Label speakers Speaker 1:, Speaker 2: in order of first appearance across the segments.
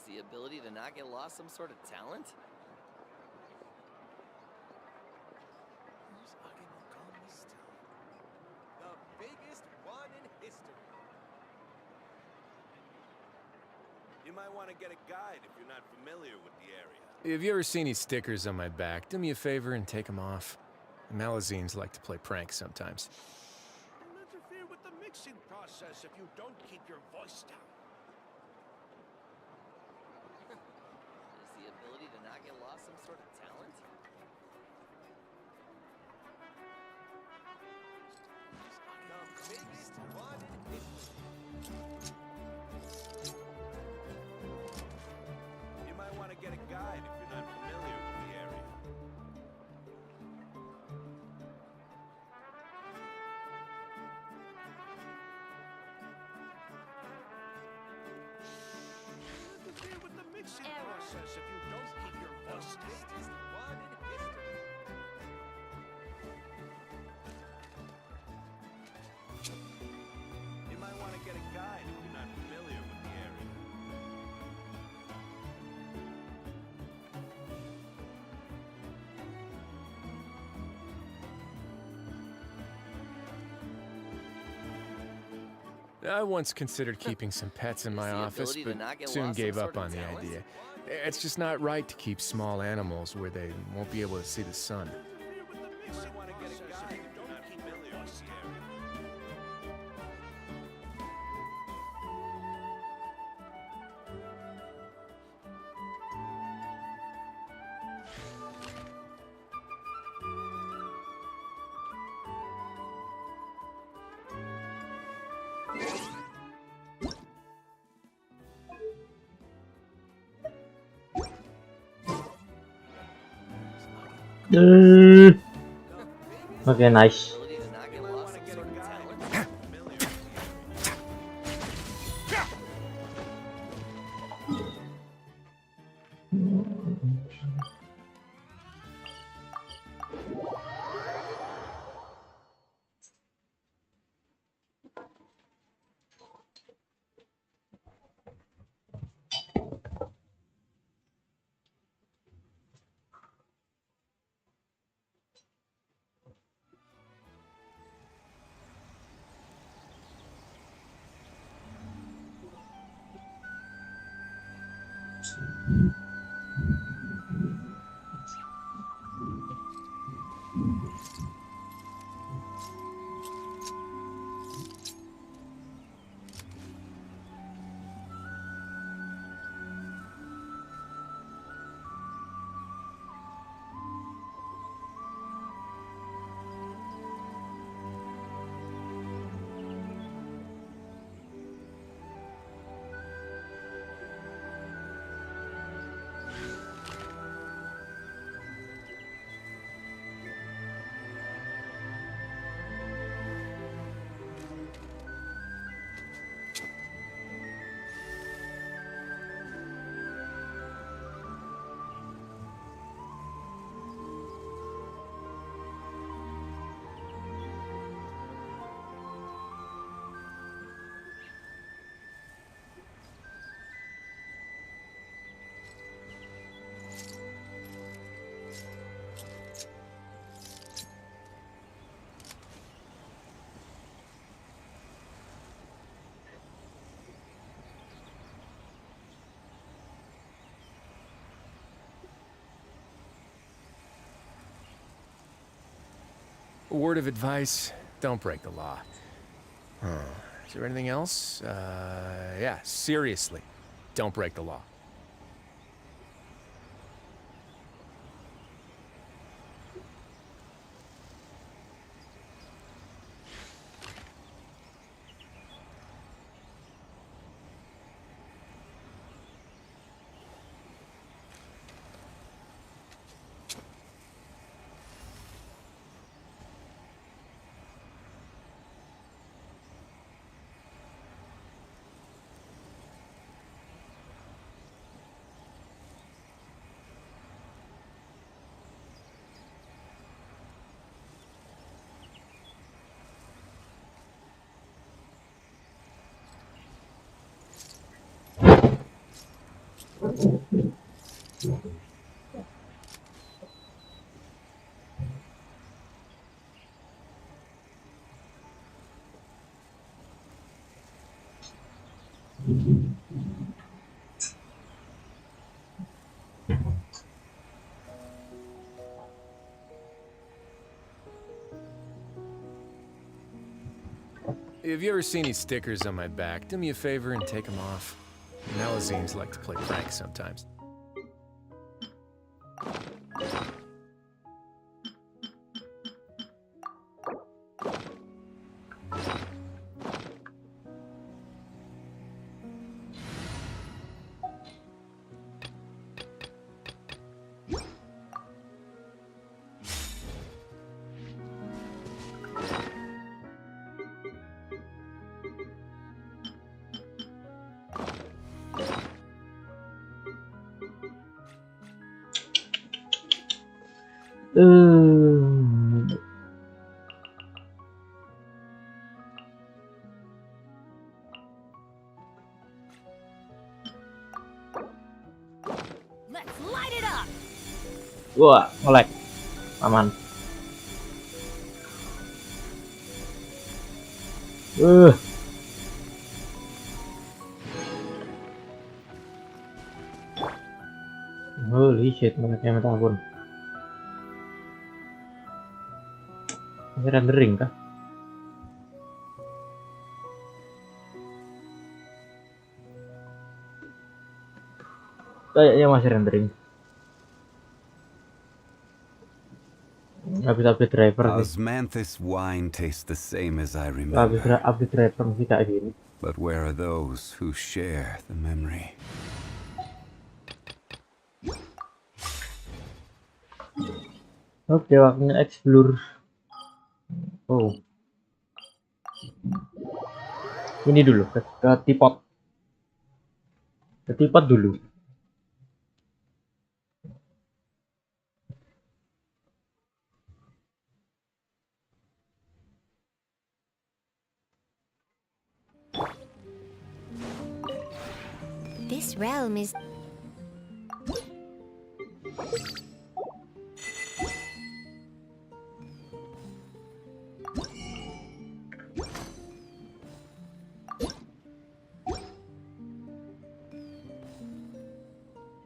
Speaker 1: the ability to not get lost some sort of talent?
Speaker 2: The biggest one in history. You might want to get a guide if you're not familiar with the area.
Speaker 3: Have you ever seen these stickers on my back? Do me a favor and take them off. The Malazines like to play pranks sometimes.
Speaker 2: Don't interfere with the mixing process if you don't keep your voice down.
Speaker 1: Is the ability to not get lost some sort of talent?
Speaker 2: The biggest one in history. You might want to get a guide if you're not familiar with the area. Don't interfere with the mixing process if you don't keep your voice down. The biggest one in history. You might want to get a guide if you're not familiar with the area.
Speaker 3: I once considered keeping some pets in my
Speaker 1: the
Speaker 3: office,
Speaker 1: ability to
Speaker 3: but
Speaker 1: not get
Speaker 3: soon
Speaker 1: lost some
Speaker 3: gave
Speaker 1: sort
Speaker 3: up
Speaker 1: of
Speaker 3: on the
Speaker 1: talent?
Speaker 3: idea. It's just not right to keep small animals where they won't be able to see the sun.
Speaker 2: Interfere with the mixing want to get a guide if you're not familiar with the area.
Speaker 4: Okay, nice.
Speaker 1: Ability to not get
Speaker 2: You might
Speaker 1: lost
Speaker 2: want to
Speaker 1: some
Speaker 2: get a
Speaker 1: sort of
Speaker 2: guide
Speaker 1: talent?
Speaker 2: if you're not familiar with the area.
Speaker 3: A word of advice, don't break the law. Is there anything else? Yeah, seriously, don't break the law. If you ever see any stickers on my back, do me a favor and take them off. Malazines like to play pranks sometimes.
Speaker 5: Let's light it up.
Speaker 4: Wah, nge-lag. Aman. Holy shit, nge-lagnya minta ampun. Ini rendering kah? Kayaknya masih rendering. Habis update driver nih.
Speaker 6: Osmanthus wine tastes the same as I
Speaker 4: Habis
Speaker 6: remember.
Speaker 4: update driver masih kayak gini.
Speaker 6: But where are those who share the memory?
Speaker 4: Oke, waktunya explore. Oh. Ini dulu ke teapot. Ke teapot dulu.
Speaker 5: This realm is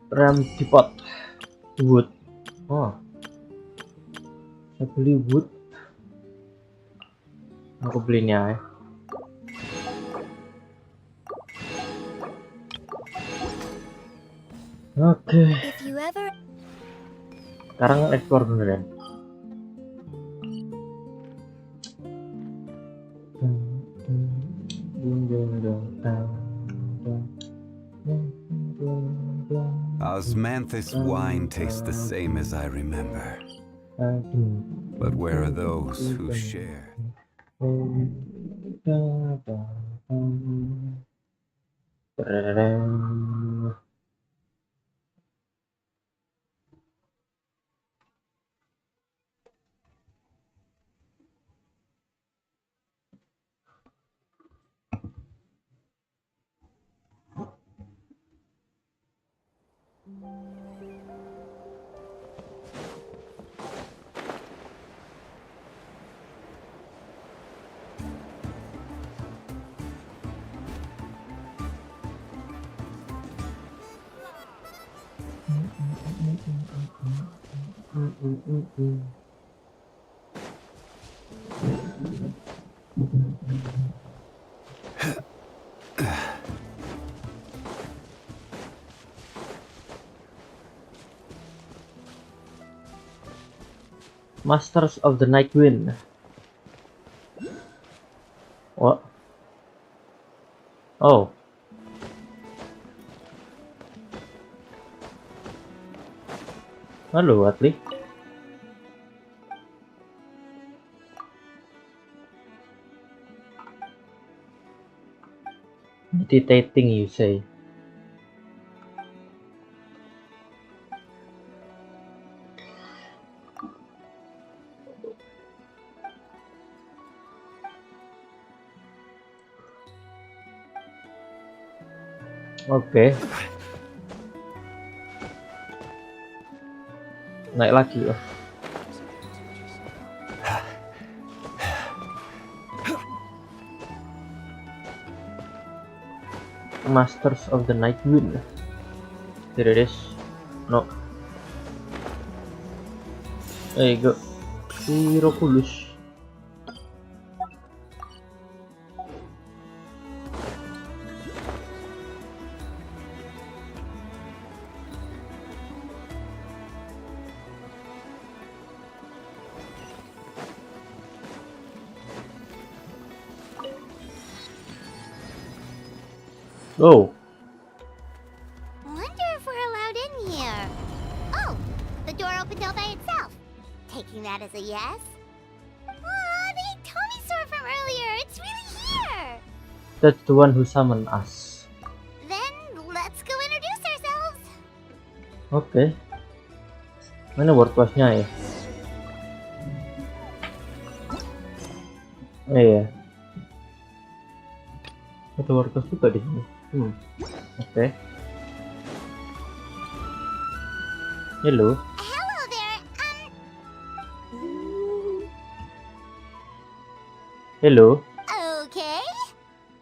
Speaker 4: Ram teapot. Wood. Oh. Saya beli wood. Aku belinya ya. Oke.
Speaker 5: if you ever
Speaker 4: Sekarang explore beneran.
Speaker 6: Osmanthus wine tastes the same as I remember. But where are those who share?
Speaker 4: Masters of the Night Wind. What? Oh. Halo, Atli. Meditating, you say. Oke. Naik lagi ya. Masters of the Night Wind. Here it is. No. There you go. Hieroculus. Oh.
Speaker 5: Wonder if we're allowed in here. Oh, the door opened all by itself. Taking that as a yes? Aw, the Tommy sword from earlier. It's really here.
Speaker 4: That's the one who summoned us.
Speaker 5: Then let's go introduce ourselves.
Speaker 4: Oke. Mana word quest-nya ya? Iya. Ada word quest juga di sini. Oke. Hello.
Speaker 5: Hello there.
Speaker 4: Hello.
Speaker 5: Okay.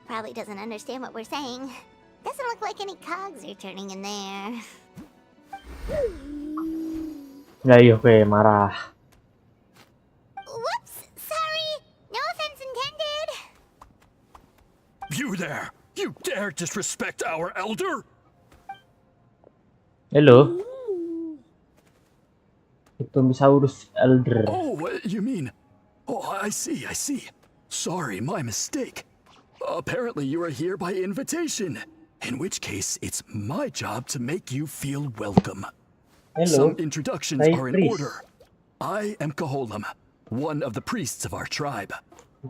Speaker 5: Probably doesn't understand what we're saying. Doesn't look like any cogs are turning in there.
Speaker 4: Nggak iya, oke, marah.
Speaker 5: Whoops, sorry. No offense intended.
Speaker 2: You there! You dare disrespect our elder?
Speaker 4: Hello. Itomisaurus Elder.
Speaker 2: Oh, you mean... Oh, I see. Sorry, my mistake. Apparently you are here by invitation. In which case, it's my job to make you feel welcome.
Speaker 4: Hello.
Speaker 2: Some introductions
Speaker 4: Hey,
Speaker 2: are in
Speaker 4: priest.
Speaker 2: order. I am Kaholam, one of the priests of our tribe.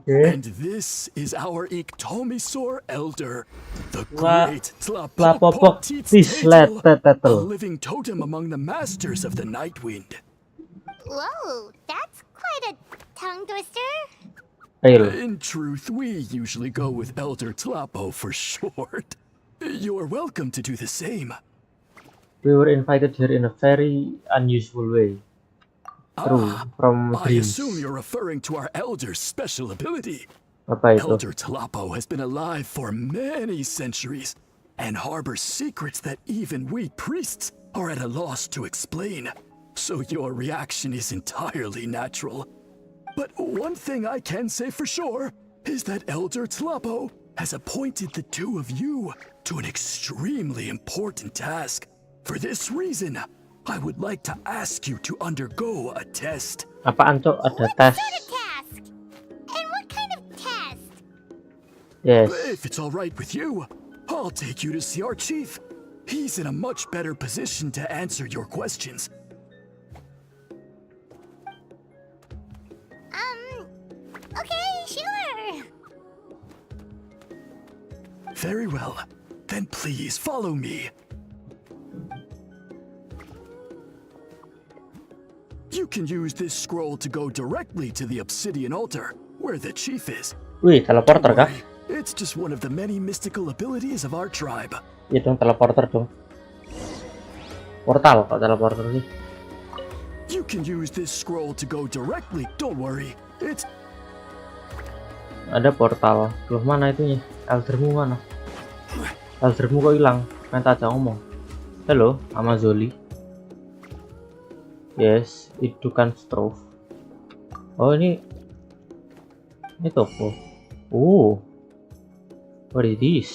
Speaker 4: Okay.
Speaker 2: And this is our Iktomisor elder, the
Speaker 4: La-
Speaker 2: great
Speaker 4: Tlapopo.
Speaker 2: Tlapopotit's
Speaker 4: Please let
Speaker 2: a
Speaker 4: that.
Speaker 2: living totem among the masters of the Night Wind.
Speaker 5: Whoa, that's quite a tongue twister.
Speaker 4: Real.
Speaker 2: In truth, we usually go with Elder Tlapo for short. You're welcome to do the same.
Speaker 4: We were invited here in a very unusual way. True, from
Speaker 2: I
Speaker 4: dreams.
Speaker 2: assume you're referring to our elder's special ability.
Speaker 4: Apa itu?
Speaker 2: Elder Tlapo has been alive for many centuries and harbors secrets that even we priests are at a loss to explain. So your reaction is entirely natural. But one thing I can say for sure is that Elder Tlapo has appointed the two of you to an extremely important task. For this reason, I would like to ask you to undergo a test.
Speaker 4: Apaan tuh? Ada
Speaker 5: What
Speaker 4: tes.
Speaker 5: sort of task? And what kind of test?
Speaker 4: Yes.
Speaker 2: If it's all right with you, I'll take you to see our chief. He's in a much better position to answer your questions.
Speaker 5: Okay, sure.
Speaker 2: Very well. Then please follow me. You can use this scroll to go directly to the obsidian altar, where the chief is.
Speaker 4: Wih, teleporter kah?
Speaker 2: Worry, it's just one of the many mystical abilities of our tribe.
Speaker 4: Iya dong, teleporter dong. Portal kok teleporter sih?
Speaker 2: You can use this scroll to go directly. Don't worry, it's...
Speaker 4: Ada portal. Loh, mana itunya? Eldermu mana? Eldermu kok hilang? Pengen aja ngomong. Halo, Amazoli. Yes, itu kan stove. Oh, ini toko. Oh, what is this?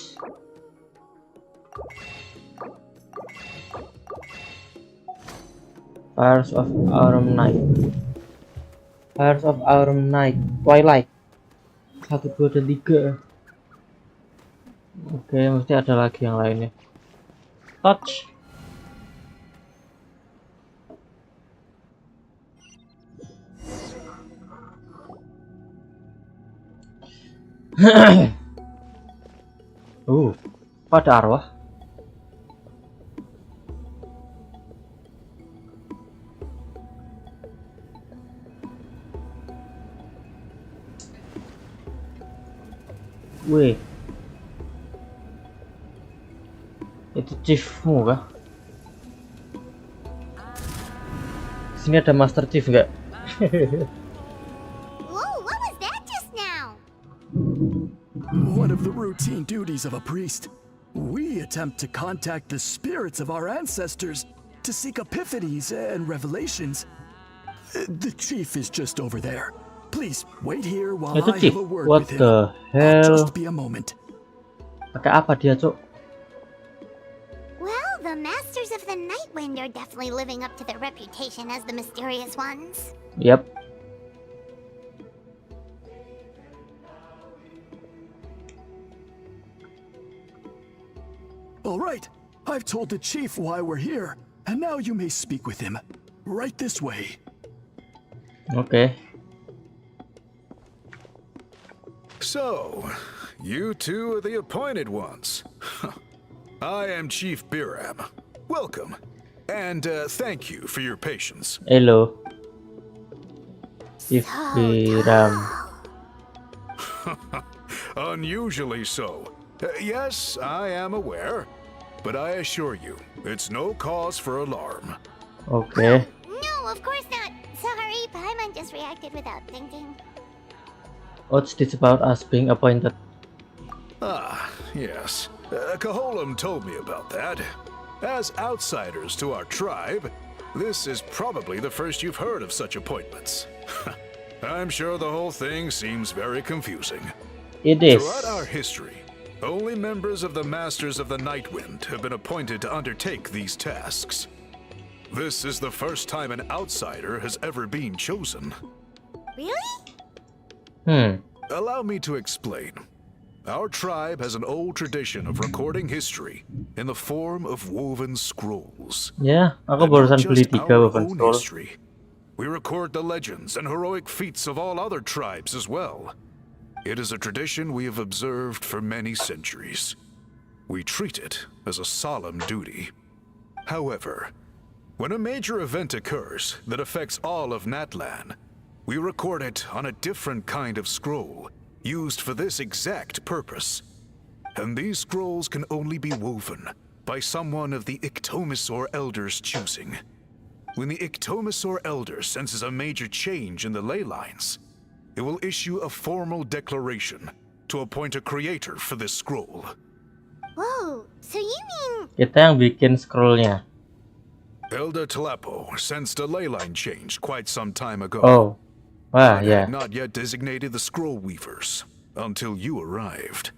Speaker 4: Fires of Autumn Night. Fires of Autumn Night. Twilight. 1, 2, dan 3. Oke, mesti ada lagi yang lainnya. Touch. Pada arwah. Wih. Itu chiefmu kah? Sini ada Master Chief nggak?
Speaker 5: Whoa, what was that just now?
Speaker 2: One of the routine duties of a priest. We attempt to contact the spirits of our ancestors to seek epiphanies and revelations. The chief is just over there. Please wait here while
Speaker 4: Itu
Speaker 2: I
Speaker 4: Chief.
Speaker 2: have a word
Speaker 4: What
Speaker 2: with him.
Speaker 4: the
Speaker 2: I'll
Speaker 4: hell?
Speaker 2: just be a moment.
Speaker 4: Pakai apa dia, Cuk?
Speaker 5: Well, the Masters of the Nightwind are definitely living up to their reputation as the mysterious ones.
Speaker 4: Yap.
Speaker 2: All right, I've told the chief why we're here, and now you may speak with him. Right this way.
Speaker 4: Oke.
Speaker 7: So, you two are the appointed ones. I am Chief Biram. Welcome. And thank you for your patience.
Speaker 4: Hello. Chief
Speaker 5: So
Speaker 4: Biram.
Speaker 7: Unusually so. Yes, I am aware. But I assure you, it's no cause for alarm.
Speaker 4: Oke.
Speaker 5: No, of course not. Sorry, Paimon just reacted without thinking.
Speaker 4: What's this about us being appointed?
Speaker 7: Ah, yes. Kaholam told me about that. As outsiders to our tribe, this is probably the first you've heard of such appointments. I'm sure the whole thing seems very confusing.
Speaker 4: It is.
Speaker 7: Throughout our history, only members of the Masters of the Nightwind have been appointed to undertake these tasks. This is the first time an outsider has ever been chosen.
Speaker 5: Really?
Speaker 7: Allow me to explain. Our tribe has an old tradition of recording history in the form of woven scrolls.
Speaker 4: Ya, aku
Speaker 7: And
Speaker 4: barusan
Speaker 7: not
Speaker 4: beli
Speaker 7: just
Speaker 4: 3
Speaker 7: our
Speaker 4: woven
Speaker 7: own
Speaker 4: scroll.
Speaker 7: history. We record the legends and heroic feats of all other tribes as well. It is a tradition we have observed for many centuries. We treat it as a solemn duty. However, when a major event occurs that affects all of Natlan, we record it on a different kind of scroll, used for this exact purpose. And these scrolls can only be woven by someone of the Iktomisaur Elder's choosing. When the Iktomisaur Elder senses a major change in the ley lines, it will issue a formal declaration to appoint a creator for this scroll.
Speaker 5: Whoa, so you mean...
Speaker 4: Kita yang bikin scrollnya.
Speaker 7: Elder Talapo sensed a ley line change quite some time ago.
Speaker 4: Oh. Wah,
Speaker 7: But
Speaker 4: ya.
Speaker 7: had not yet designated the scroll weavers until you arrived.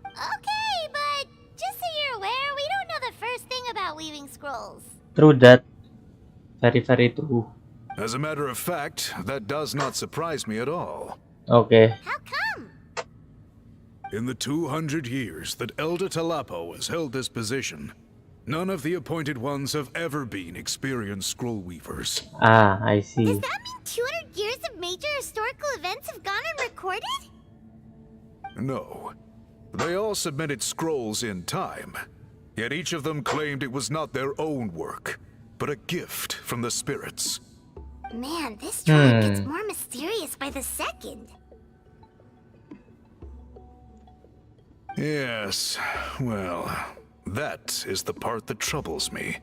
Speaker 5: Okay, but just so you're aware, we don't know the first thing about weaving scrolls.
Speaker 4: True that. Very, very true.
Speaker 7: As a matter of fact, that does not surprise me at all.
Speaker 4: Oke.
Speaker 5: How come?
Speaker 7: In the 200 years that Elder Talapo has held this position, none of the appointed ones have ever been experienced scroll weavers.
Speaker 4: Ah, I
Speaker 5: Does
Speaker 4: see.
Speaker 5: that mean 200 years of major historical events have gone unrecorded?
Speaker 7: No. They all submitted scrolls in time, yet each of them claimed it was not their own work, but a gift from the spirits.
Speaker 5: Man, this tribe gets more mysterious by the second.
Speaker 7: Yes, well, that is the part that troubles me.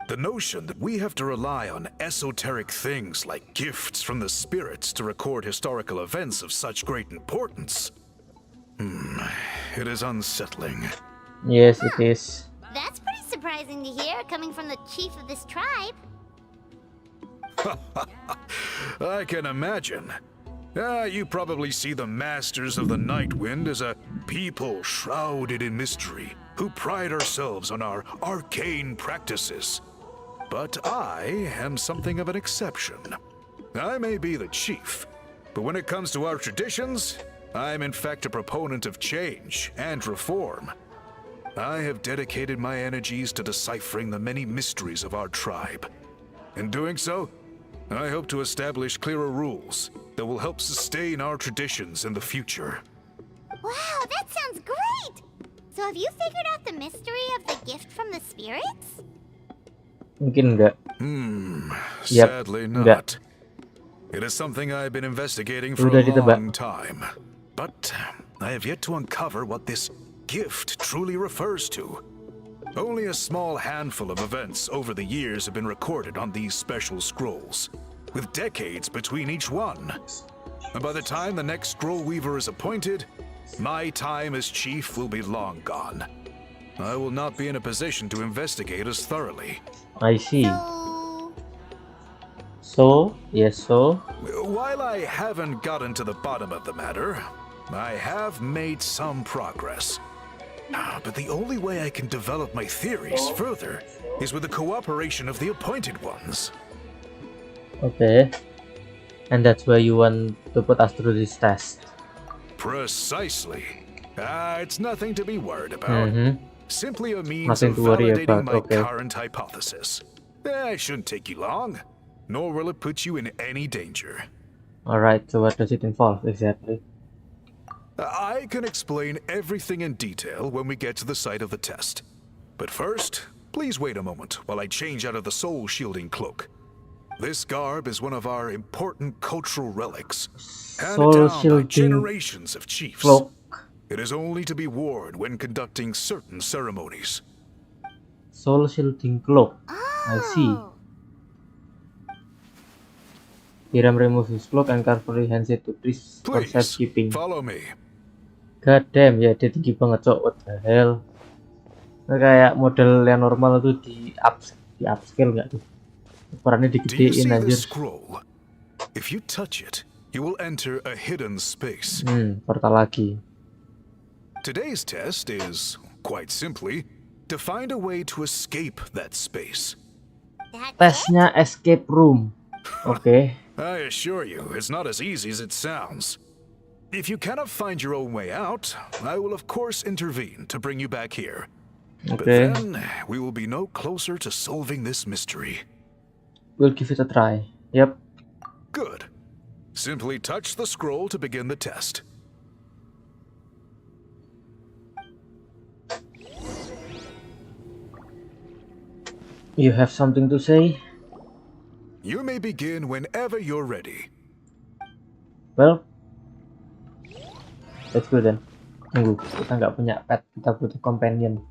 Speaker 7: The notion that we have to rely on esoteric things like gifts from the spirits to record historical events of such great importance. It is unsettling.
Speaker 4: Yes, it is.
Speaker 5: That's pretty surprising to hear, coming from the chief of this tribe.
Speaker 7: I can imagine. You probably see the Masters of the Nightwind as a people shrouded in mystery, who pride ourselves on our arcane practices. But I am something of an exception. I may be the chief, but when it comes to our traditions, I am in fact a proponent of change and reform. I have dedicated my energies to deciphering the many mysteries of our tribe. In doing so, I hope to establish clearer rules that will help sustain our traditions in the future.
Speaker 5: Wow, that sounds great! So have you figured out the mystery of the gift from the spirits?
Speaker 4: Mungkin enggak.
Speaker 7: Sadly
Speaker 4: enggak.
Speaker 7: not. It is something I've been investigating for
Speaker 4: Udah
Speaker 7: a
Speaker 4: ditebak.
Speaker 7: long time. But I have yet to uncover what this gift truly refers to. Only a small handful of events over the years have been recorded on these special scrolls, with decades between each one. And by the time the next scroll weaver is appointed, my time as chief will be long gone. I will not be in a position to investigate as thoroughly.
Speaker 4: I see.
Speaker 5: So,
Speaker 4: So.
Speaker 7: While I haven't gotten to the bottom of the matter, I have made some progress. But the only way I can develop my theories further is with the cooperation of the appointed ones.
Speaker 4: Okay. And that's why you want to put us through this test.
Speaker 7: Precisely. It's nothing to be worried about. Simply a means
Speaker 4: Nothing
Speaker 7: of
Speaker 4: to worry
Speaker 7: validating
Speaker 4: about,
Speaker 7: my
Speaker 4: okay.
Speaker 7: current hypothesis. It shouldn't take you long, nor will it put you in any danger.
Speaker 4: Alright, so what does it involve exactly?
Speaker 7: I can explain everything in detail when we get to the site of the test. But first, please wait a moment while I change out of the soul-shielding cloak. This garb is one of our important cultural relics, handed down by
Speaker 4: Soul-shielding
Speaker 7: generations of chiefs.
Speaker 4: cloak.
Speaker 7: It is only to be worn when conducting certain ceremonies.
Speaker 4: Soul-shielding cloak. I see. Hiram removes his cloak and carefully hands it to Chris for
Speaker 7: Please,
Speaker 4: safekeeping.
Speaker 7: follow me.
Speaker 4: God damn, ya dia tinggi banget cok, what the hell. Nah, kayak model yang normal tuh di upscale nggak tuh? Ukurannya
Speaker 7: Do you
Speaker 4: digedein
Speaker 7: see
Speaker 4: anjir.
Speaker 7: this scroll? If you touch it, you will enter a hidden space.
Speaker 4: Portal lagi.
Speaker 7: Today's test is, quite simply, to find a way to escape that space.
Speaker 4: Tesnya escape room. Oke.
Speaker 7: I assure you, it's not as easy as it sounds. If you cannot find your own way out, I will of course intervene to bring you back here. But
Speaker 4: Okay.
Speaker 7: then, we will be no closer to solving this mystery.
Speaker 4: We'll give it a try. Yep.
Speaker 7: Good. Simply touch the scroll to begin the test.
Speaker 4: You have something to say?
Speaker 7: You may begin whenever you're ready.
Speaker 4: Well, let's go then. Tunggu, kita nggak punya pet, kita butuh companion.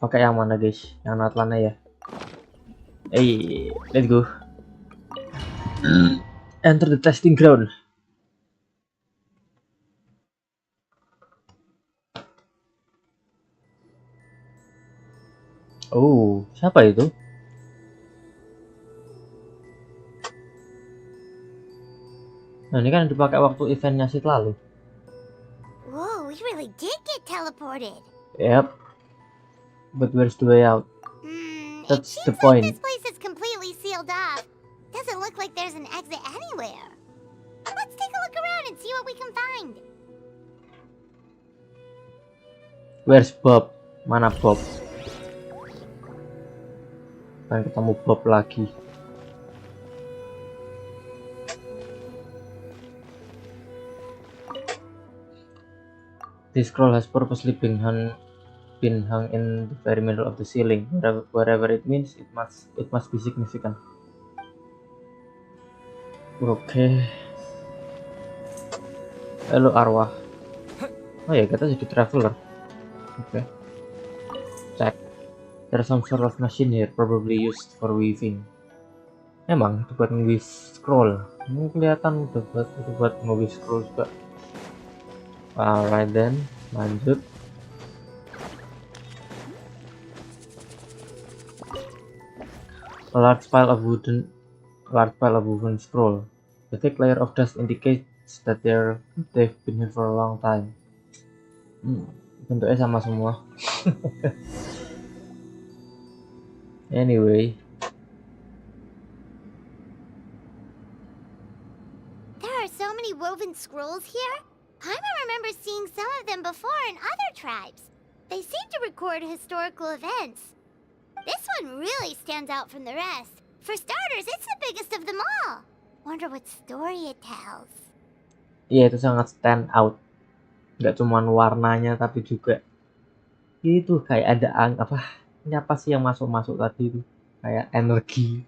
Speaker 4: Pakai yang mana guys? Yang Natlan ya. Hey, let's go. Enter the testing ground. Oh, siapa itu? Nah, ini kan dipakai waktu eventnya sit lalu.
Speaker 5: whoa, we really did get teleported.
Speaker 4: Yep. But where's the way out? That's
Speaker 5: It
Speaker 4: the
Speaker 5: seems
Speaker 4: point.
Speaker 5: like this place is completely sealed off. Doesn't look like there's an exit anywhere. Let's take a look around and see what we can find.
Speaker 4: Where's Bob? Mana Bob? Pengen ketemu Bob lagi. This scroll has purposely been hung in the very middle of the ceiling. Wherever it means, it must be significant. Oke. Halo arwah. Oh ya, kita jadi traveler. Oke. Check. There's some sort of machine here, probably used for weaving. Emang itu buat nge-weave scroll. Ini kelihatan udah buat nge-weave scroll juga. Alright then, lanjut. A large pile of wooden scroll. The thick layer of dust indicates that they've been here for a long time. Bentuknya sama semua. Anyway,
Speaker 5: There are so many woven scrolls here. Paimon remembers seeing some of them before in other tribes. They seem to record historical events. This one really stands out from the rest. For starters, it's the biggest of them all. Wonder what story it tells.
Speaker 4: iya itu sangat stand out. Nggak cuma warnanya tapi juga itu kayak ada ini apa sih yang masuk tadi itu? Kayak energi.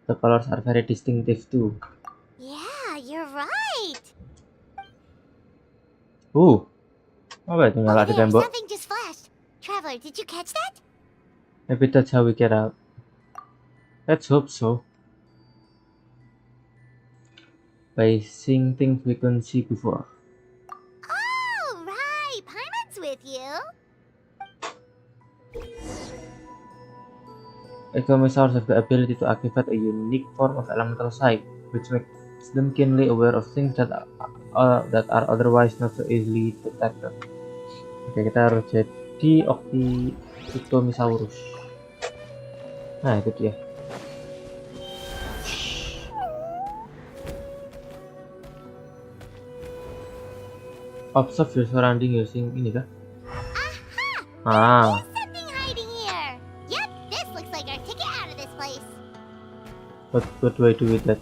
Speaker 4: The colors are very distinctive too.
Speaker 5: Yeah, you're right.
Speaker 4: Apa itu nyala di
Speaker 5: There,
Speaker 4: tembok?
Speaker 5: something just flashed. traveler. Did you catch that?
Speaker 4: Maybe that's how we get out. Let's hope so. By seeing things we couldn't see before.
Speaker 5: Oh, right. Paimon's with you.
Speaker 4: Economisers have the ability to activate a unique form of elemental sight, which makes them keenly aware of things that are otherwise not so easily detected. Oke, kita harus jadi Ictomisaurus. Nah, itu dia. Observe your surrounding using ini kah? Ah,
Speaker 5: Something hiding here. Yep, this looks like our ticket out of this place.
Speaker 4: what do I do with that?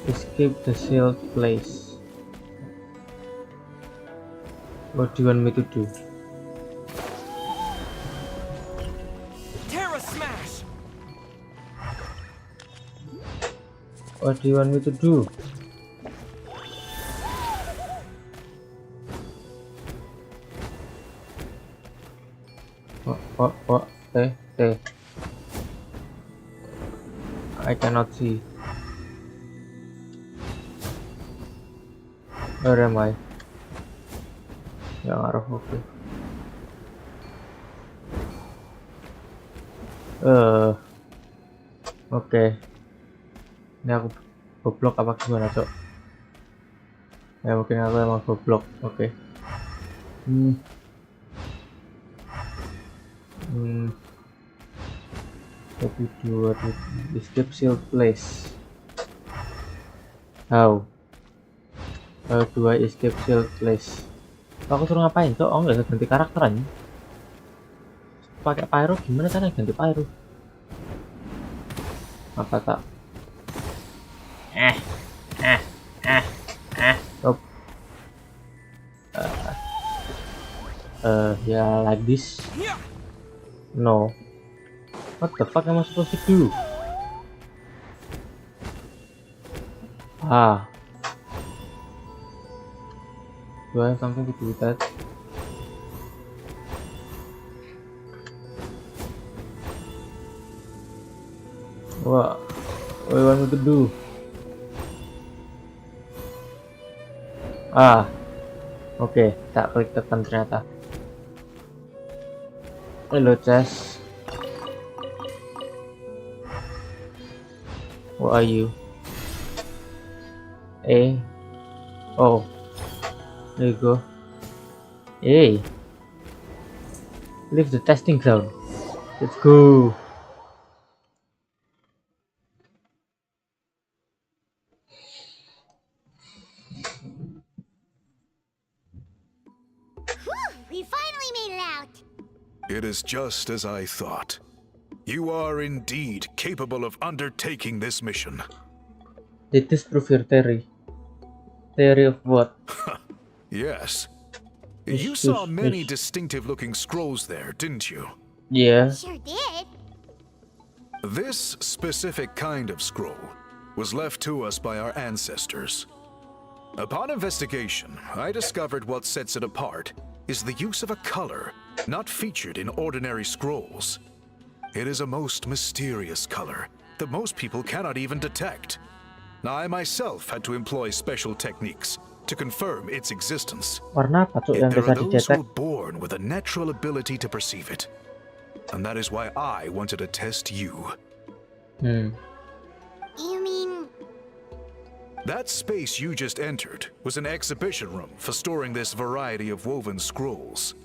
Speaker 4: Escape the sealed place. What do you want me to do?
Speaker 3: Terra smash!
Speaker 4: What do you want me to do? What? I cannot see. Where am I? Yang arah oke. Oke. Ini aku goblok apa gimana, Cok? Ya mungkin aku emang goblok. Oke. Tapi dua escape sealed place. How do I escape sealed place? Aku suruh ngapain, Cok? Oh, nggak ganti karakter aja. Pakai pyro gimana caranya ganti pyro? Apa tak? Stop. Yeah, like this. No. What the fuck am I supposed to do? Do I have something to do with that? What do you want me to do? Oke, tak klik tekan ternyata. Hello, Chess. Who are you? Oh, there you go. Hey, leave the testing zone. Let's go.
Speaker 5: We finally made it out.
Speaker 7: It is just as I thought. You are indeed capable of undertaking this mission.
Speaker 4: Did this prove your theory? Theory of what?
Speaker 7: Yes. You saw many distinctive-looking scrolls there, didn't you?
Speaker 4: Yeah.
Speaker 5: Sure did.
Speaker 7: This specific kind of scroll was left to us by our ancestors. Upon investigation, I discovered what sets it apart is the use of a color not featured in ordinary scrolls. It is a most mysterious color that most people cannot even detect. I myself had to employ special techniques to confirm its existence.
Speaker 4: Warna apa, Cuk, yang
Speaker 7: There
Speaker 4: bisa
Speaker 7: are those who
Speaker 4: didetek?
Speaker 7: are born with a natural ability to perceive it. And that is why I wanted to test you.
Speaker 5: You mean...
Speaker 7: That space you just entered was an exhibition room for storing this variety of woven scrolls.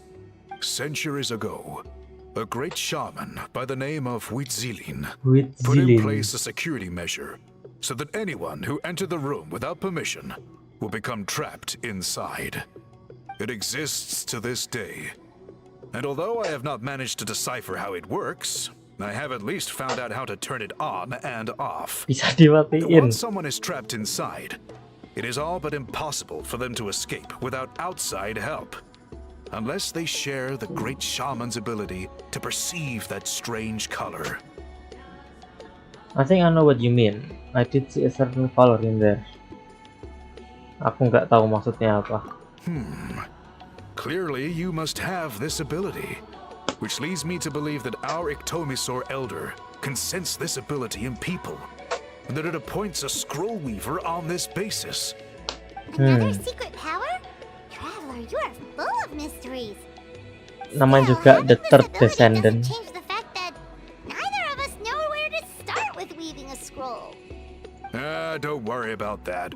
Speaker 7: Centuries ago, a great shaman by the name of Huitzilin put in place a security measure so that anyone who entered the room without permission will become trapped inside. It exists to this day. And although I have not managed to decipher how it works, I have at least found out how to turn it on and off.
Speaker 4: Bisa dimatiin.
Speaker 7: Once someone is trapped inside, it is all but impossible for them to escape without outside help. Unless they share the great shaman's ability to perceive that strange color.
Speaker 4: I think I know what you mean. I did see a certain color in there. Aku nggak tahu maksudnya apa.
Speaker 7: Clearly, you must have this ability, which leads me to believe that our Ictomisaur Elder can sense this ability in people, and that it appoints a scroll weaver on this basis.
Speaker 5: Another secret power? Traveler, you are full of mysteries.
Speaker 4: Namanya
Speaker 5: Still,
Speaker 4: juga
Speaker 5: having
Speaker 4: the
Speaker 5: this
Speaker 4: third
Speaker 5: ability
Speaker 4: descendant.
Speaker 5: doesn't change the fact that neither of us know where to start with weaving a scroll.
Speaker 7: Don't worry about that.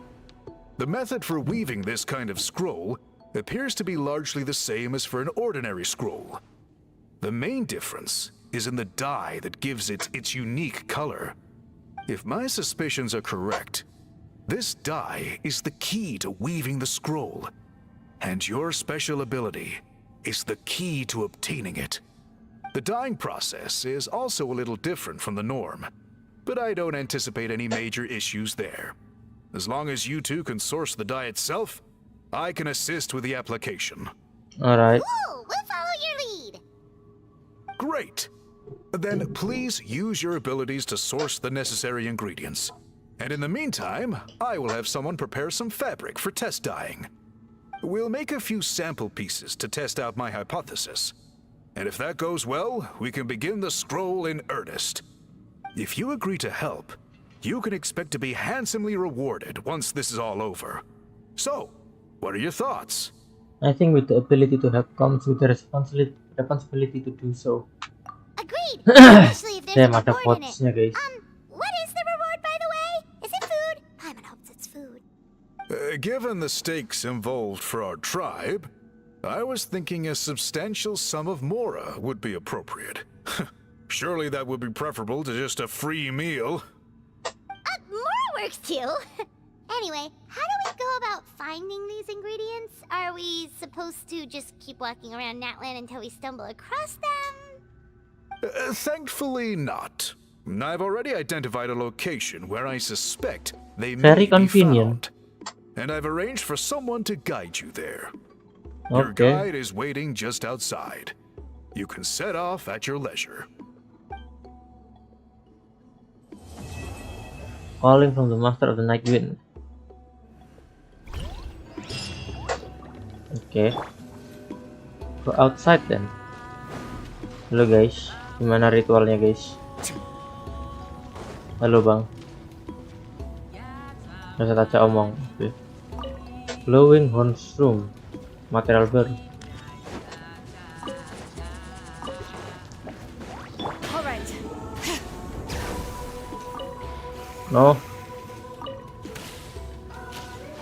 Speaker 7: The method for weaving this kind of scroll appears to be largely the same as for an ordinary scroll. The main difference is in the dye that gives it its unique color. If my suspicions are correct, this dye is the key to weaving the scroll, and your special ability is the key to obtaining it. The dyeing process is also a little different from the norm, but I don't anticipate any major issues there. As long as you two can source the dye itself, I can assist with the application.
Speaker 4: Alright.
Speaker 5: Cool, we'll follow your lead.
Speaker 7: Great! Then please use your abilities to source the necessary ingredients. And in the meantime, I will have someone prepare some fabric for test dyeing. We'll make a few sample pieces to test out my hypothesis. And if that goes well, we can begin the scroll in earnest. If you agree to help, you can expect to be handsomely rewarded once this is all over. So, what are your thoughts?
Speaker 4: I think with the ability to help comes with the responsibility to do so.
Speaker 5: Agreed, especially if there's
Speaker 4: Damn,
Speaker 5: a
Speaker 4: ada
Speaker 5: reward in it.
Speaker 4: quotes-nya, guys.
Speaker 5: What is the reward, by the way? Is it food? Paimon hopes it's food.
Speaker 7: Given the stakes involved for our tribe, I was thinking a substantial sum of mora would be appropriate. Surely that would be preferable to just a free meal.
Speaker 5: More works too. Anyway, how do we go about finding these ingredients? Are we supposed to just keep walking around Natlan until we stumble across them?
Speaker 7: Thankfully not. I've already identified a location where I suspect they
Speaker 4: Very
Speaker 7: may
Speaker 4: convenient.
Speaker 7: be found. And I've arranged for someone to guide you there. Your
Speaker 4: Okay.
Speaker 7: guide is waiting just outside. You can set off at your leisure.
Speaker 4: Calling from the Master of the Night Wind. Okay. Go outside then. Halo guys, gimana ritualnya guys? Halo bang. Bisa aja omong. Oke. Glowing Horns Room. Material baru. No.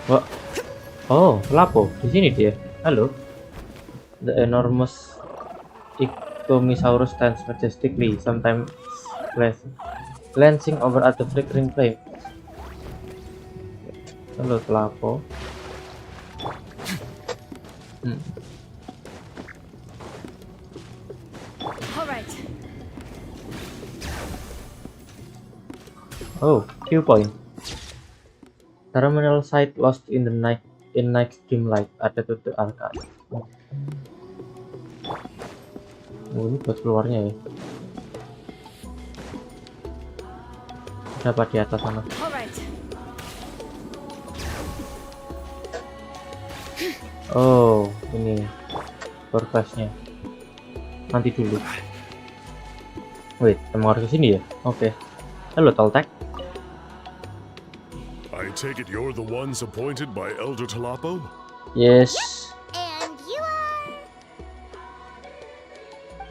Speaker 4: What? Oh, Lapo. Di sini dia. Halo. The enormous Ictomisaurus stands majestically, sometimes glancing over at the flickering flame. Halo, Lapo. Oh, viewpoint. Terminal site lost in the night dim light. Ada tutup arcade. Oh, ini buat keluarnya ya. Dapat di atas sana. Oh, ini forecastnya. Nanti dulu. Wait, emang harus kesini ya? Oke. Halo, Toltek.
Speaker 8: I take it you're the ones appointed by Elder Talapo?
Speaker 4: Yes.
Speaker 5: And you are...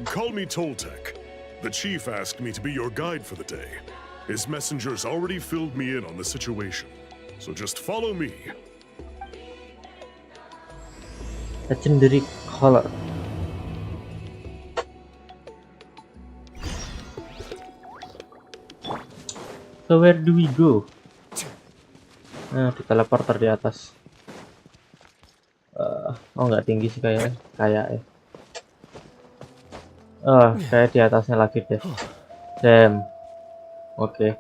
Speaker 8: Call me Toltec. The chief asked me to be your guide for the day. His messengers already filled me in on the situation. So just follow me.
Speaker 4: Legendary color. So where do we go? Nah, di teleporter di atas. Oh nggak tinggi sih kayaknya. Kayak ya. Kayak di atasnya lagi deh. Damn. Oke.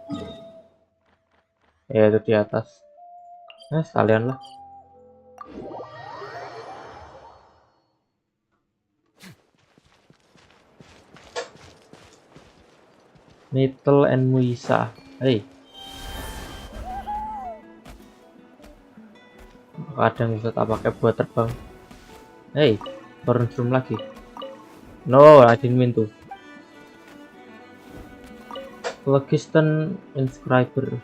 Speaker 4: Ya itu di atas. Nah sekalian lah. Natlan and Muisa. Hei. Kadang bisa tak pakai buat terbang. Hei, turun room lagi. No, I didn't mean to. Phlogiston inscriber.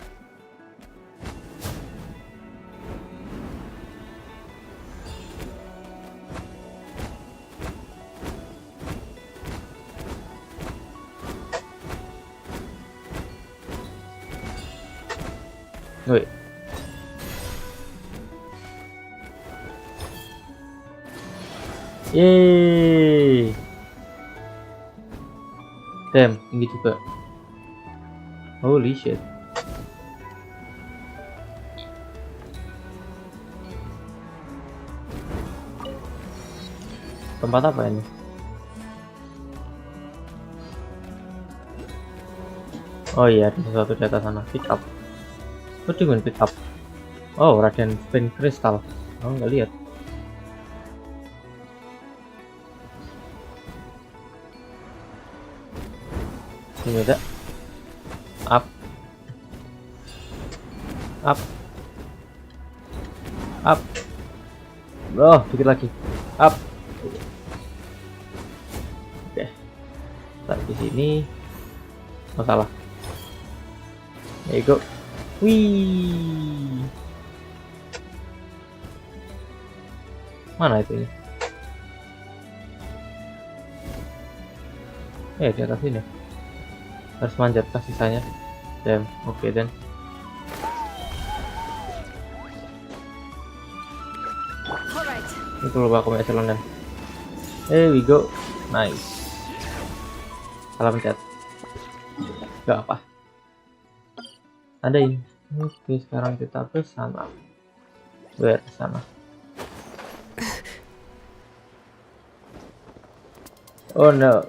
Speaker 4: Wait. Yeay. Damn, tinggi juga. Holy shit. Tempat apa ini? Oh iya, ada sesuatu di atas sana. Pick up. What do you mean pick up? Oh, Radiant Spin Crystal. Oh, nggak lihat. Ini ada. Up. Up. Up. Oh, dikit lagi. Up. Oke. Taruh di sini. Oh, salah. There you go. Wih. Mana itu ya? Di atas ini. Harus manjat ke sisanya. Damn, oke then. Itu lupa aku eselon dan. Here we go. Nice. Salah pencet. Gak apa. Ada ini. Oke, sekarang kita ke sana. Where sana? Oh no.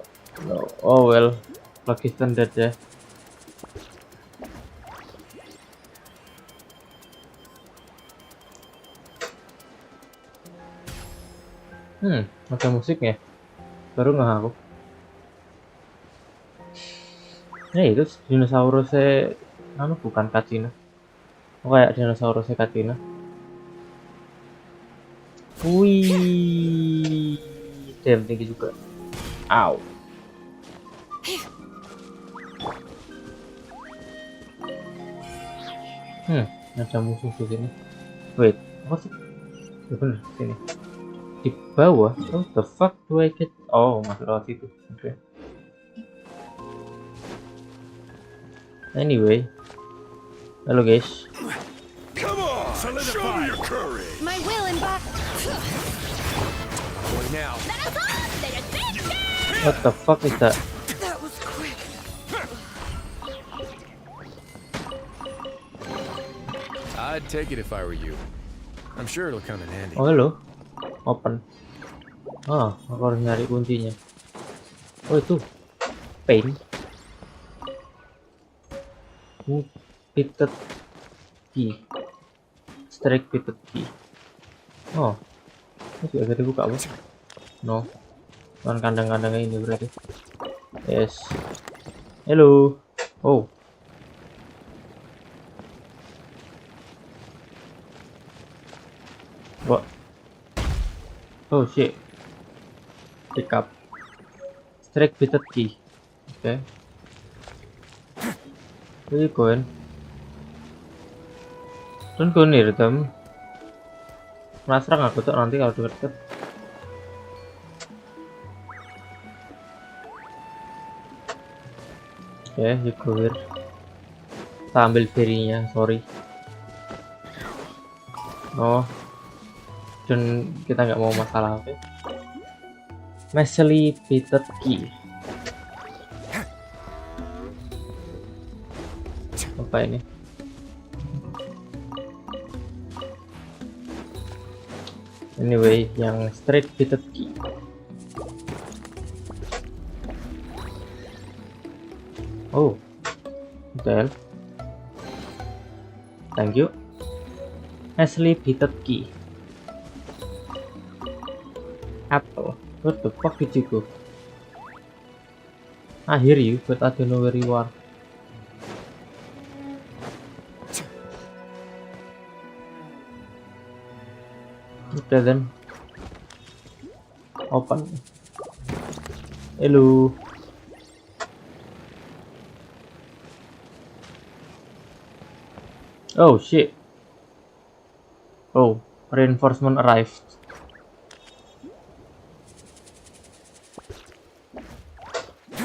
Speaker 4: No. Oh well. Phlogiston dead ya. Ada musiknya. Baru nggak aku. Itu dinosaurusnya bukan Katina. Oh, kayak dinosaurusnya Katina. Wih, damn tinggi juga. Ow. Ada musuh di sini. Wait, apa sih? Ya bener, sini. Di bawah. Oh, the fuck do I get? Oh, masuk lewat situ. Oke. Anyway, halo guys.
Speaker 8: Come on, show me your courage.
Speaker 9: My will and back.
Speaker 3: Boy, now.
Speaker 4: What the fuck is that?
Speaker 9: That was quick.
Speaker 3: I'd take it if I were you. I'm sure it'll come in handy.
Speaker 4: Oh, halo. Open. Ah, aku harus nyari kuncinya. Oh, itu. Paint. Pitted key. Strike pitted key. Oh. Ini juga bisa dibuka, Bu. No. Bukan kandang-kandangnya ini berarti. Yes. Hello. Oh. What? Oh shit. Pick up. Strike pitted key. Okay. Where you going? Don't go near them. Penasaran aku tuh nanti kalau deket-deket. Okay, you go here. Kita ambil berry-nya, sorry. Oh. Dan kita nggak mau masalah, oke? Okay? Messily pitted key. Apa ini? Anyway, yang straight pitted key. Oh, well, thank you. Ashley pitted key. Apple. What the fuck did you go? I hear you, but I don't know where you are. Oke, then open. Hello. Oh shit. Oh, reinforcement arrived.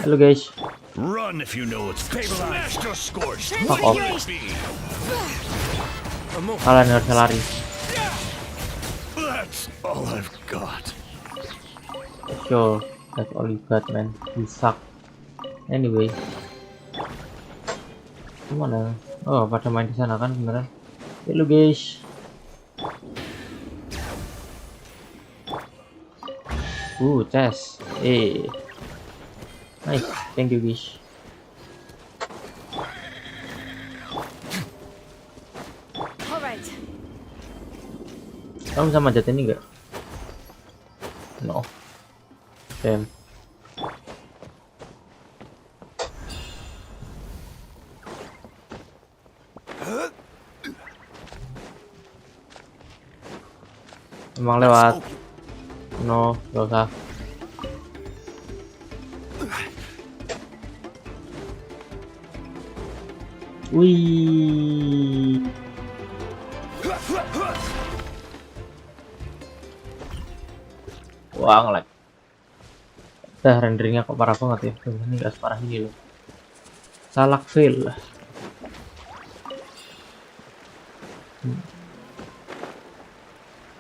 Speaker 4: Hello guys.
Speaker 8: Run if you know it's smashed or scorched.
Speaker 4: Fuck off. Kalian harus lari.
Speaker 8: That's all I've got.
Speaker 4: Sure, that's all you got, man. You suck. Anyway, gimana? Oh, pada main di sana kan beneran. Hello guys. Chest. Nice, thank you guys.
Speaker 9: Alright.
Speaker 4: Kamu bisa manjat ini enggak? No. Damn. Emang lewat? No, gak usah. Wih. Wah, nge-lag. Renderingnya kok parah banget ya. Ini gak separah ini loh. Salak fail.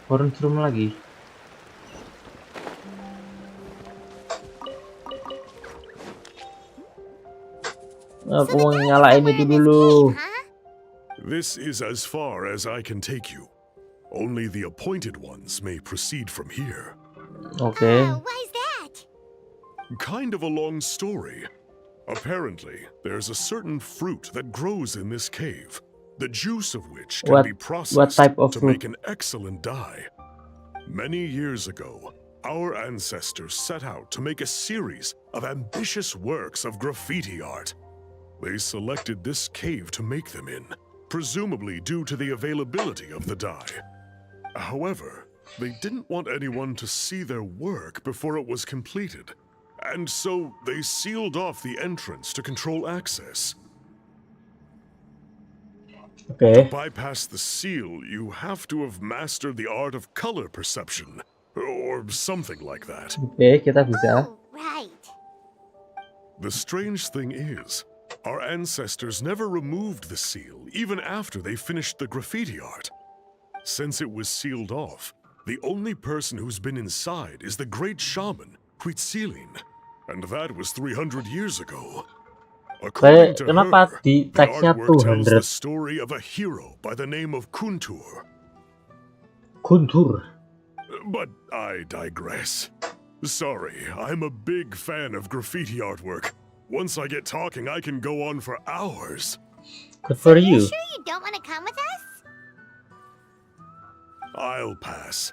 Speaker 4: Forum room lagi. Aku mau nyalain itu dulu.
Speaker 8: This is as far as I can take you. Only the appointed ones may proceed from here.
Speaker 4: Okay.
Speaker 5: Why's that?
Speaker 8: Kind of a long story. Apparently, there's a certain fruit that grows in this cave, the juice of which can be processed
Speaker 4: type of
Speaker 8: to
Speaker 4: fruit?
Speaker 8: make an excellent dye. Many years ago, our ancestors set out to make a series of ambitious works of graffiti art. They selected this cave to make them in, presumably due to the availability of the dye. However, they didn't want anyone to see their work before it was completed, and so they sealed off the entrance to control access.
Speaker 4: Okay.
Speaker 8: To bypass the seal, you have to have mastered the art of color perception, or something like that.
Speaker 4: Okay, kita bisa.
Speaker 5: Oh, right.
Speaker 8: The strange thing is, our ancestors never removed the seal, even after they finished the graffiti art. Since it was sealed off, the only person who's been inside is the great shaman, Huitzilin, and that was 300 years ago. According to her,
Speaker 4: Kenapa di
Speaker 8: the
Speaker 4: teksnya
Speaker 8: artwork tells the
Speaker 4: 200?
Speaker 8: story of a hero by the name of Kuntur.
Speaker 4: Kuntur.
Speaker 8: But I digress. Sorry, I'm a big fan of graffiti artwork. Once I get talking, I can go on for hours.
Speaker 4: Good for
Speaker 5: You
Speaker 4: you.
Speaker 5: sure you don't want to come with us?
Speaker 8: I'll pass.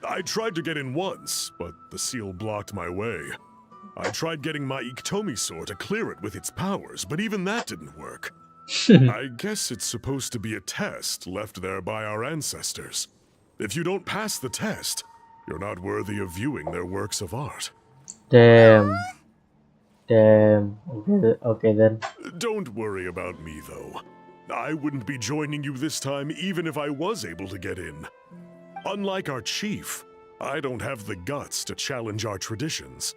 Speaker 8: I tried to get in once, but the seal blocked my way. I tried getting my Iktomi sword to clear it with its powers, but even that didn't work. I guess it's supposed to be a test left there by our ancestors. If you don't pass the test, you're not worthy of viewing their works of art.
Speaker 4: Damn. Okay then.
Speaker 8: Don't worry about me, though. I wouldn't be joining you this time even if I was able to get in. Unlike our chief, I don't have the guts to challenge our traditions.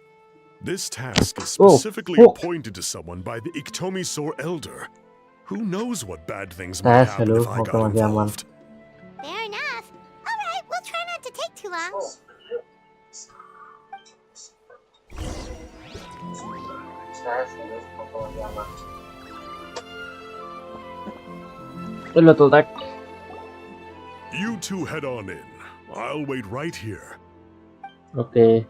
Speaker 8: This task is specifically appointed to someone by the Iktomi Sor Elder. Who knows what bad things might happen if I got involved.
Speaker 5: Fair enough. All right, we'll try not to take too long.
Speaker 4: Little tech.
Speaker 8: You two head on in. I'll wait right here.
Speaker 4: Okay.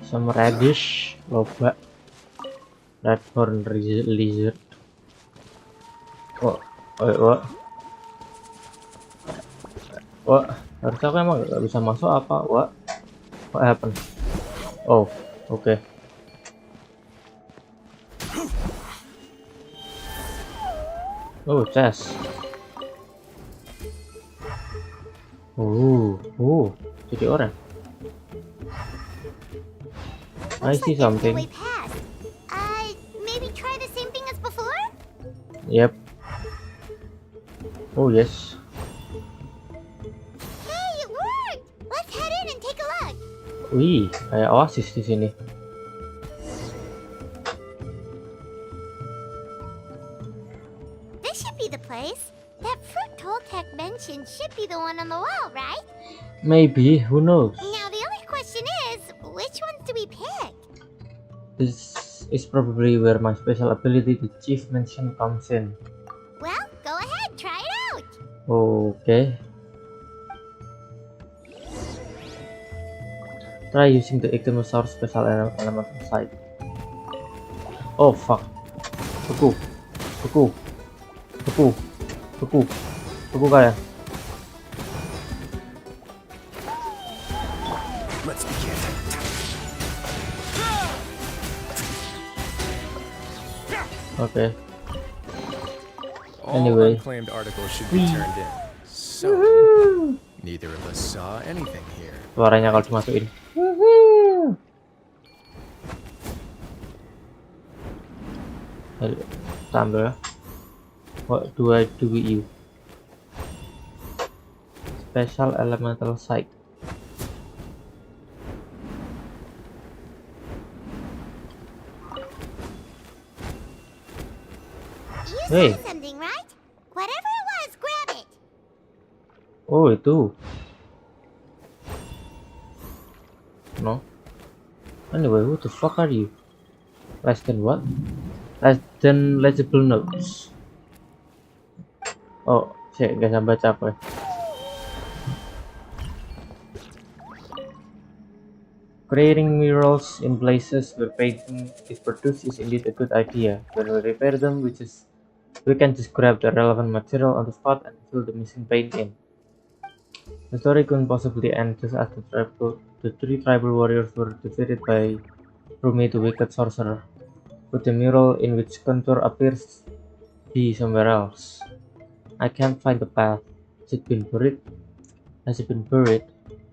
Speaker 4: Some radish, loba, redhorn lizard. Wah, harusnya aku emang gak bisa masuk apa? What happened? Oh, okay. Oh, chest. Jadi orang. I
Speaker 5: Looks
Speaker 4: see
Speaker 5: like there's no
Speaker 4: something.
Speaker 5: way past. Maybe try the same thing as before?
Speaker 4: Yep. Oh yes.
Speaker 5: Hey, it worked! Let's head in and take a look.
Speaker 4: Wih, kayak oasis di sini.
Speaker 5: This should be the place. That fruit Toltec mentioned should be the one on the wall, right?
Speaker 4: Maybe, who knows?
Speaker 5: Now the only question is, which ones do we pick?
Speaker 4: This is probably where my special ability, the Chief Mention, comes in.
Speaker 5: Well, go ahead, try it out.
Speaker 4: Okay. Try using the Ichthyosaur special elemental site. Oh fuck. Beku kalian.
Speaker 3: Let's begin.
Speaker 4: Okay.
Speaker 3: All
Speaker 4: Anyway.
Speaker 3: unclaimed articles should be turned in. So, neither of us saw anything here.
Speaker 4: Suaranya kalau dimasukin. Ayo, kita ambil ya. What do I do with you? Special elemental site.
Speaker 5: You
Speaker 4: Hey.
Speaker 5: saw something, right? Whatever it was, grab it.
Speaker 4: Oh itu. No. Anyway, who the fuck are you? Less than what? Less than legible notes. Oh, saya nggak bisa baca apa. Creating murals in places where painting is produced is indeed a good idea. When we repair them, we can just grab the relevant material on the spot and fill the missing paint in. The story couldn't possibly end just as the three tribal warriors were defeated by Rumi, the wicked sorcerer. With the mural in which contour appears be somewhere else. I can't find the path. Has it been buried?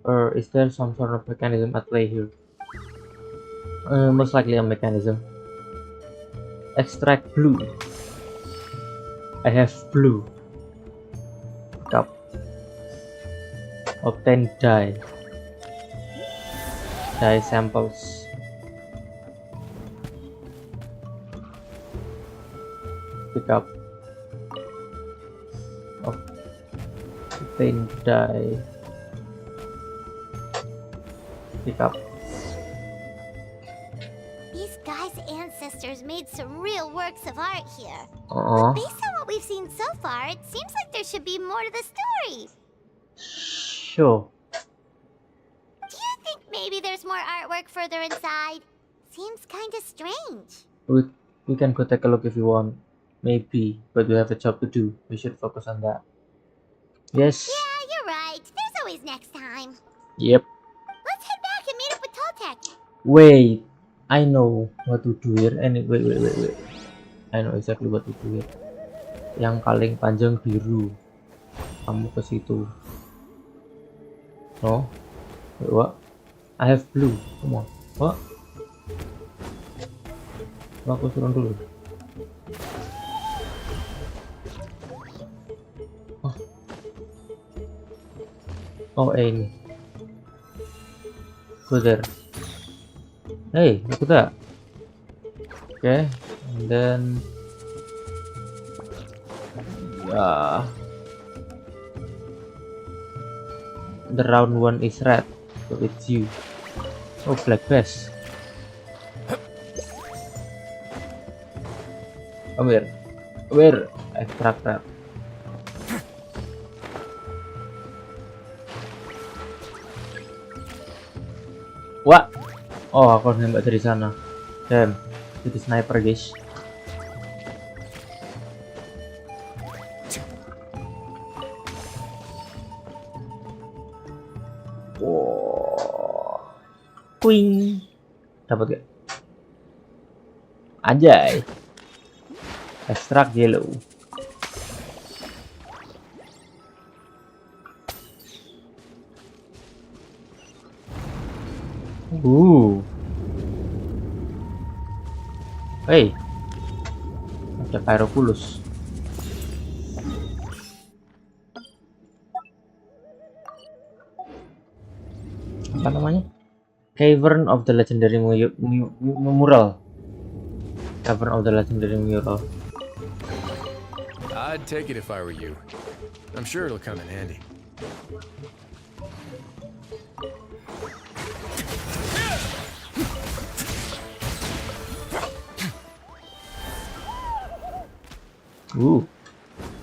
Speaker 4: Or is there some sort of mechanism at play here? Most likely a mechanism. Extract blue. I have blue. Cup. Obtain dye. Dye samples. Pick up. Obtain dye. Pick up.
Speaker 5: These guys' ancestors made some real works of art here. Based on what we've seen so far, it seems like there should be more to the story.
Speaker 4: Sure.
Speaker 5: Do you think maybe there's more artwork further inside? Seems kinda strange.
Speaker 4: We can go take a look if you want. Maybe, but we have a job to do. We should focus on that. Yes.
Speaker 5: Yeah, you're right. There's always next time.
Speaker 4: Yep.
Speaker 5: Let's head back and meet up with Toltec.
Speaker 4: Wait. I know what to do here. Wait. I know exactly what to do here. Yang paling panjang biru. Kamu ke situ. No. Wait, what? I have blue. Come on. What? Aku turun dulu. Oh, ini. Go there. Hey, look at that. Okay, and then the round one is red, so it's you. Oh, black bass. Come here. Where? Extract that. What? Oh, aku harus nembak dari sana. Damn, itu sniper guys. Wow. Queen. Dapat gak? Anjay. Extract yellow. Hey, ada Pyroculus. Apa namanya? Cavern of the Legendary Mural. Cavern of the Legendary Mural.
Speaker 3: I'd take it if I were you. I'm sure it'll come in handy.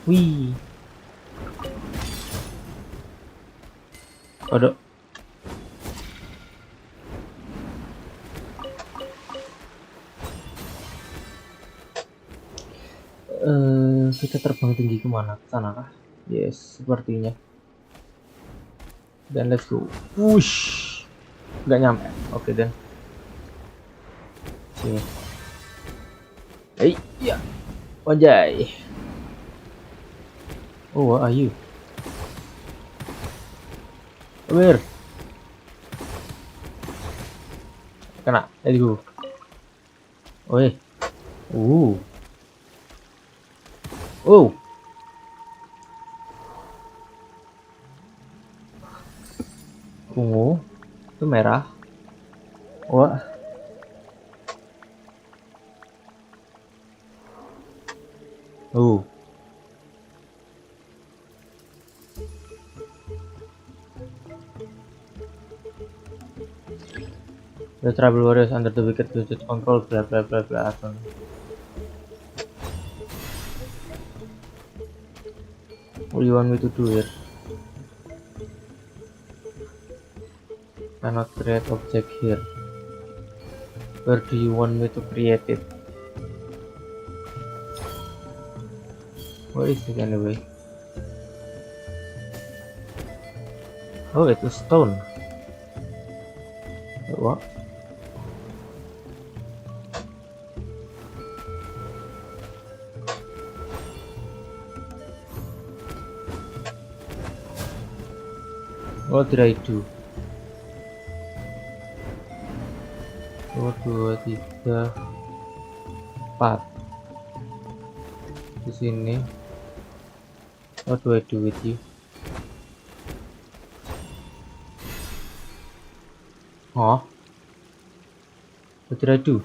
Speaker 4: Wih. Waduh. Kita terbang tinggi kemana? Ke sana kah? Yes, sepertinya. Dan let's go. Wush. Nggak nyampe. Oke, dan. Sini. Iya. Wajay. Oh, what are you? Where? Kena. Let's go. Oi. Oh. Ungu. Itu merah. Wah. The tribal warriors under the wicked wizard control blah blah blah blah. What do you want me to do here? Cannot create object here. Where do you want me to create it? Where is it anyway? Oh, it's a stone. What? What did I do? 1, 2, 3, 4 di sini. What do I do with you? Huh? What did I do?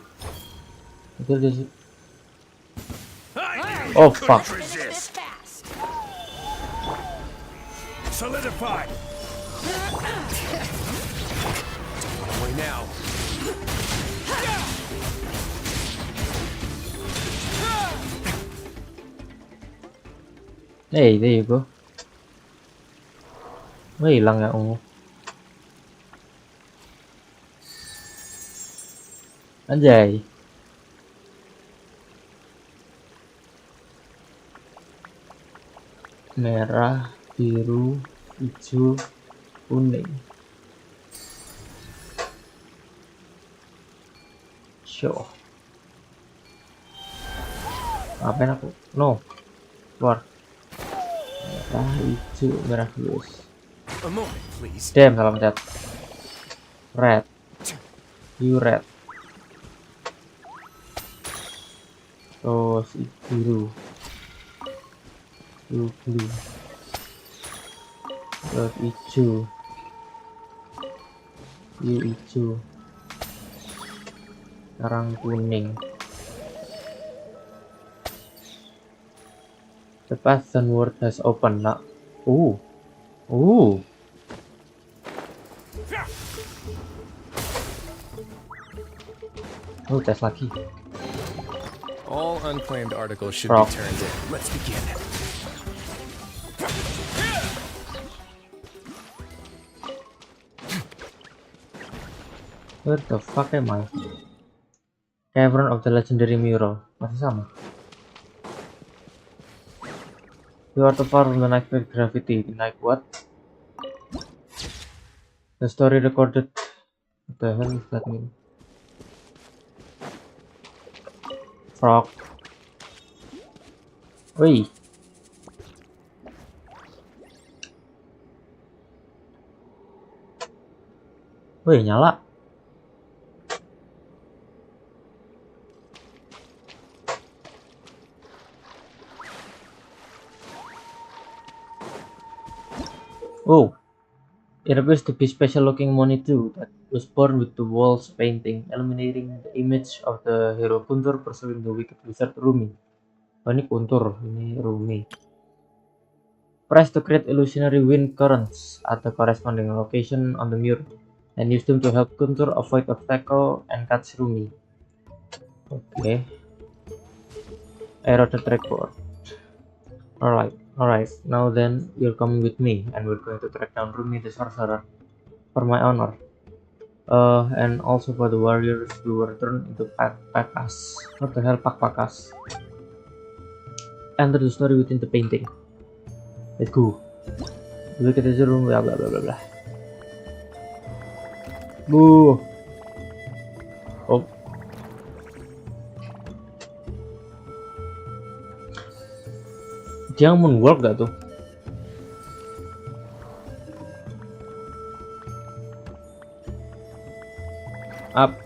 Speaker 4: Oh fuck!
Speaker 3: Solidify. Away now.
Speaker 4: Hey, there you go. Oh, hilang ya ungu. Anjay. Merah, biru, hijau, kuning. Show. Ngapain aku? No. Keluar. Merah, hijau, merah, biru.
Speaker 3: A moment, please.
Speaker 4: Damn, salah pencet. Red. You red. Terus biru. You blue. Terus hijau. You hijau. Sekarang kuning. The Passion World has opened now. Oh, tes lagi.
Speaker 3: All unclaimed articles should
Speaker 4: Frog.
Speaker 3: be turned in. Let's begin.
Speaker 4: Where the fuck am I? Cavern of the Legendary Mural. Masih sama. You are too far from the nightmare gravity. Like what? The story recorded. What the hell is that mean? Frog. Wih. Wih, nyala. Oh, it appears to be special looking money too that was born with the walls painting, eliminating the image of the hero Kuntur pursuing the wicked wizard Rumi. Oh, ini Kuntur, ini Rumi. Press to create illusionary wind currents at the corresponding location on the mirror, and use them to help Kuntur avoid obstacle and catch Rumi. Okay. Arrow the trackboard. Alright. Now then, you're coming with me, and we're going to track down Rumi the sorcerer for my honor. And also for the warriors who were turned into pakas. What the hell, pakas? Enter the story within the painting. Let's go. Look at this room, blah blah blah blah blah. Boo. Oh. Dia moonwalk gak tuh? Up.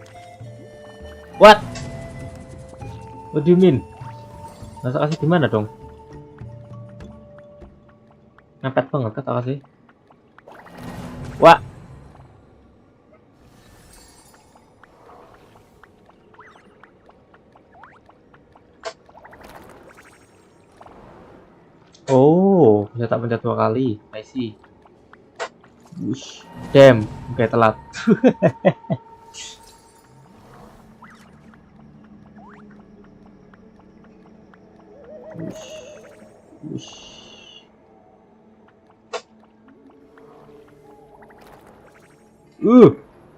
Speaker 4: What? What do you mean? Masa kasih gimana dong? Ngepet banget kata kasih. Wah. Oh, bisa tak pencet 2 kali. I see. Wush. Damn, kayak telat. Wush.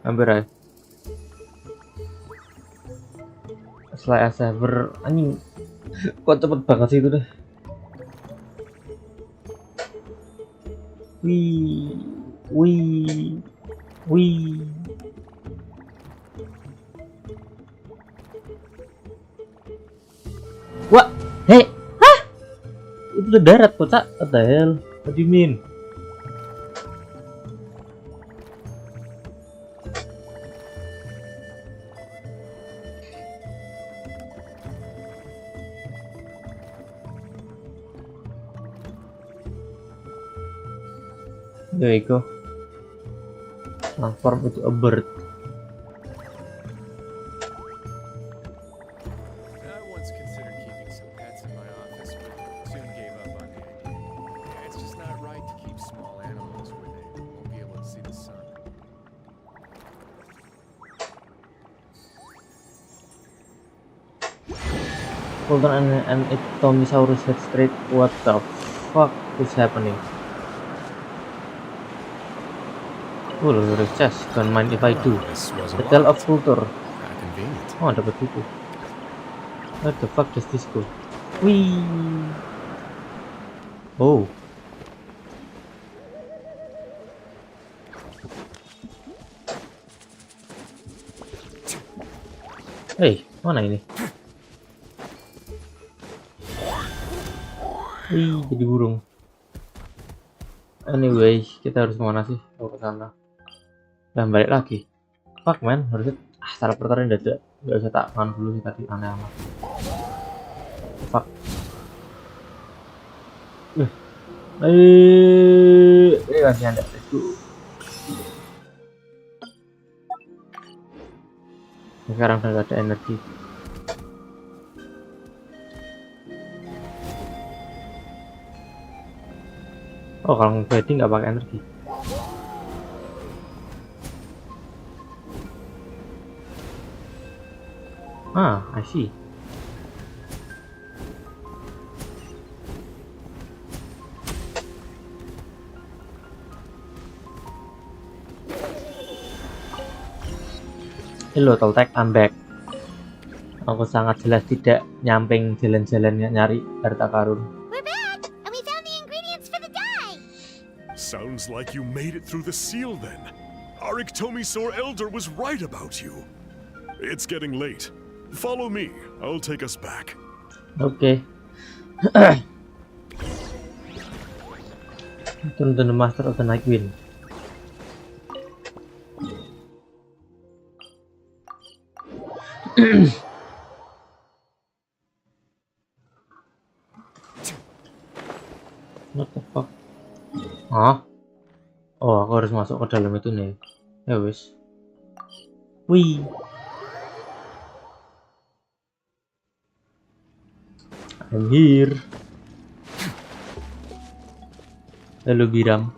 Speaker 4: Hampir aja. Setelah server anjing. Kok cepet banget sih itu deh. Wih. Wah, hei, hah? Itu udah darat kocak, what the hell? What do you mean? There you go. Transform into a bird.
Speaker 3: I once considered keeping some pets in my office, but soon gave up on the idea. It's just not right to keep small animals where they won't be able to see the sun.
Speaker 4: Fulton and it Tomisaurus head straight. What the fuck is happening? Oh, look at chest. Don't mind if I do.
Speaker 3: This wasn't
Speaker 4: The Tale of
Speaker 3: locked.
Speaker 4: Culture.
Speaker 3: How convenient.
Speaker 4: Oh, dapat buku. What the fuck does this go? Wih. Oh. Hey, mana ini? Wih, jadi burung. Anyway, kita harus kemana sih? Oh, ke sana. Dan balik lagi. Fuck man, harusnya teleporternya udah ada. Gak usah tak kan dulu sih tadi, aneh amat. Fuck. Masih ada. Let's go. Sekarang udah gak ada energi. Oh, kalau nge-fading nggak pakai energi. Ah, I see. Hello, Toltek, I'm back. Aku sangat jelas tidak nyamping jalan-jalan nyari harta karun.
Speaker 5: We're back, and we found the ingredients for the dye.
Speaker 8: Sounds like you made it through the seal then. Our Iktomisaur Elder was right about you. It's getting late. Follow me. I'll take us back.
Speaker 4: Okay. Turn to the Master of the Night Wind. What the fuck? Hah? harus masuk ke dalam itu nih. Ya wis. Wih. I'm here. Halo Biram.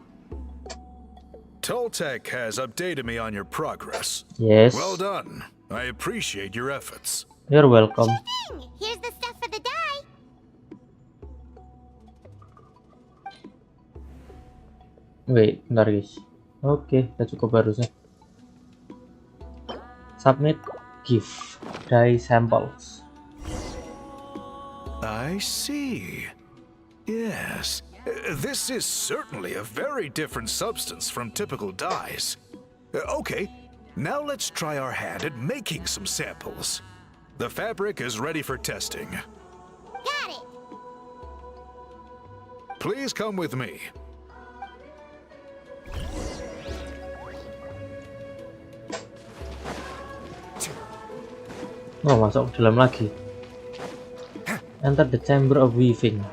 Speaker 7: Toltec has updated me on your progress.
Speaker 4: Yes.
Speaker 7: Well done. I appreciate your efforts.
Speaker 4: You're welcome.
Speaker 5: Sure thing. Here's the stuff for the dye.
Speaker 4: Wait, bentar guys. Oke, kita cukup harusnya. Submit gift dye samples.
Speaker 7: I see. Yes. This is certainly a very different substance from typical dyes. Okay, now let's try our hand at making some samples. The fabric is ready for testing.
Speaker 5: Got it.
Speaker 7: Please come with me.
Speaker 4: Oh, masuk ke dalam lagi. Enter the chamber of weaving.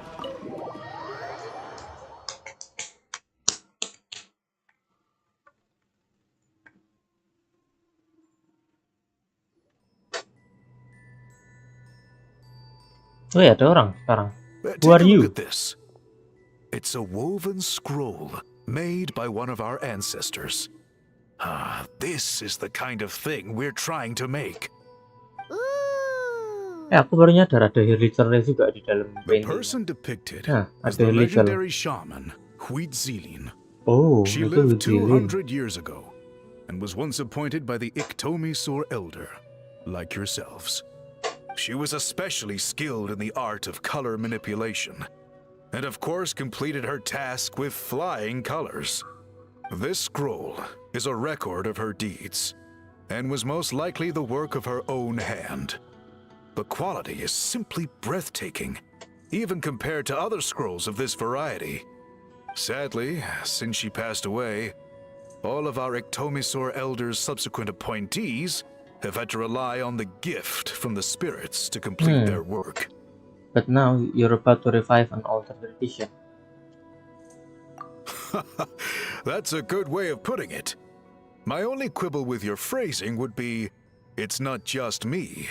Speaker 4: Oh ya, ada orang sekarang. Who are
Speaker 7: Take a
Speaker 4: you?
Speaker 7: look at this. It's a woven scroll made by one of our ancestors. This is the kind of thing we're trying to make.
Speaker 5: Ooh.
Speaker 4: Aku baru nyadar ada hilicernya juga di dalam
Speaker 7: The
Speaker 4: painting.
Speaker 7: person depicted
Speaker 4: Ah,
Speaker 7: is
Speaker 4: ada
Speaker 7: the
Speaker 4: hilicer.
Speaker 7: legendary shaman, Huitzilin.
Speaker 4: Oh,
Speaker 7: She
Speaker 4: itu
Speaker 7: lived
Speaker 4: Huitzilin.
Speaker 7: 200 years ago and was once appointed by the Iktomisor Elder, like yourselves. She was especially skilled in the art of color manipulation, and of course completed her task with flying colors. This scroll is a record of her deeds, and was most likely the work of her own hand. The quality is simply breathtaking, even compared to other scrolls of this variety. Sadly, since she passed away, all of our Iktomisor Elder's subsequent appointees have had to rely on the gift from the spirits to complete their work.
Speaker 4: But now you're about to revive an older tradition.
Speaker 7: That's a good way of putting it. My only quibble with your phrasing would be, it's not just me,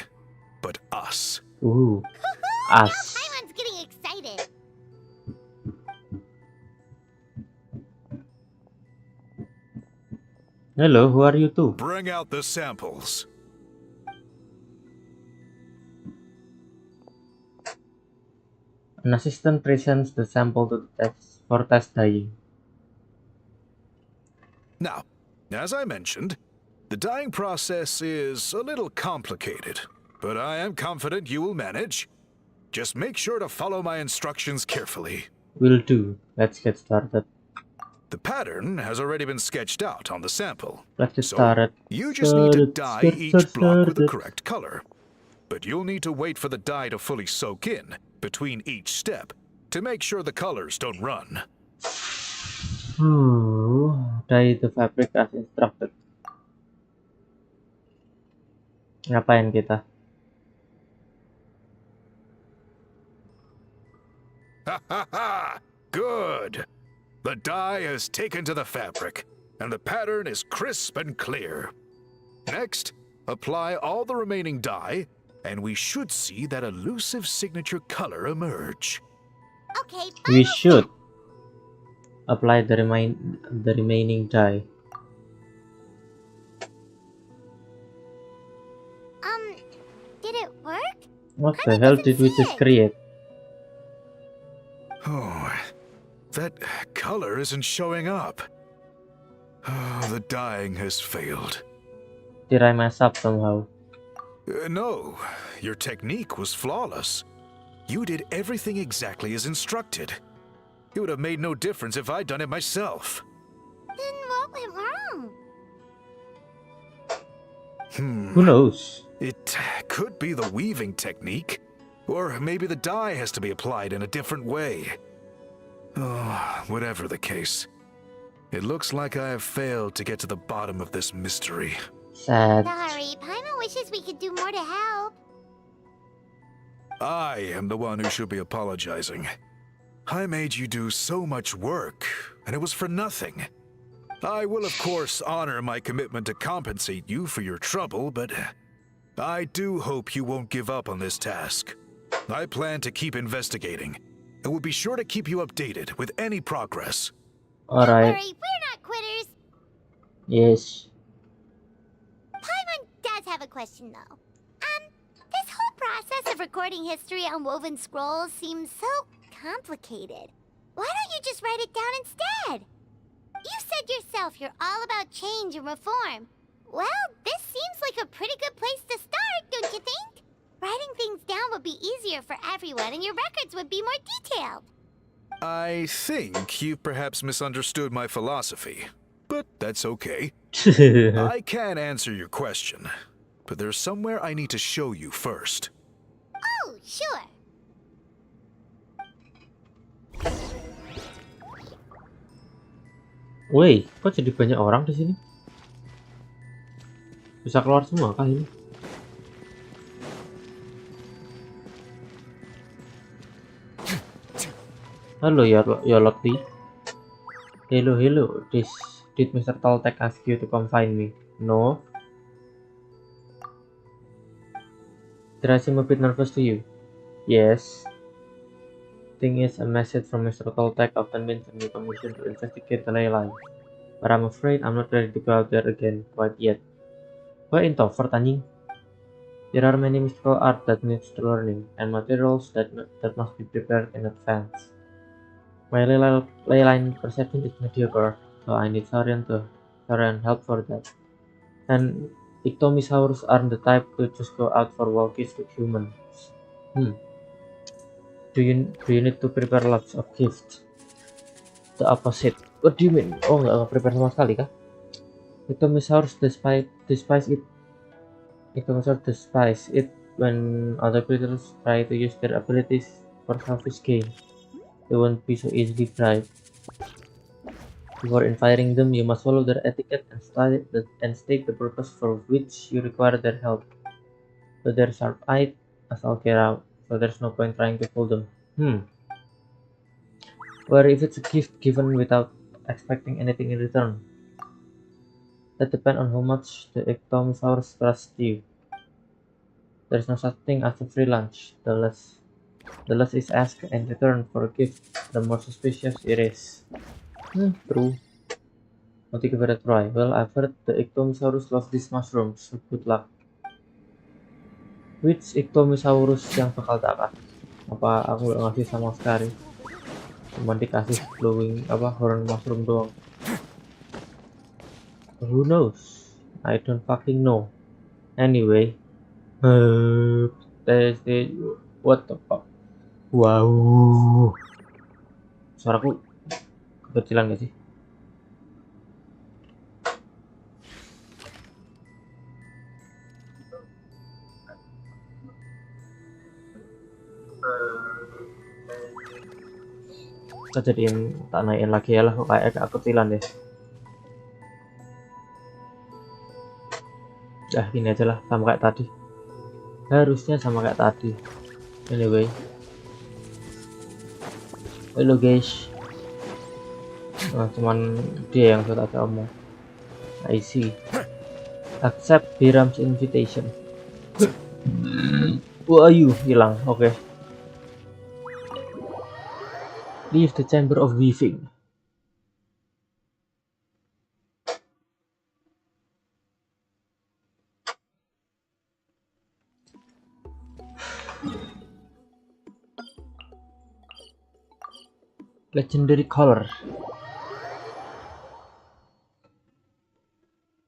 Speaker 7: but us.
Speaker 4: Us.
Speaker 5: Now Paimon's getting excited.
Speaker 4: Hello, who are you too?
Speaker 7: Bring out the samples.
Speaker 4: An assistant presents the sample to the test for test dyeing.
Speaker 7: Now, as I mentioned, the dyeing process is a little complicated, but I am confident you will manage. Just make sure to follow my instructions carefully.
Speaker 4: Will do. Let's get started.
Speaker 7: The pattern has already been sketched out on the sample.
Speaker 4: Let's get
Speaker 7: So,
Speaker 4: started.
Speaker 7: you just need to dye each block with the correct color. But you'll need to wait for the dye to fully soak in between each step to make sure the colors don't run.
Speaker 4: Dye the fabric as instructed. Ngapain kita?
Speaker 7: Ha ha ha! Good! The dye has taken to the fabric, and the pattern is crisp and clear. Next, apply all the remaining dye, and we should see that elusive signature color emerge.
Speaker 5: Okay,
Speaker 4: We
Speaker 5: final
Speaker 4: should apply the remaining dye.
Speaker 5: Did it work?
Speaker 4: What the hell did we just create?
Speaker 7: Oh, that color isn't showing up. Oh, the dyeing has failed.
Speaker 4: Did I mess up somehow?
Speaker 7: No, your technique was flawless. You did everything exactly as instructed. It would have made no difference if I'd done it myself.
Speaker 5: Then what went wrong?
Speaker 4: Who knows?
Speaker 7: It could be the weaving technique, or maybe the dye has to be applied in a different way. Oh, whatever the case, it looks like I have failed to get to the bottom of this mystery.
Speaker 4: Sad.
Speaker 5: Sorry, Paimon wishes we could do more to help.
Speaker 7: I am the one who should be apologizing. I made you do so much work, and it was for nothing. I will, of course, honor my commitment to compensate you for your trouble, but I do hope you won't give up on this task. I plan to keep investigating, and will be sure to keep you updated with any progress.
Speaker 5: Don't
Speaker 4: Alright.
Speaker 5: worry, we're not quitters.
Speaker 4: Yes.
Speaker 5: Paimon does have a question, though. This whole process of recording history on woven scrolls seems so complicated. Why don't you just write it down instead? You said yourself you're all about change and reform. Well, this seems like a pretty good place to start, don't you think? Writing things down would be easier for everyone, and your records would be more detailed.
Speaker 7: I think you've perhaps misunderstood my philosophy, but that's okay. I can answer your question, but there's somewhere I need to show you first.
Speaker 5: Oh, sure.
Speaker 4: Woi, kok jadi banyak orang di sini? Bisa keluar semua kah ini? Halo Yoloti. Hello. Did Mr. Toltek ask you to come find me? No. Did I seem a bit nervous to you? Yes. Thing is, a message from Mr. Toltek often means a new commission to investigate the ley line. But I'm afraid I'm not ready to go out there again quite yet. Why introvert anjing? There are many mystical art that needs learning, and materials that must be prepared in advance. My ley line perception is mediocre, so I need Sarian help for that. And Ictomisaurus aren't the type to just go out for walkies with humans. Do you need to prepare lots of gifts? The opposite. What do you mean? Oh, nggak prepare sama sekali kah? Ictomisaurus despise it when other creatures try to use their abilities for selfish gain. They won't be so easily bribed. Before inviting them, you must follow their etiquette and state the purpose for which you require their help. So they're sharp-eyed as all get out, so there's no point trying to fool them. Or if it's a gift given without expecting anything in return. That depends on how much the Ictomisaurus trusts you. There's no such thing as a free lunch. The less is asked in return for a gift, the more suspicious it is. True. Want to give it a try? Well, I've heard the Ictomisaurus loves these mushrooms, so good luck. Which Ictomisaurus yang bakal dapat? Apa aku nggak ngasih sama sekali? Cuma dikasih glowing horn mushroom doang. Who knows? I don't fucking know. Anyway, what the fuck? Wow. Suaraku kekecilan gak sih? Kita jadiin tak naikin lagi ya lah, kok kayak agak kecilan deh. Gini aja lah, sama kayak tadi. Harusnya sama kayak tadi. Anyway, halo guys. Cuman dia yang sudah ada omong. I see. Accept Biram's invitation. Wah, hilang. Oke. Leave the chamber of weaving. Legendary color.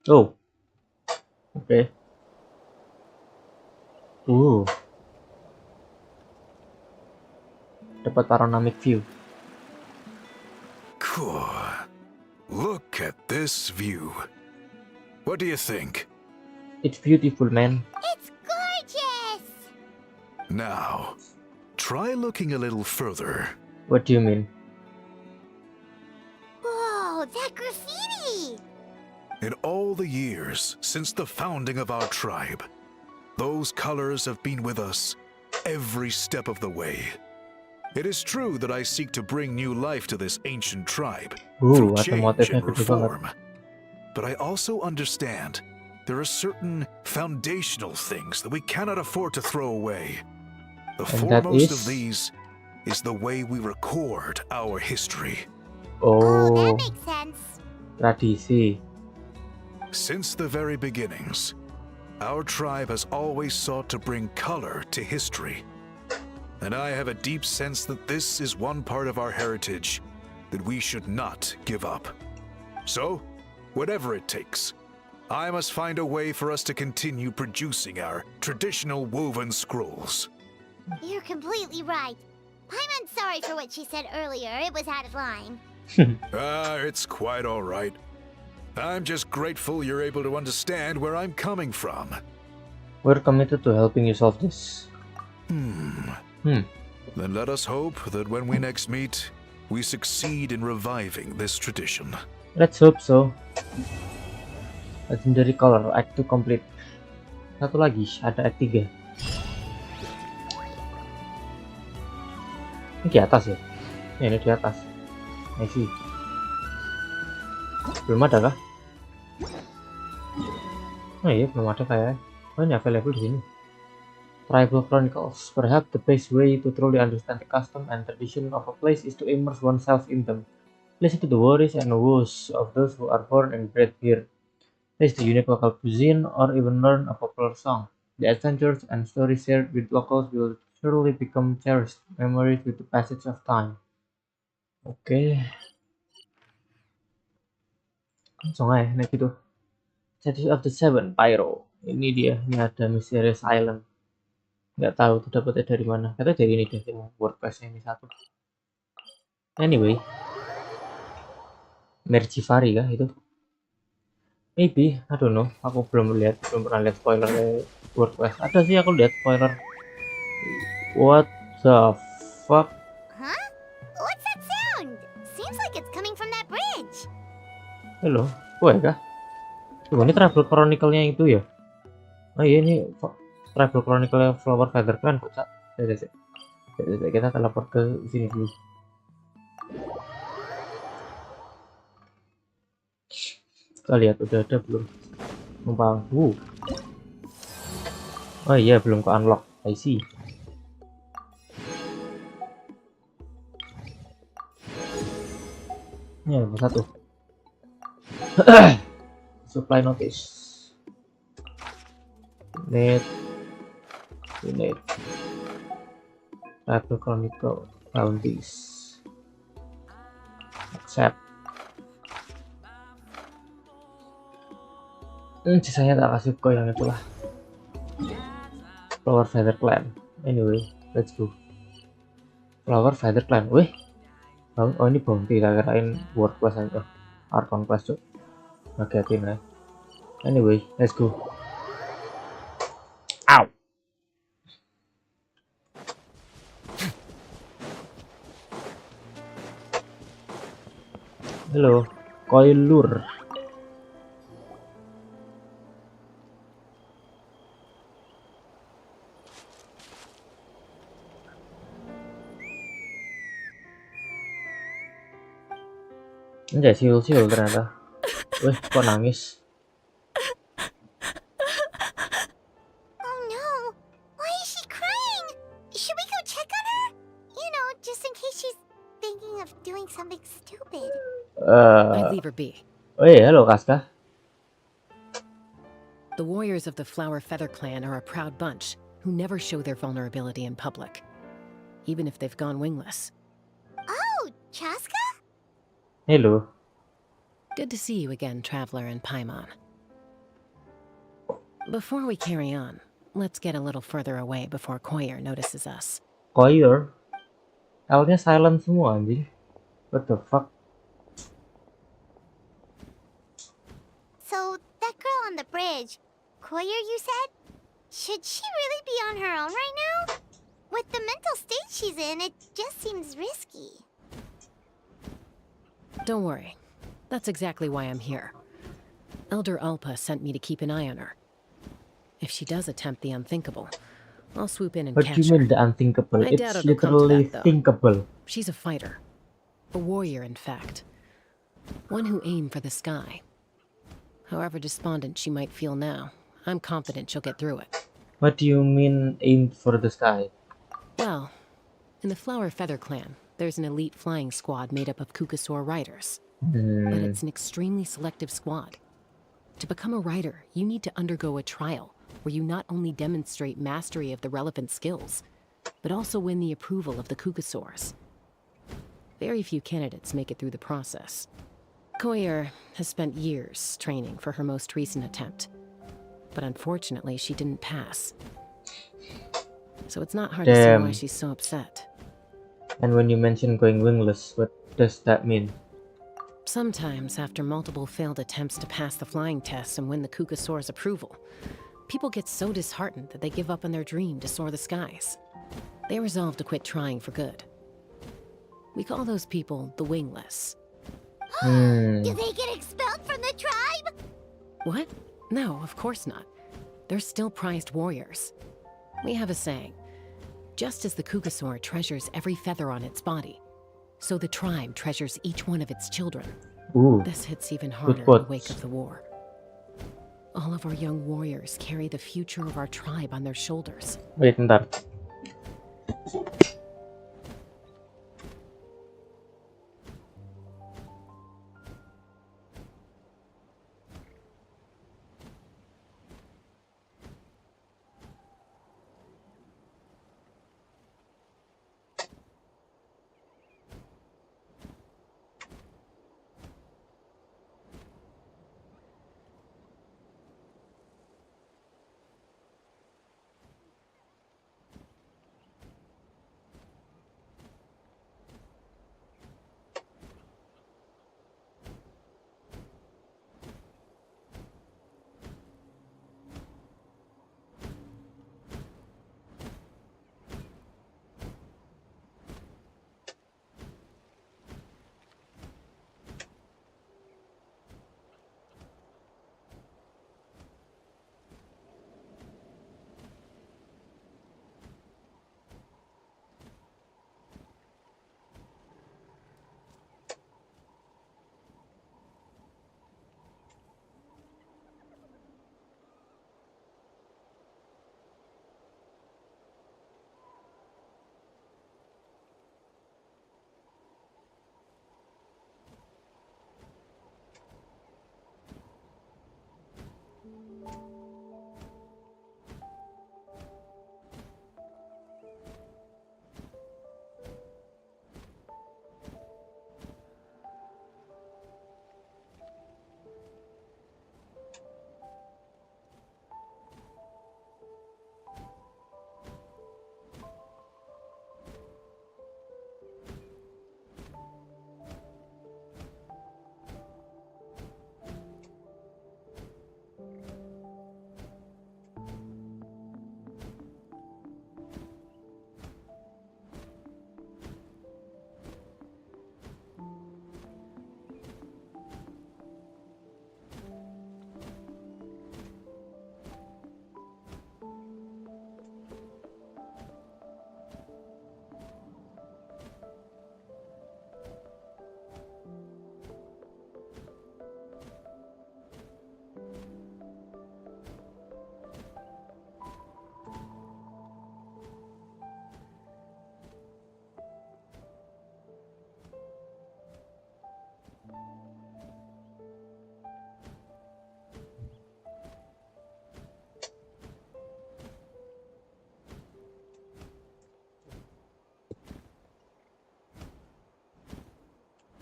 Speaker 4: Oh. Okay. Dapat panoramic view.
Speaker 7: Cool. Look at this view. What do you think?
Speaker 4: It's beautiful, man.
Speaker 5: It's gorgeous!
Speaker 7: Now, try looking a little further.
Speaker 4: What do you mean?
Speaker 5: Whoa, that graffiti!
Speaker 7: In all the years since the founding of our tribe, those colors have been with us every step of the way. It is true that I seek to bring new life to this ancient tribe through change and reform. but I also understand there are certain foundational things that we cannot afford to throw away. The
Speaker 4: And that
Speaker 7: foremost
Speaker 4: is?
Speaker 7: of these is the way we record our history.
Speaker 5: Oh, that
Speaker 4: Oh,
Speaker 5: makes sense.
Speaker 4: tradisi.
Speaker 7: Since the very beginnings, our tribe has always sought to bring color to history. And I have a deep sense that this is one part of our heritage that we should not give up. So, whatever it takes, I must find a way for us to continue producing our traditional woven scrolls.
Speaker 5: You're completely right. Paimon's sorry for what she said earlier. It was out of line.
Speaker 7: It's quite all right. I'm just grateful you're able to understand where I'm coming from.
Speaker 4: We're committed to helping you solve this.
Speaker 7: Then let us hope that when we next meet, we succeed in reviving this tradition.
Speaker 4: Let's hope so. Legendary Color, Act 2 complete. Satu lagi, ada Act 3. Ini di atas ya? Ya, ini di atas. I see. Belum ada kah? Oh iya, belum ada kayaknya. Oh, ini available di sini. Tribal Chronicles. Perhaps the best way to truly understand the custom and tradition of a place is to immerse oneself in them. Listen to the worries and woes of those who are born and bred here. Taste the unique local cuisine, or even learn a popular song. The adventures and stories shared with locals will surely become cherished memories with the passage of time. Oke. Langsung aja, naik gitu. City of the Seven, Pyro. Ini dia, ini ada Mysterious Island. Nggak tahu tuh dapetnya dari mana. Kata dari ini deh, WordPress ini satu. Anyway, Mercivari kah itu? Maybe, I don't know. Aku belum pernah lihat spoiler WordPress. Ada sih aku lihat spoiler. What the fuck?
Speaker 5: Huh? What's that sound? Seems like it's coming from that bridge.
Speaker 4: Halo, gue kah? Tuh, ini Travel Chronicle-nya itu ya? Oh iya, ini Travel Chronicle-nya Flower Feather Clan. Kita teleport ke sini dulu. Kita lihat udah ada belum? Numpang. Oh iya, belum ke unlock. I see. Ini ada satu. Supply notice. Need Travel Chronicle bounties. Accept. Sisanya tak kasih ke yang itulah. Flower Feather Clan. Anyway, let's go. Flower Feather Clan. Wih. Oh, ini bounty. Tak kirain World Quest aja. Archon Quest tuh. Ngagetin ya. Anyway, let's go. Ow. Halo, koin lure. Ini siul-siul ternyata. Wih, kok nangis?
Speaker 5: Oh no! Why is she crying? Should we go check on her? You know, just in case she's thinking of doing something stupid.
Speaker 9: I'd leave her be.
Speaker 4: Oh iya, halo Kaska.
Speaker 9: The warriors of the Flower Feather Clan are a proud bunch who never show their vulnerability in public, even if they've gone wingless.
Speaker 5: Oh, Chaska?
Speaker 4: Halo.
Speaker 9: Good to see you again, Traveler and Paimon. Before we carry on, let's get a little further away before Koyer notices us.
Speaker 4: Koyer? L-nya silent semua anjing. What the fuck?
Speaker 5: So, that girl on the bridge, Koyer, you said? Should she really be on her own right now? With the mental state she's in, it just seems risky.
Speaker 9: Don't worry. That's exactly why I'm here. Elder Alpa sent me to keep an eye on her. If she does attempt the unthinkable, I'll swoop in and
Speaker 4: What do
Speaker 9: catch
Speaker 4: you
Speaker 9: her.
Speaker 4: mean the unthinkable?
Speaker 9: I doubt
Speaker 4: It's
Speaker 9: it'll come to
Speaker 4: literally
Speaker 9: that, though.
Speaker 4: thinkable.
Speaker 9: She's a fighter. A warrior, in fact. One who aimed for the sky. However despondent she might feel now, I'm confident she'll get through it.
Speaker 4: What do you mean aim for the sky?
Speaker 9: Well, in the Flower Feather clan, there's an elite flying squad made up of Kukasaur riders. But it's an extremely selective squad. To become a rider, you need to undergo a trial where you not only demonstrate mastery of the relevant skills, but also win the approval of the Kukasaurs. Very few candidates make it through the process. Koyer has spent years training for her most recent attempt, but unfortunately she didn't pass. So it's not hard to see why she's so upset.
Speaker 4: And when you mention going wingless, what does that mean?
Speaker 9: Sometimes, after multiple failed attempts to pass the flying test and win the Kukasaur's approval, people get so disheartened that they give up on their dream to soar the skies. They resolve to quit trying for good. We call those people the wingless.
Speaker 5: Do they get expelled from the tribe?
Speaker 9: What? No, of course not. They're still prized warriors. We have a saying, just as the Kukasaur treasures every feather on its body, so the tribe treasures each one of its children.
Speaker 4: Ooh,
Speaker 9: This hits even harder in the wake of the war. All of our young warriors carry the future of our tribe on their shoulders.
Speaker 4: wait, bentar.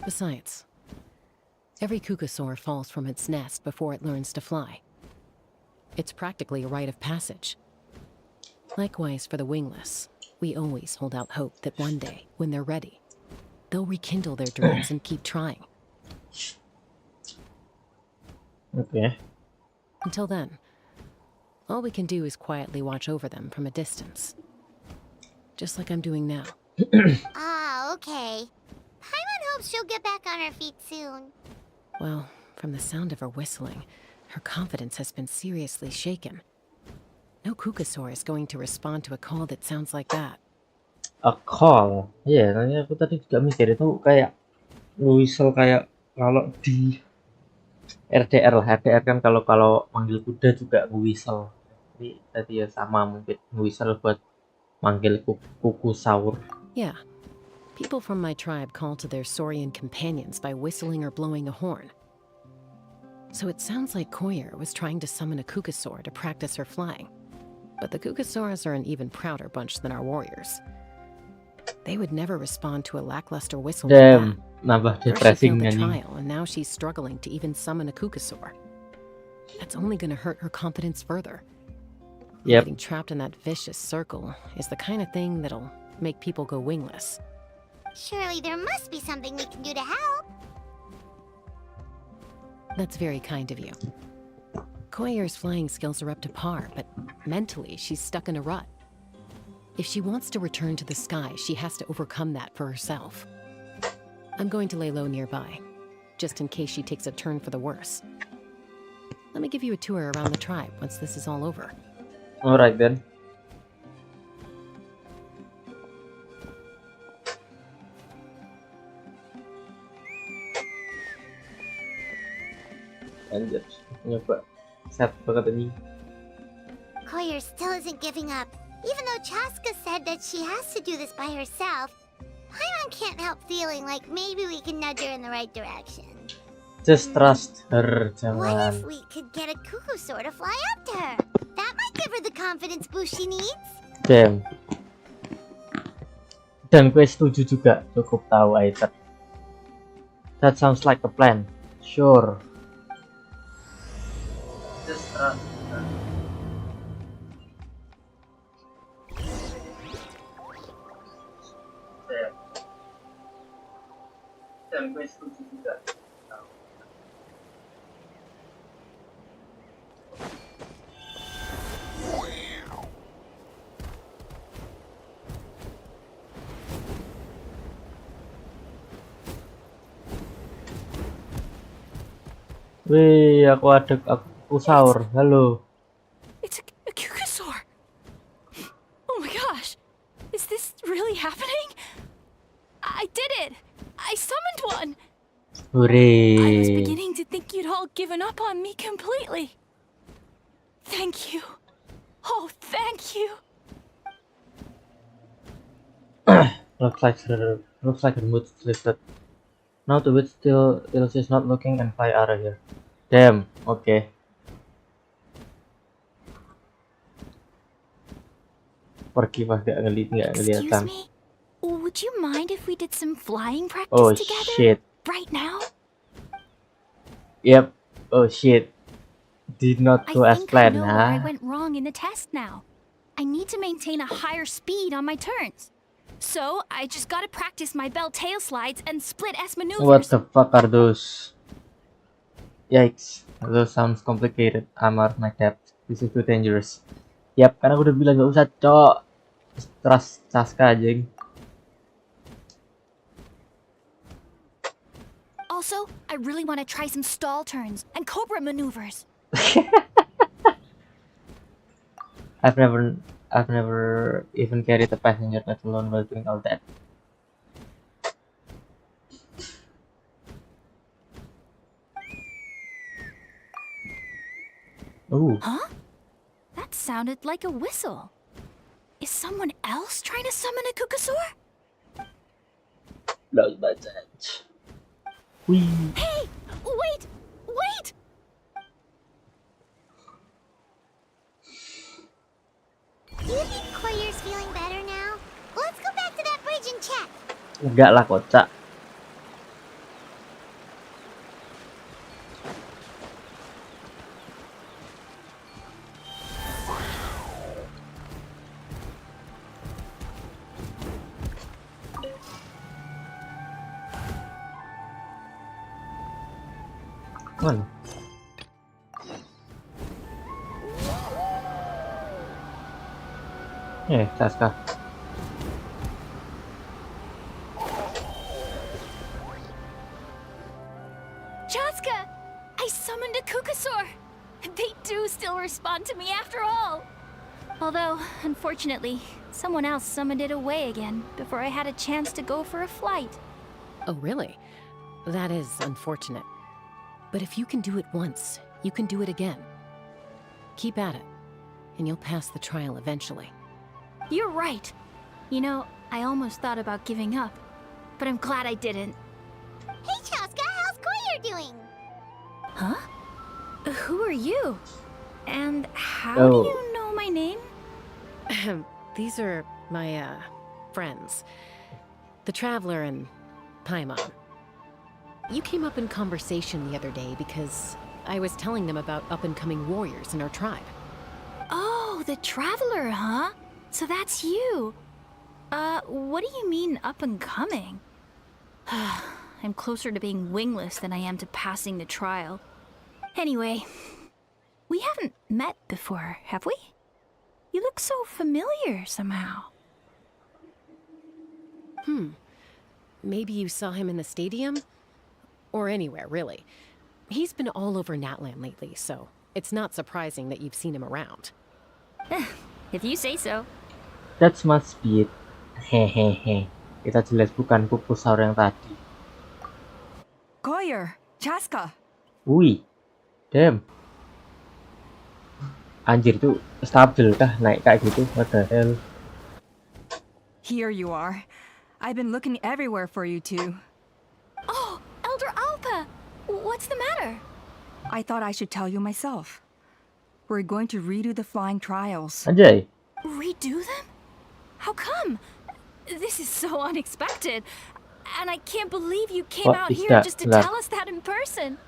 Speaker 9: Besides, every Kukasaur falls from its nest before it learns to fly. It's practically a rite of passage. Likewise for the wingless, we always hold out hope that one day, when they're ready, they'll rekindle their dreams and keep trying.
Speaker 4: Okay.
Speaker 9: Until then, all we can do is quietly watch over them from a distance. Just like I'm doing now.
Speaker 5: Ah, okay. Paimon hopes she'll get back on her feet soon.
Speaker 9: Well, from the sound of her whistling, her confidence has been seriously shaken. No Kukasaur is going to respond to a call that sounds like that.
Speaker 4: A call. Iya, yeah, aku tadi juga mikir itu kayak whistle kayak kalau di RDR lah. RDR kan kalau manggil kuda juga nge-whistle. Jadi tadi ya sama mungkin nge-whistle buat manggil kuku saur.
Speaker 9: Yeah. People from my tribe call to their saurian companions by whistling or blowing a horn. So it sounds like Koyer was trying to summon a Kukasaur to practice her flying. But the Kukasaurs are an even prouder bunch than our warriors. They would never respond to a lackluster whistle like that.
Speaker 4: Nambah
Speaker 9: First she
Speaker 4: depressing
Speaker 9: failed the
Speaker 4: anjing.
Speaker 9: trial, and now she's struggling to even summon a Kukasaur. That's only gonna hurt her confidence further.
Speaker 4: Yep.
Speaker 9: Getting trapped in that vicious circle is the kind of thing that'll make people go wingless.
Speaker 5: Surely there must be something we can do to help.
Speaker 9: That's very kind of you. Koyer's flying skills are up to par, but mentally she's stuck in a rut. If she wants to return to the sky, she has to overcome that for herself. I'm going to lay low nearby, just in case she takes a turn for the worse. Let me give you a tour around the tribe once this is all over.
Speaker 4: Alright then. Anjir, nyoba set banget ini.
Speaker 5: Koyer still isn't giving up. Even though Chaska said that she has to do this by herself, Paimon can't help feeling like maybe we can nudge her in the right direction.
Speaker 4: Just trust her,
Speaker 5: What if
Speaker 4: jangan.
Speaker 5: we could get a Kukusaur to fly up to her? That might give her the confidence boost she needs.
Speaker 4: Damn. Dan gue setuju juga, cukup tahu Aether. That sounds like a plan. Sure. Just trust her. Damn. Dan gue setuju juga. Wih, aku sahur. Halo.
Speaker 10: It's a Kukasaur! Oh my gosh! Is this really happening? I did it! I summoned one! I was
Speaker 4: Hooray.
Speaker 10: beginning to think you'd all given up on me completely. Thank you. Oh, thank you.
Speaker 4: Looks like her mood lifted. Now to wait till she's not looking and fly out of here. Damn, okay. Pergi pas gak
Speaker 10: Excuse
Speaker 4: ngeliatan.
Speaker 10: me? Would you mind if we did some flying practice
Speaker 4: Oh
Speaker 10: together?
Speaker 4: shit.
Speaker 10: Right now?
Speaker 4: Yep. Oh shit. Did not go
Speaker 10: I
Speaker 4: as
Speaker 10: think I
Speaker 4: planned,
Speaker 10: know where I
Speaker 4: huh?
Speaker 10: went wrong in the test now. I need to maintain a higher speed on my turns. So, I just gotta practice my bell tail slides and split S maneuvers.
Speaker 4: What the fuck are those? Yikes. Those sounds complicated. I'm out of my depth. This is too dangerous. Yap, karena aku udah bilang gak usah, cok. Trust Chaska aja.
Speaker 10: Also, I really want to try some stall turns and cobra maneuvers.
Speaker 4: I've never even carried a passenger, let alone while doing all that. Ooh.
Speaker 10: Huh? That sounded like a whistle. Is someone else trying to summon a Kukasaur?
Speaker 4: Low budget. Wee.
Speaker 10: Hey! Wait! Wait!
Speaker 5: Do you think Koyer's feeling better now? Let's go back to that bridge and check.
Speaker 4: Enggak lah, kocak. Mana? Chaska.
Speaker 10: Chaska! I summoned a Kukasaur! They do still respond to me after all! Although, unfortunately, someone else summoned it away again before I had a chance to go for a flight.
Speaker 9: Oh, really? That is unfortunate. But if you can do it once, you can do it again. Keep at it, and you'll pass the trial eventually.
Speaker 10: You're right. You know, I almost thought about giving up, but I'm glad I didn't.
Speaker 5: Hey, Chaska, how's Koyer doing?
Speaker 10: Huh? Who are you? And how
Speaker 4: Oh.
Speaker 10: do you know my name?
Speaker 9: These are my, friends. The Traveler and Paimon. You came up in conversation the other day because I was telling them about up-and-coming warriors in our tribe.
Speaker 10: Oh, the Traveler, huh? So that's you. What do you mean up and coming? I'm closer to being wingless than I am to passing the trial. Anyway, we haven't met before, have we? You look so familiar somehow.
Speaker 9: Maybe you saw him in the stadium? Or anywhere, really. He's been all over Natlan lately, so it's not surprising that you've seen him around.
Speaker 10: If you say so.
Speaker 4: That must be it. Hehehe. Kita jelas bukan pupusaur yang tadi.
Speaker 11: Koyer, Chaska.
Speaker 4: Wih. Damn. Anjir tuh stabil kah naik kayak gitu? What the hell?
Speaker 11: Here you are. I've been looking everywhere for you two.
Speaker 10: Oh, Elder Alpa! What's the matter?
Speaker 11: I thought I should tell you myself. We're going to redo the flying trials.
Speaker 4: Anjay.
Speaker 10: Redo them? How come? This is so unexpected. And I can't believe you came
Speaker 4: What
Speaker 10: out
Speaker 4: is
Speaker 10: here
Speaker 4: that?
Speaker 10: just to tell us that in person.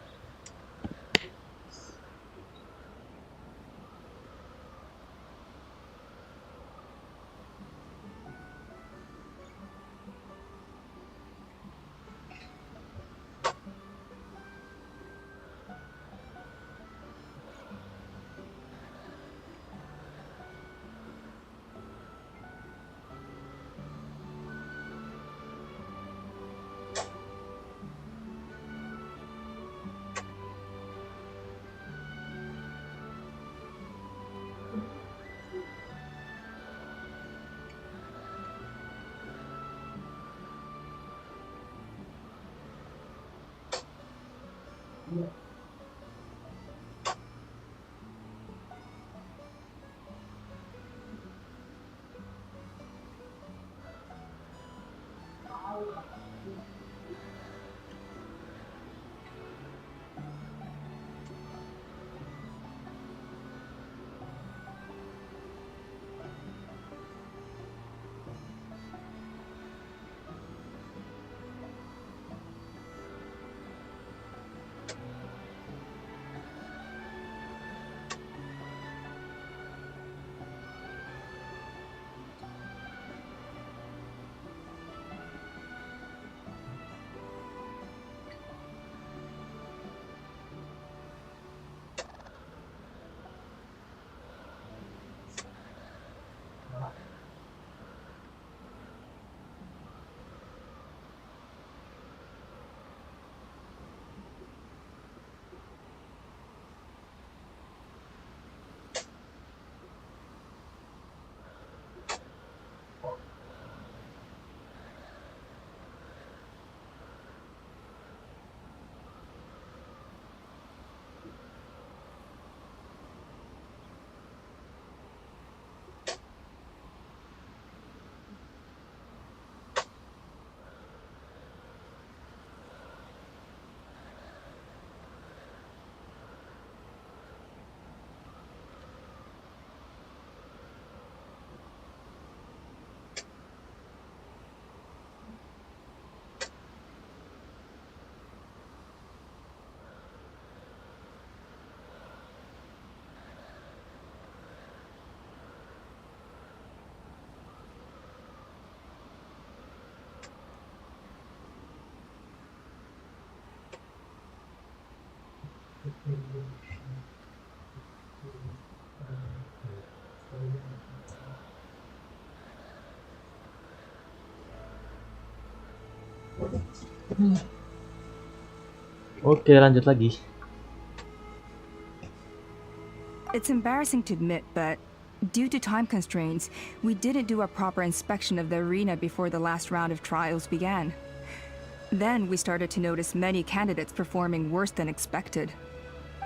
Speaker 4: Oke, lanjut lagi.
Speaker 11: It's embarrassing to admit, but due to time constraints, we didn't do a proper inspection of the arena before the last round of trials began. Then we started to notice many candidates performing worse than expected.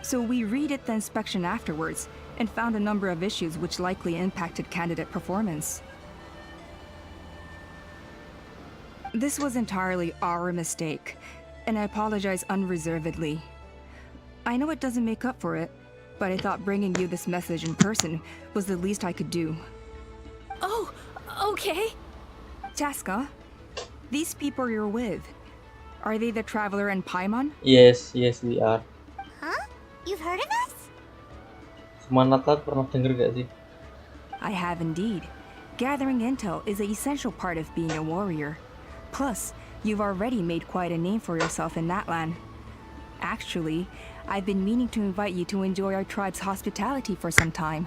Speaker 11: So we redid the inspection afterwards and found a number of issues which likely impacted candidate performance. This was entirely our mistake, and I apologize unreservedly. I know it doesn't make up for it, but I thought bringing you this message in person was the least I could do.
Speaker 10: Oh, okay.
Speaker 11: Chaska, these people you're with, are they the Traveler and Paimon?
Speaker 4: Yes, we are.
Speaker 5: Huh? You've heard of us?
Speaker 4: Semua Natlan pernah denger gak sih?
Speaker 11: I have indeed. Gathering intel is an essential part of being a warrior. Plus, you've already made quite a name for yourself in Natlan. Actually, I've been meaning to invite you to enjoy our tribe's hospitality for some time.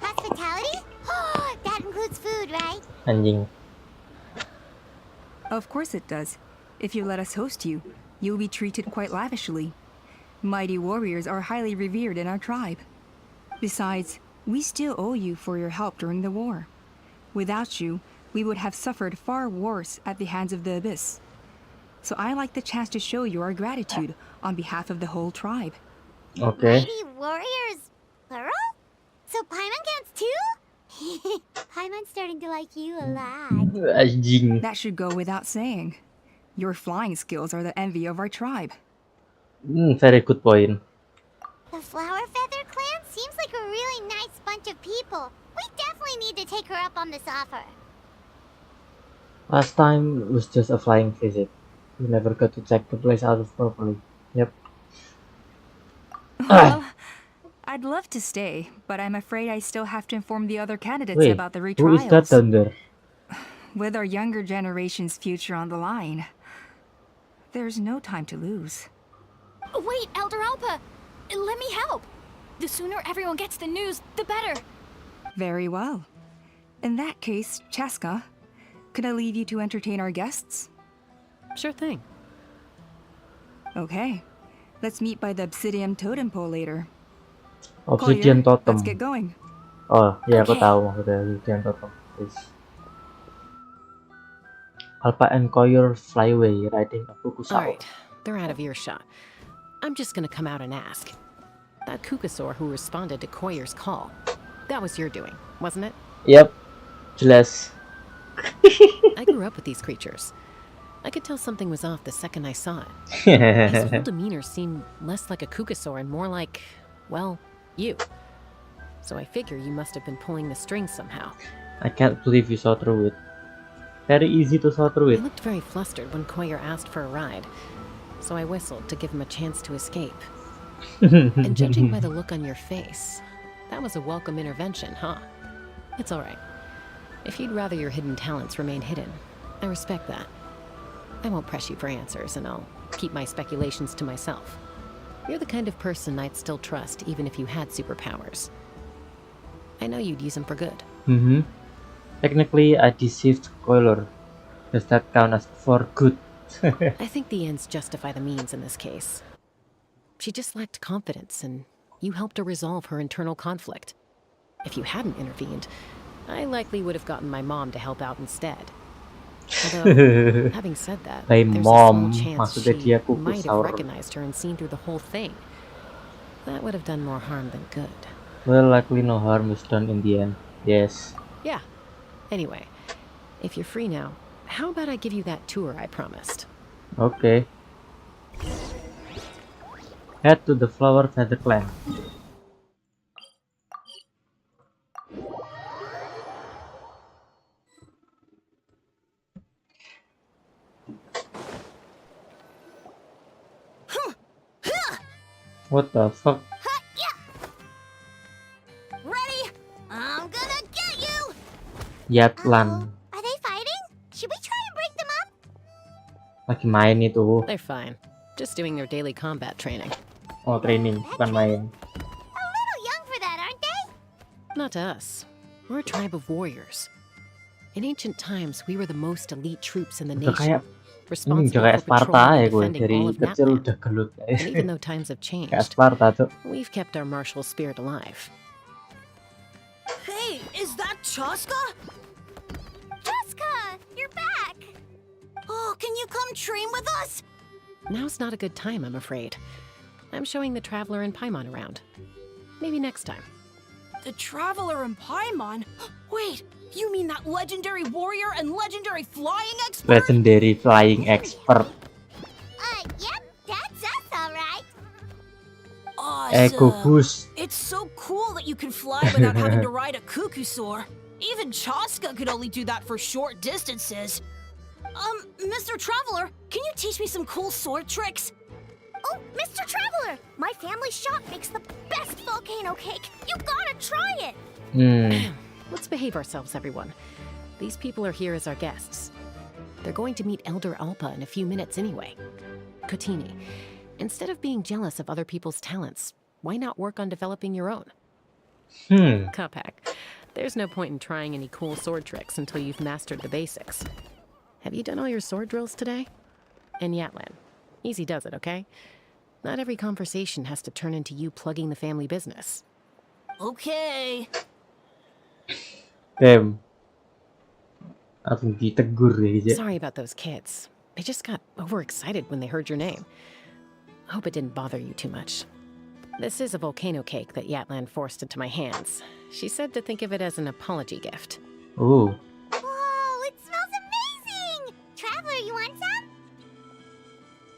Speaker 5: Hospitality? That includes food, right?
Speaker 4: Anjing.
Speaker 11: Of course it does. If you let us host you, you'll be treated quite lavishly. Mighty warriors are highly revered in our tribe. Besides, we still owe you for your help during the war. Without you, we would have suffered far worse at the hands of the Abyss. So I like the chance to show you our gratitude on behalf of the whole tribe.
Speaker 4: Okay.
Speaker 5: Mighty warriors, plural? So Paimon counts too? Paimon's starting to like you a lot.
Speaker 4: Anjing.
Speaker 11: That should go without saying. Your flying skills are the envy of our tribe.
Speaker 4: Very good point.
Speaker 5: The Flower Feather clan seems like a really nice bunch of people. We definitely need to take her up on this offer.
Speaker 4: Last time was just a flying visit. We never got to check the place out properly. Yep.
Speaker 11: Well, I'd love to stay, but I'm afraid I still have to inform the other candidates
Speaker 4: Wait,
Speaker 11: about the
Speaker 4: who
Speaker 11: retrials.
Speaker 4: is that down there?
Speaker 11: With our younger generation's future on the line, there's no time to lose.
Speaker 10: Wait, Elder Alpa! Let me help! The sooner everyone gets the news, the better!
Speaker 11: Very well. In that case, Chaska, could I leave you to entertain our guests?
Speaker 9: Sure thing.
Speaker 11: Okay. Let's meet by the Obsidian Totem Pole later.
Speaker 4: Obsidian
Speaker 11: Collier,
Speaker 4: Totem.
Speaker 11: let's get going.
Speaker 4: Oh, ya aku
Speaker 10: Okay.
Speaker 4: tahu maksudnya Obsidian Totem. Please. Alpha and Courier Flyway riding a Kukusao.
Speaker 9: Alright, they're out of earshot. I'm just gonna come out and ask. That Kukasaur who responded to Koyer's call, that was your doing, wasn't it?
Speaker 4: Yep, jelas.
Speaker 9: I grew up with these creatures. I could tell something was off the second I saw it. His whole demeanor seemed less like a Kukasaur and more like, well, you. So I figure you must have been pulling the strings somehow.
Speaker 4: I can't believe you saw through it. Very easy to saw through
Speaker 9: I
Speaker 4: it.
Speaker 9: looked very flustered when Koyer asked for a ride, so I whistled to give him a chance to escape. And judging by the look on your face, that was a welcome intervention, huh? It's alright. If you'd rather your hidden talents remain hidden, I respect that. I won't press you for answers, and I'll keep my speculations to myself. You're the kind of person I'd still trust even if you had superpowers. I know you'd use them for good.
Speaker 4: Technically, I deceived Coiler. Does that count as for good?
Speaker 9: I think the ends justify the means in this case. She just lacked confidence, and you helped her resolve her internal conflict. If you hadn't intervened, I likely would have gotten my mom to help out instead. Although, having said that,
Speaker 4: My
Speaker 9: there's
Speaker 4: mom,
Speaker 9: a small chance
Speaker 4: maksudnya
Speaker 9: she
Speaker 4: dia
Speaker 9: might have
Speaker 4: Kukusaur.
Speaker 9: recognized her and seen through the whole thing. That would have done more harm than good.
Speaker 4: Well, likely no harm is done in the end. Yes.
Speaker 9: Yeah. Anyway, if you're free now, how about I give you that tour I promised?
Speaker 4: Okay. Head to the Flower Feather Clan. What the fuck?
Speaker 5: Ready? I'm gonna get you!
Speaker 4: Natlan.
Speaker 5: Are they fighting? Should we try and break them up?
Speaker 4: Lagi main itu.
Speaker 9: They're fine. Just doing their daily combat training.
Speaker 4: Oh, training, bukan main.
Speaker 5: A little young for that, aren't they?
Speaker 9: Not to us. We're a tribe of warriors. In ancient times, we were the most elite troops in the
Speaker 4: Udah kayak
Speaker 9: nation, responsible
Speaker 4: kayak
Speaker 9: for
Speaker 4: Sparta
Speaker 9: patrolling
Speaker 4: ya
Speaker 9: and
Speaker 4: gue
Speaker 9: defending
Speaker 4: dari
Speaker 9: all of
Speaker 4: kecil
Speaker 9: Natlan.
Speaker 4: udah gelut.
Speaker 9: And even though times have
Speaker 4: Kayak
Speaker 9: changed,
Speaker 4: Sparta tuh.
Speaker 9: we've kept our martial spirit alive.
Speaker 12: Hey, is that Chaska?
Speaker 5: Chaska, you're back!
Speaker 12: Oh, can you come train with us?
Speaker 9: Now's not a good time, I'm afraid. I'm showing the Traveler and Paimon around. Maybe next time.
Speaker 12: The Traveler and Paimon? Wait, you mean that legendary warrior and legendary flying expert?
Speaker 4: Legendary flying expert.
Speaker 5: Yep, that's us, alright.
Speaker 4: Echo
Speaker 12: Awesome.
Speaker 4: boost.
Speaker 12: It's so cool that you can fly without having to ride a Kukusaur. Even Chaska could only do that for short distances. Mr. Traveler, can you teach me some cool sword tricks?
Speaker 5: Oh, Mr. Traveler! My family shop makes the best volcano cake. You gotta try it!
Speaker 9: Let's behave ourselves, everyone. These people are here as our guests. They're going to meet Elder Alpa in a few minutes anyway. Kotini, instead of being jealous of other people's talents, why not work on developing your own? Kapak, there's no point in trying any cool sword tricks until you've mastered the basics. Have you done all your sword drills today? And Natlan, easy does it, okay? Not every conversation has to turn into you plugging the family business.
Speaker 12: Okay.
Speaker 4: Damn. Langsung ditegur ya gitu.
Speaker 9: Sorry about those kids. They just got overexcited when they heard your name. Hope it didn't bother you too much. This is a volcano cake that Yatlan forced into my hands. She said to think of it as an apology gift.
Speaker 4: Oh.
Speaker 5: Whoa, it smells amazing! Traveler, you want some?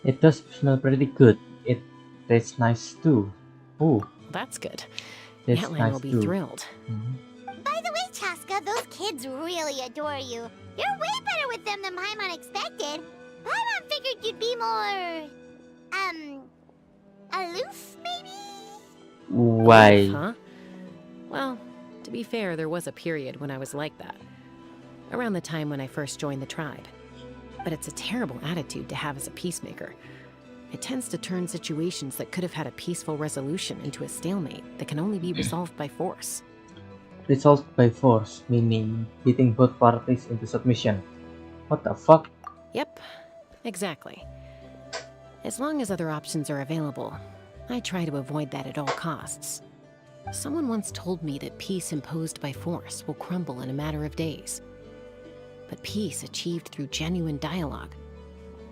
Speaker 4: It does smell pretty good. It tastes nice too. Oh.
Speaker 9: That's good.
Speaker 4: Tastes
Speaker 9: Yatlan
Speaker 4: nice
Speaker 9: will be
Speaker 4: too.
Speaker 9: thrilled.
Speaker 5: By the way, Chaska, those kids really adore you. You're way better with them than Paimon expected. Paimon figured you'd be more... aloof, maybe?
Speaker 4: Why?
Speaker 9: Huh? Well, to be fair, there was a period when I was like that. Around the time when I first joined the tribe. But it's a terrible attitude to have as a peacemaker. It tends to turn situations that could have had a peaceful resolution into a stalemate that can only be resolved by force.
Speaker 4: Resolved by force, meaning beating both parties into submission. What the fuck?
Speaker 9: Yep, exactly. As long as other options are available, I try to avoid that at all costs. Someone once told me that peace imposed by force will crumble in a matter of days. But peace achieved through genuine dialogue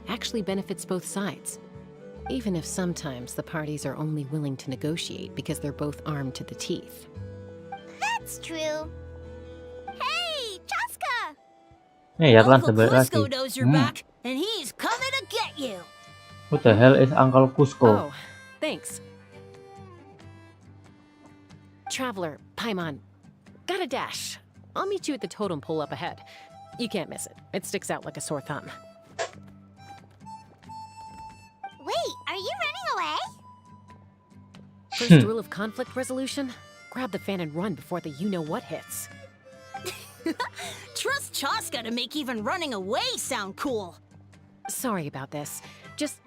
Speaker 9: actually benefits both sides, even if sometimes the parties are only willing to negotiate because they're both armed to the teeth.
Speaker 5: That's true. Hey, Chaska!
Speaker 4: Hey, Yatlan
Speaker 12: Uncle
Speaker 4: sebelah
Speaker 12: Cusco
Speaker 4: lagi.
Speaker 12: knows you're back, and he's coming to get you.
Speaker 4: Who the hell is Uncle Cusco?
Speaker 9: Oh, thanks. Traveler, Paimon, got a dash. I'll meet you at the totem pole up ahead. You can't miss it. It sticks out like a sore thumb.
Speaker 5: Wait, are you running away?
Speaker 9: First rule of conflict resolution? Grab the fan and run before the you-know-what hits.
Speaker 12: Trust Chaska to make even running away sound cool.
Speaker 9: Sorry about this. Just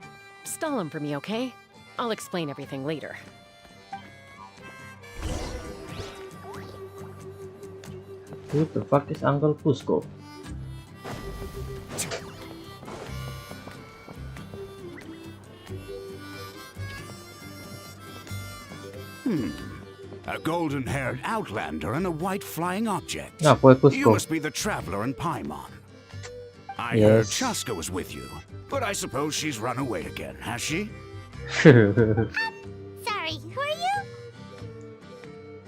Speaker 9: stall him for me, okay? I'll explain everything later.
Speaker 4: Who the fuck is Uncle Cusco?
Speaker 6: A golden-haired outlander and a white flying object.
Speaker 4: Ah, boy
Speaker 6: You
Speaker 4: Cusco.
Speaker 6: must be the traveler in Paimon. I
Speaker 4: Yes.
Speaker 6: heard Chaska was with you, but I suppose she's run away again, has she?
Speaker 5: Sorry, who are you?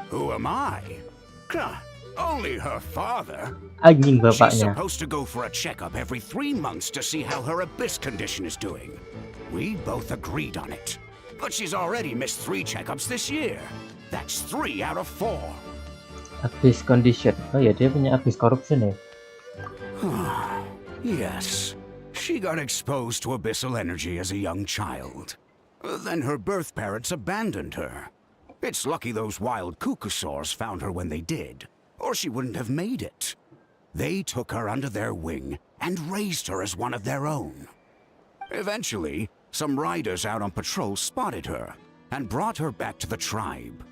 Speaker 6: Who am I? Only her father.
Speaker 4: Anjing
Speaker 6: She's
Speaker 4: bapaknya.
Speaker 6: supposed to go for a checkup every 3 months to see how her abyss condition is doing. We both agreed on it. But she's already missed 3 checkups this year. That's 3 out of 4.
Speaker 4: Abyss condition. Oh ya, dia punya abyss corruption ya.
Speaker 6: Yes. She got exposed to abyssal energy as a young child. Then her birth parents abandoned her. It's lucky those wild Kukusaurs found her when they did, or she wouldn't have made it. They took her under their wing and raised her as one of their own. Eventually, some riders out on patrol spotted her and brought her back to the tribe.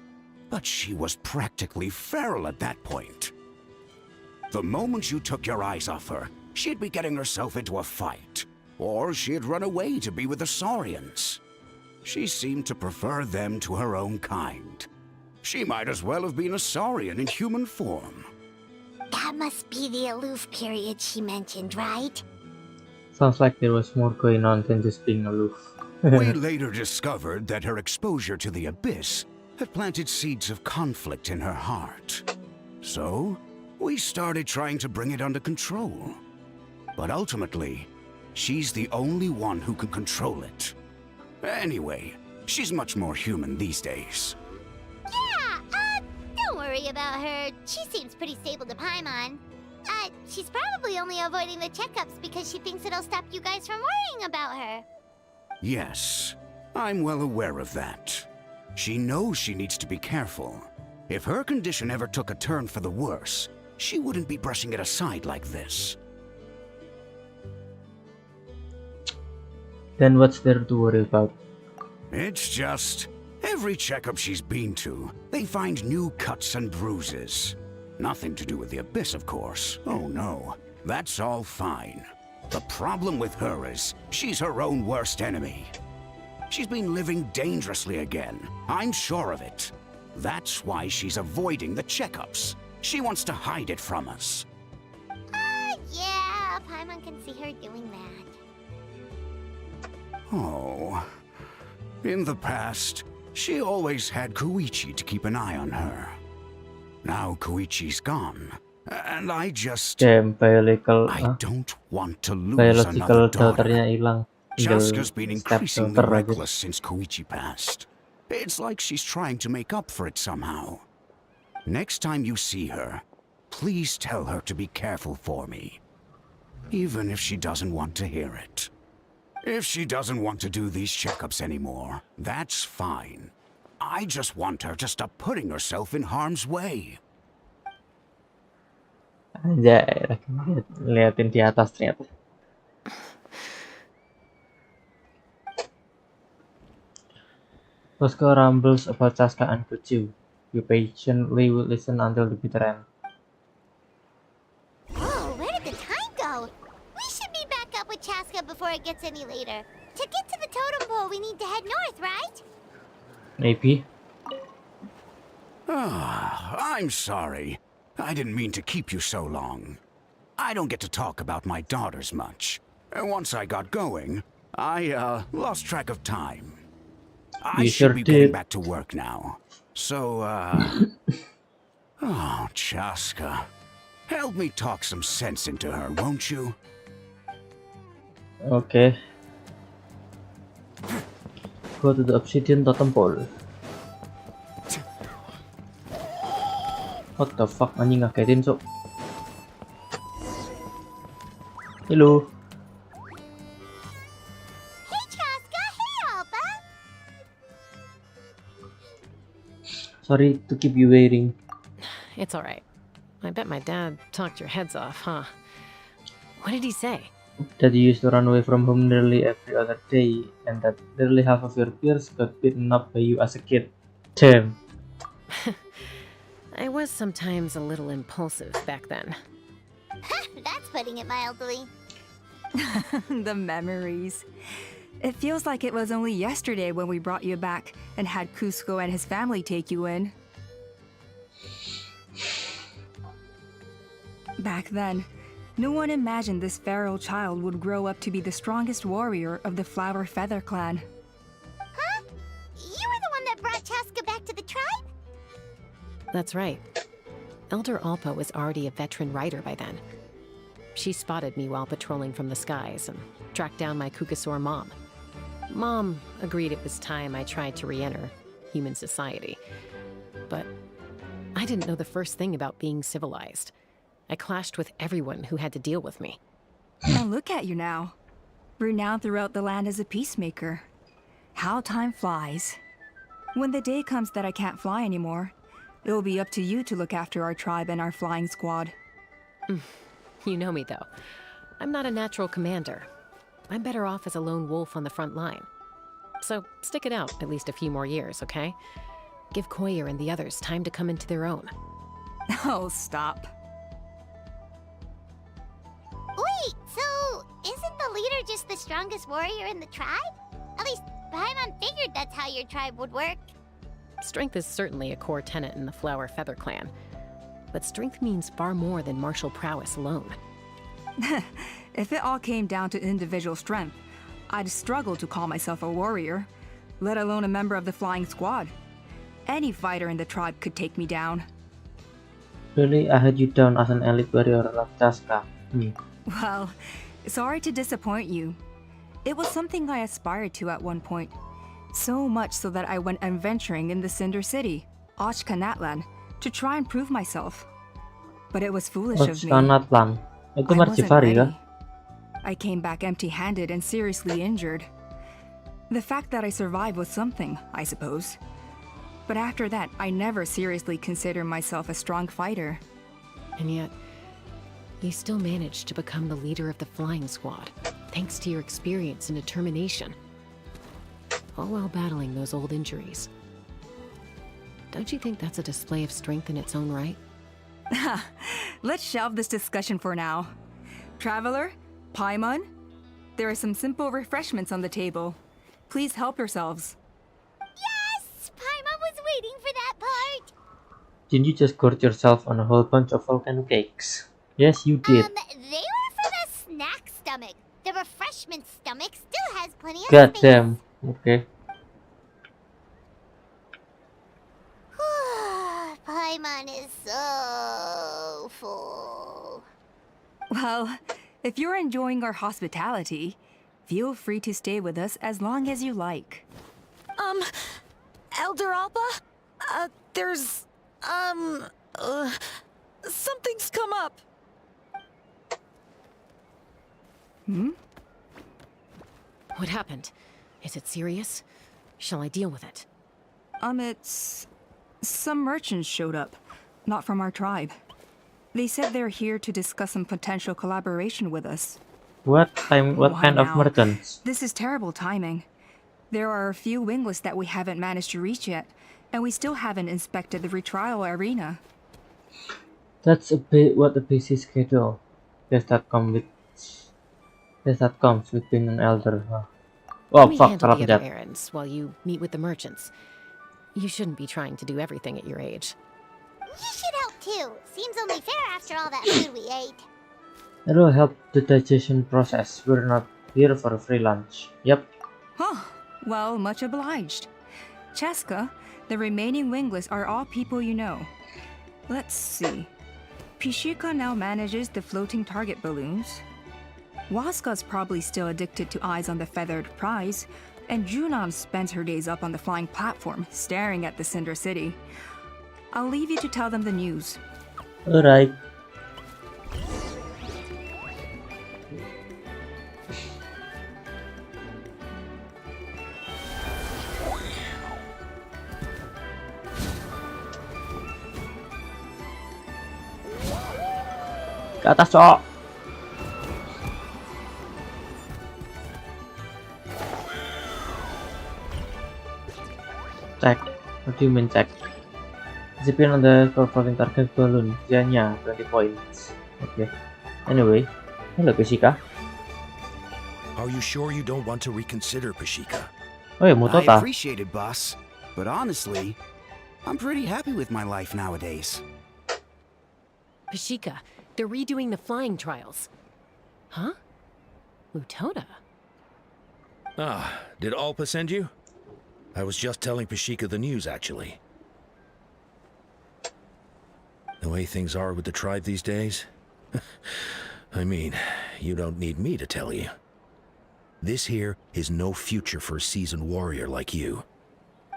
Speaker 6: But she was practically feral at that point. The moment you took your eyes off her, she'd be getting herself into a fight, or she'd run away to be with the Saurians. She seemed to prefer them to her own kind. She might as well have been a Saurian in human form.
Speaker 5: That must be the aloof period she mentioned, right?
Speaker 4: Sounds like there was more going on than just being aloof.
Speaker 6: We later discovered that her exposure to the abyss had planted seeds of conflict in her heart. So, we started trying to bring it under control. But ultimately, she's the only one who can control it. Anyway, she's much more human these days.
Speaker 5: Yeah, don't worry about her. She seems pretty stable to Paimon. She's probably only avoiding the checkups because she thinks it'll stop you guys from worrying about her.
Speaker 6: Yes, I'm well aware of that. She knows she needs to be careful. If her condition ever took a turn for the worse, she wouldn't be brushing it aside like this.
Speaker 4: Then what's there to worry about?
Speaker 6: It's just, every checkup she's been to, they find new cuts and bruises. Nothing to do with the abyss, of course. Oh no, that's all fine. The problem with her is, she's her own worst enemy. She's been living dangerously again, I'm sure of it. That's why she's avoiding the checkups. She wants to hide it from us.
Speaker 5: Yeah, Paimon can see her doing that.
Speaker 6: Oh. In the past, she always had Koichi to keep an eye on her. Now Koichi's gone, and I just... I don't want to lose another daughter.
Speaker 4: Hilang.
Speaker 6: Chaska's been increasingly reckless since Koichi passed. It's like she's trying to make up for it somehow. Next time you see her, please tell her to be careful for me. Even if she doesn't want to hear it. If she doesn't want to do these checkups anymore, that's fine. I just want her to stop putting herself in harm's way.
Speaker 4: Anjay, liatin di atas ternyata. Bosco rumbles about Chaska and Kuchu. You patiently will listen until the bitter end.
Speaker 5: Whoa, where did the time go? We should be back up with Chaska before it gets any later. To get to the totem pole, we need to head north, right?
Speaker 4: Maybe.
Speaker 6: I'm sorry. I didn't mean to keep you so long. I don't get to talk about my daughters much. Once I got going, I lost track of time. I should be getting back to work now. So, oh, Chaska. Help me talk some sense into her, won't you?
Speaker 4: Okay. Go to the obsidian totem pole. What the fuck, anjing ngagetin, Cok. Hello.
Speaker 5: Hey, Chaska. Hey, Alba.
Speaker 4: Sorry to keep you waiting.
Speaker 9: It's all right. I bet my dad talked your heads off, huh? What did he say?
Speaker 4: That you used to run away from home nearly every other day, and that nearly half of your peers got beaten up by you as a kid. Damn.
Speaker 9: I was sometimes a little impulsive back then.
Speaker 5: That's putting it mildly.
Speaker 11: The memories. It feels like it was only yesterday when we brought you back and had Cusco and his family take you in. Back then, no one imagined this feral child would grow up to be the strongest warrior of the Flower Feather clan.
Speaker 5: Huh? You were the one that brought Chaska back to the tribe?
Speaker 9: That's right. Elder Alpa was already a veteran rider by then. She spotted me while patrolling from the skies and tracked down my Kukasaur mom. Mom agreed it was time I tried to re-enter human society. But I didn't know the first thing about being civilized. I clashed with everyone who had to deal with me.
Speaker 11: And look at you now. Renowned throughout the land as a peacemaker. How time flies. When the day comes that I can't fly anymore, it will be up to you to look after our tribe and our flying squad.
Speaker 9: You know me, though. I'm not a natural commander. I'm better off as a lone wolf on the front line. So stick it out at least a few more years, okay? Give Koyer and the others time to come into their own.
Speaker 11: Oh, stop.
Speaker 5: Wait, so isn't the leader just the strongest warrior in the tribe? At least Paimon figured that's how your tribe would work.
Speaker 9: Strength is certainly a core tenet in the Flower Feather clan. But strength means far more than martial prowess alone.
Speaker 11: If it all came down to individual strength, I'd struggle to call myself a warrior, let alone a member of the flying squad. Any fighter in the tribe could take me down.
Speaker 4: Really, I had you down as an elite warrior like Chaska.
Speaker 11: Well, sorry to disappoint you. It was something I aspired to at one point. So much so that I went adventuring in the Cinder City, Natlan, to try and prove myself. But it was foolish of me.
Speaker 4: Natlan. Itu
Speaker 11: I wasn't
Speaker 4: Marchivari
Speaker 11: ready.
Speaker 4: kah?
Speaker 11: I came back empty-handed and seriously injured. The fact that I survived was something, I suppose. But after that, I never seriously considered myself a strong fighter.
Speaker 9: And yet, you still managed to become the leader of the flying squad, thanks to your experience and determination. All while battling those old injuries. Don't you think that's a display of strength in its own right?
Speaker 11: Let's shelve this discussion for now. Traveler, Paimon, there are some simple refreshments on the table. Please help yourselves.
Speaker 5: Yes! Paimon was waiting for that part!
Speaker 4: Didn't you just gorge yourself on a whole bunch of volcano cakes? Yes, you did.
Speaker 5: They were for the snack stomach. The refreshment stomach still has plenty of
Speaker 4: God
Speaker 5: space.
Speaker 4: damn. Okay.
Speaker 5: Paimon is so full.
Speaker 11: Well, if you're enjoying our hospitality, feel free to stay with us as long as you like.
Speaker 12: Elder Alpa? There's, something's come up.
Speaker 9: What happened? Is it serious? Shall I deal with it?
Speaker 11: It's... Some merchants showed up, not from our tribe. They said they're here to discuss some potential collaboration with us.
Speaker 4: What kind of
Speaker 11: now?
Speaker 4: merchants?
Speaker 11: This is terrible timing. There are a few wingless that we haven't managed to reach yet, and we still haven't inspected the retrial arena.
Speaker 4: That's a bit what a busy schedule. Guess that comes with being an elder. Huh? Oh
Speaker 9: Let me
Speaker 4: fuck,
Speaker 9: handle
Speaker 4: salah
Speaker 9: the other
Speaker 4: pencet.
Speaker 9: errands while you meet with the merchants. You shouldn't be trying to do everything at your age.
Speaker 5: You should help too. Seems only fair after all that food we ate.
Speaker 4: It'll help the digestion process. We're not here for a free lunch. Yep.
Speaker 11: Huh. Well, much obliged. Chaska, the remaining wingless are all people you know. Let's see. Pishika now manages the floating target balloons. Waska's probably still addicted to eyes on the feathered prize, and Junon spends her days up on the flying platform, staring at the Cinder City. I'll leave you to tell them the news.
Speaker 4: Alright. Ke atas, cok. Check. What do you mean check? Disappear on the floating target balloon. Janya 20 points. Okay. Anyway, hello Pishika.
Speaker 6: Are you sure you don't want to reconsider, Pashika?
Speaker 4: Oh ya,
Speaker 6: I
Speaker 4: Mutota.
Speaker 6: appreciate it, boss. But honestly, I'm pretty happy with my life nowadays.
Speaker 9: Pashika, they're redoing the flying trials. Huh? Mutota?
Speaker 13: Ah, did Alpa send you? I was just telling Pashika the news, actually. The way things are with the tribe these days? I mean, you don't need me to tell you. This here is no future for a seasoned warrior like you.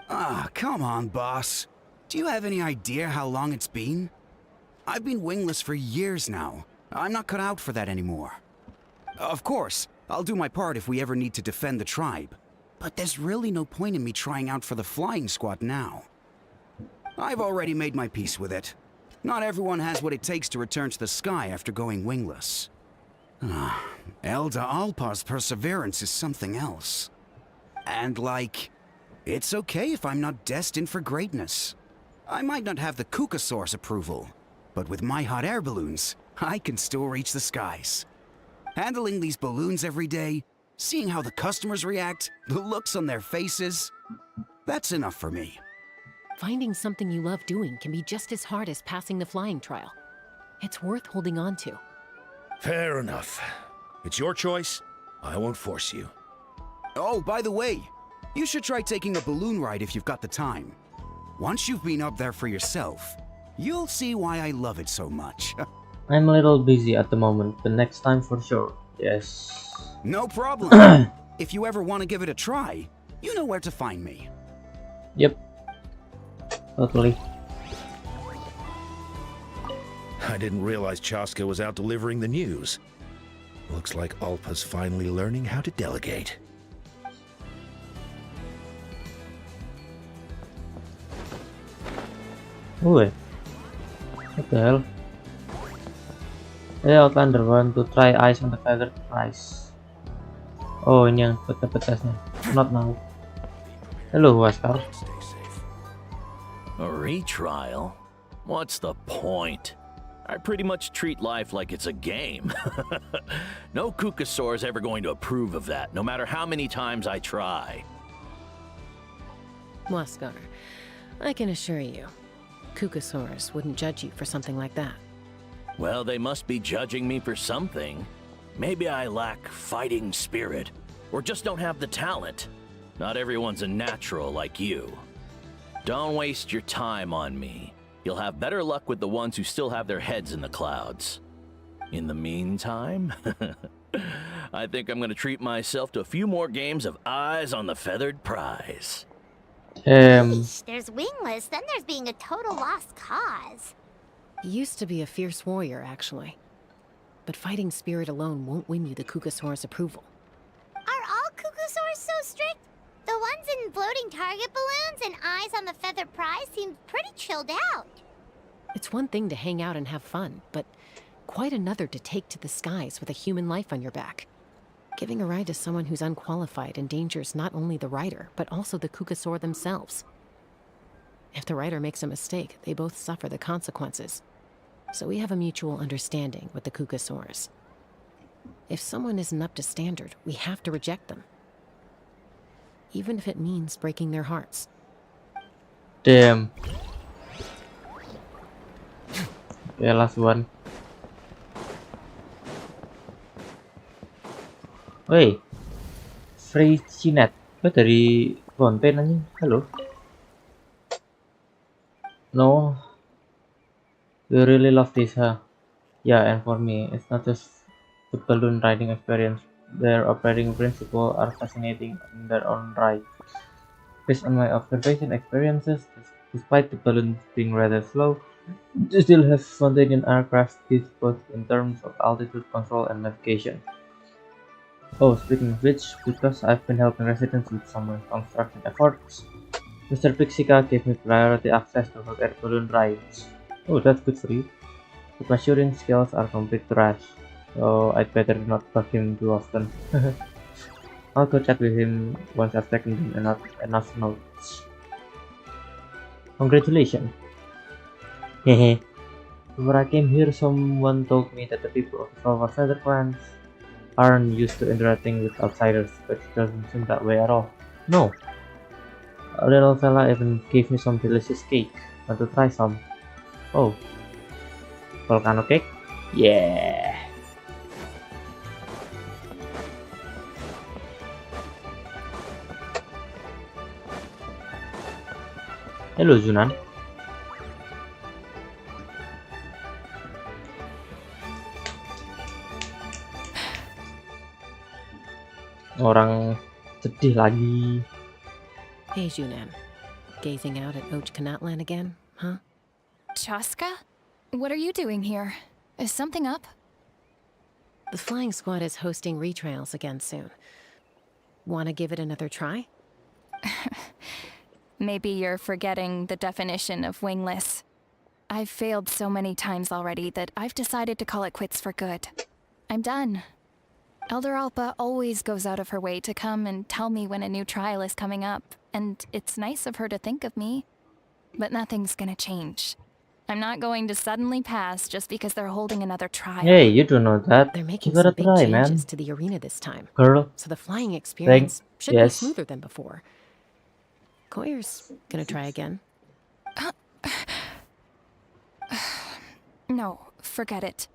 Speaker 6: Ah, come on, boss. Do you have any idea how long it's been? I've been wingless for years now. I'm not cut out for that anymore. Of course, I'll do my part if we ever need to defend the tribe. But there's really no point in me trying out for the flying squad now. I've already made my peace with it. Not everyone has what it takes to return to the sky after going wingless. Elda Alpa's perseverance is something else. And it's okay if I'm not destined for greatness. I might not have the Kukasaur's approval, but with my hot air balloons, I can still reach the skies. Handling these balloons every day, seeing how the customers react, the looks on their faces, that's enough for me.
Speaker 9: Finding something you love doing can be just as hard as passing the flying trial. It's worth holding on to.
Speaker 13: Fair enough. It's your choice. I won't force you.
Speaker 6: Oh, by the way, you should try taking a balloon ride if you've got the time. Once you've been up there for yourself, you'll see why I love it so much.
Speaker 4: I'm a little busy at the moment, but next time for sure. Yes.
Speaker 6: No problem. If you ever want to give it a try, you know where to find me.
Speaker 4: Yep. Totally.
Speaker 13: I didn't realize Chaska was out delivering the news. Looks like Alpa's finally learning how to delegate.
Speaker 4: Wait. What the hell? Hey Outlander, want to try ice on the feathered price. Oh, ini yang peta-petasnya. Not now. Hello, Huascar.
Speaker 14: A retrial? What's the point? I pretty much treat life like it's a game. No Kukasaur's ever going to approve of that, no matter how many times I try.
Speaker 9: Huascar, I can assure you, Kukasaurs wouldn't judge you for something like that.
Speaker 14: Well, they must be judging me for something. Maybe I lack fighting spirit, or just don't have the talent. Not everyone's a natural like you. Don't waste your time on me. You'll have better luck with the ones who still have their heads in the clouds. In the meantime, I think I'm gonna treat myself to a few more games of Eyes on the Feathered Prize.
Speaker 5: Yeesh, there's Wingless, then there's being a total lost cause.
Speaker 9: He used to be a fierce warrior, actually. But fighting spirit alone won't win you the Kukasaur's approval.
Speaker 5: Are all Kukasaurs so strict? The ones in floating target balloons and Eyes on the Feathered Prize seem pretty chilled out.
Speaker 9: It's one thing to hang out and have fun, but quite another to take to the skies with a human life on your back. Giving a ride to someone who's unqualified endangers not only the rider, but also the Kukasaur themselves. If the rider makes a mistake, they both suffer the consequences. So we have a mutual understanding with the Kukasaurs. If someone isn't up to standard, we have to reject them. Even if it means breaking their hearts.
Speaker 4: Damn. Okay, last one. Woi, free Chinet. Itu dari Fontaine aja. Halo. No. You really love this, huh? Yeah, and for me, it's not just the balloon riding experience. Their operating principles are fascinating in their own right. Based on my observation experiences, despite the balloons being rather slow, they still have Fontainean aircraft skills both in terms of altitude control and navigation. Oh, speaking of which, because I've been helping residents with some construction efforts, Mr. Pixika gave me priority access to hot air balloon rides. Oh, that's good for you. But my shooting skills are complete trash, so I'd better not bug him too often. I'll go chat with him once I've taken enough notes. Congratulations. Hehe. Before I came here, someone told me that the people of the Flower Feather Clans aren't used to interacting with outsiders, but it doesn't seem that way at all. No. A little fella even gave me some delicious cake. Want to try some? Oh. Volcano cake? Yeah. Hello, Junan. Orang sedih lagi.
Speaker 9: Hey, Junan. Gazing out at Natlan again, huh?
Speaker 10: Chaska? What are you doing here? Is something up?
Speaker 9: The flying squad is hosting retrials again soon. Wanna give it another try?
Speaker 10: Maybe you're forgetting the definition of wingless. I've failed so many times already that I've decided to call it quits for good. I'm done. Elder Alpa always goes out of her way to come and tell me when a new trial is coming up, and it's nice of her to think of me. But nothing's gonna change. I'm not going to suddenly pass just because they're holding another trial.
Speaker 4: Hey, you don't know that.
Speaker 9: They're making
Speaker 4: you gotta
Speaker 9: some big
Speaker 4: try,
Speaker 9: changes
Speaker 4: man.
Speaker 9: to the arena this time.
Speaker 4: Girl.
Speaker 9: So the flying experience should be
Speaker 4: yes.
Speaker 9: smoother than before. Koyer's gonna try again.
Speaker 10: No, forget it.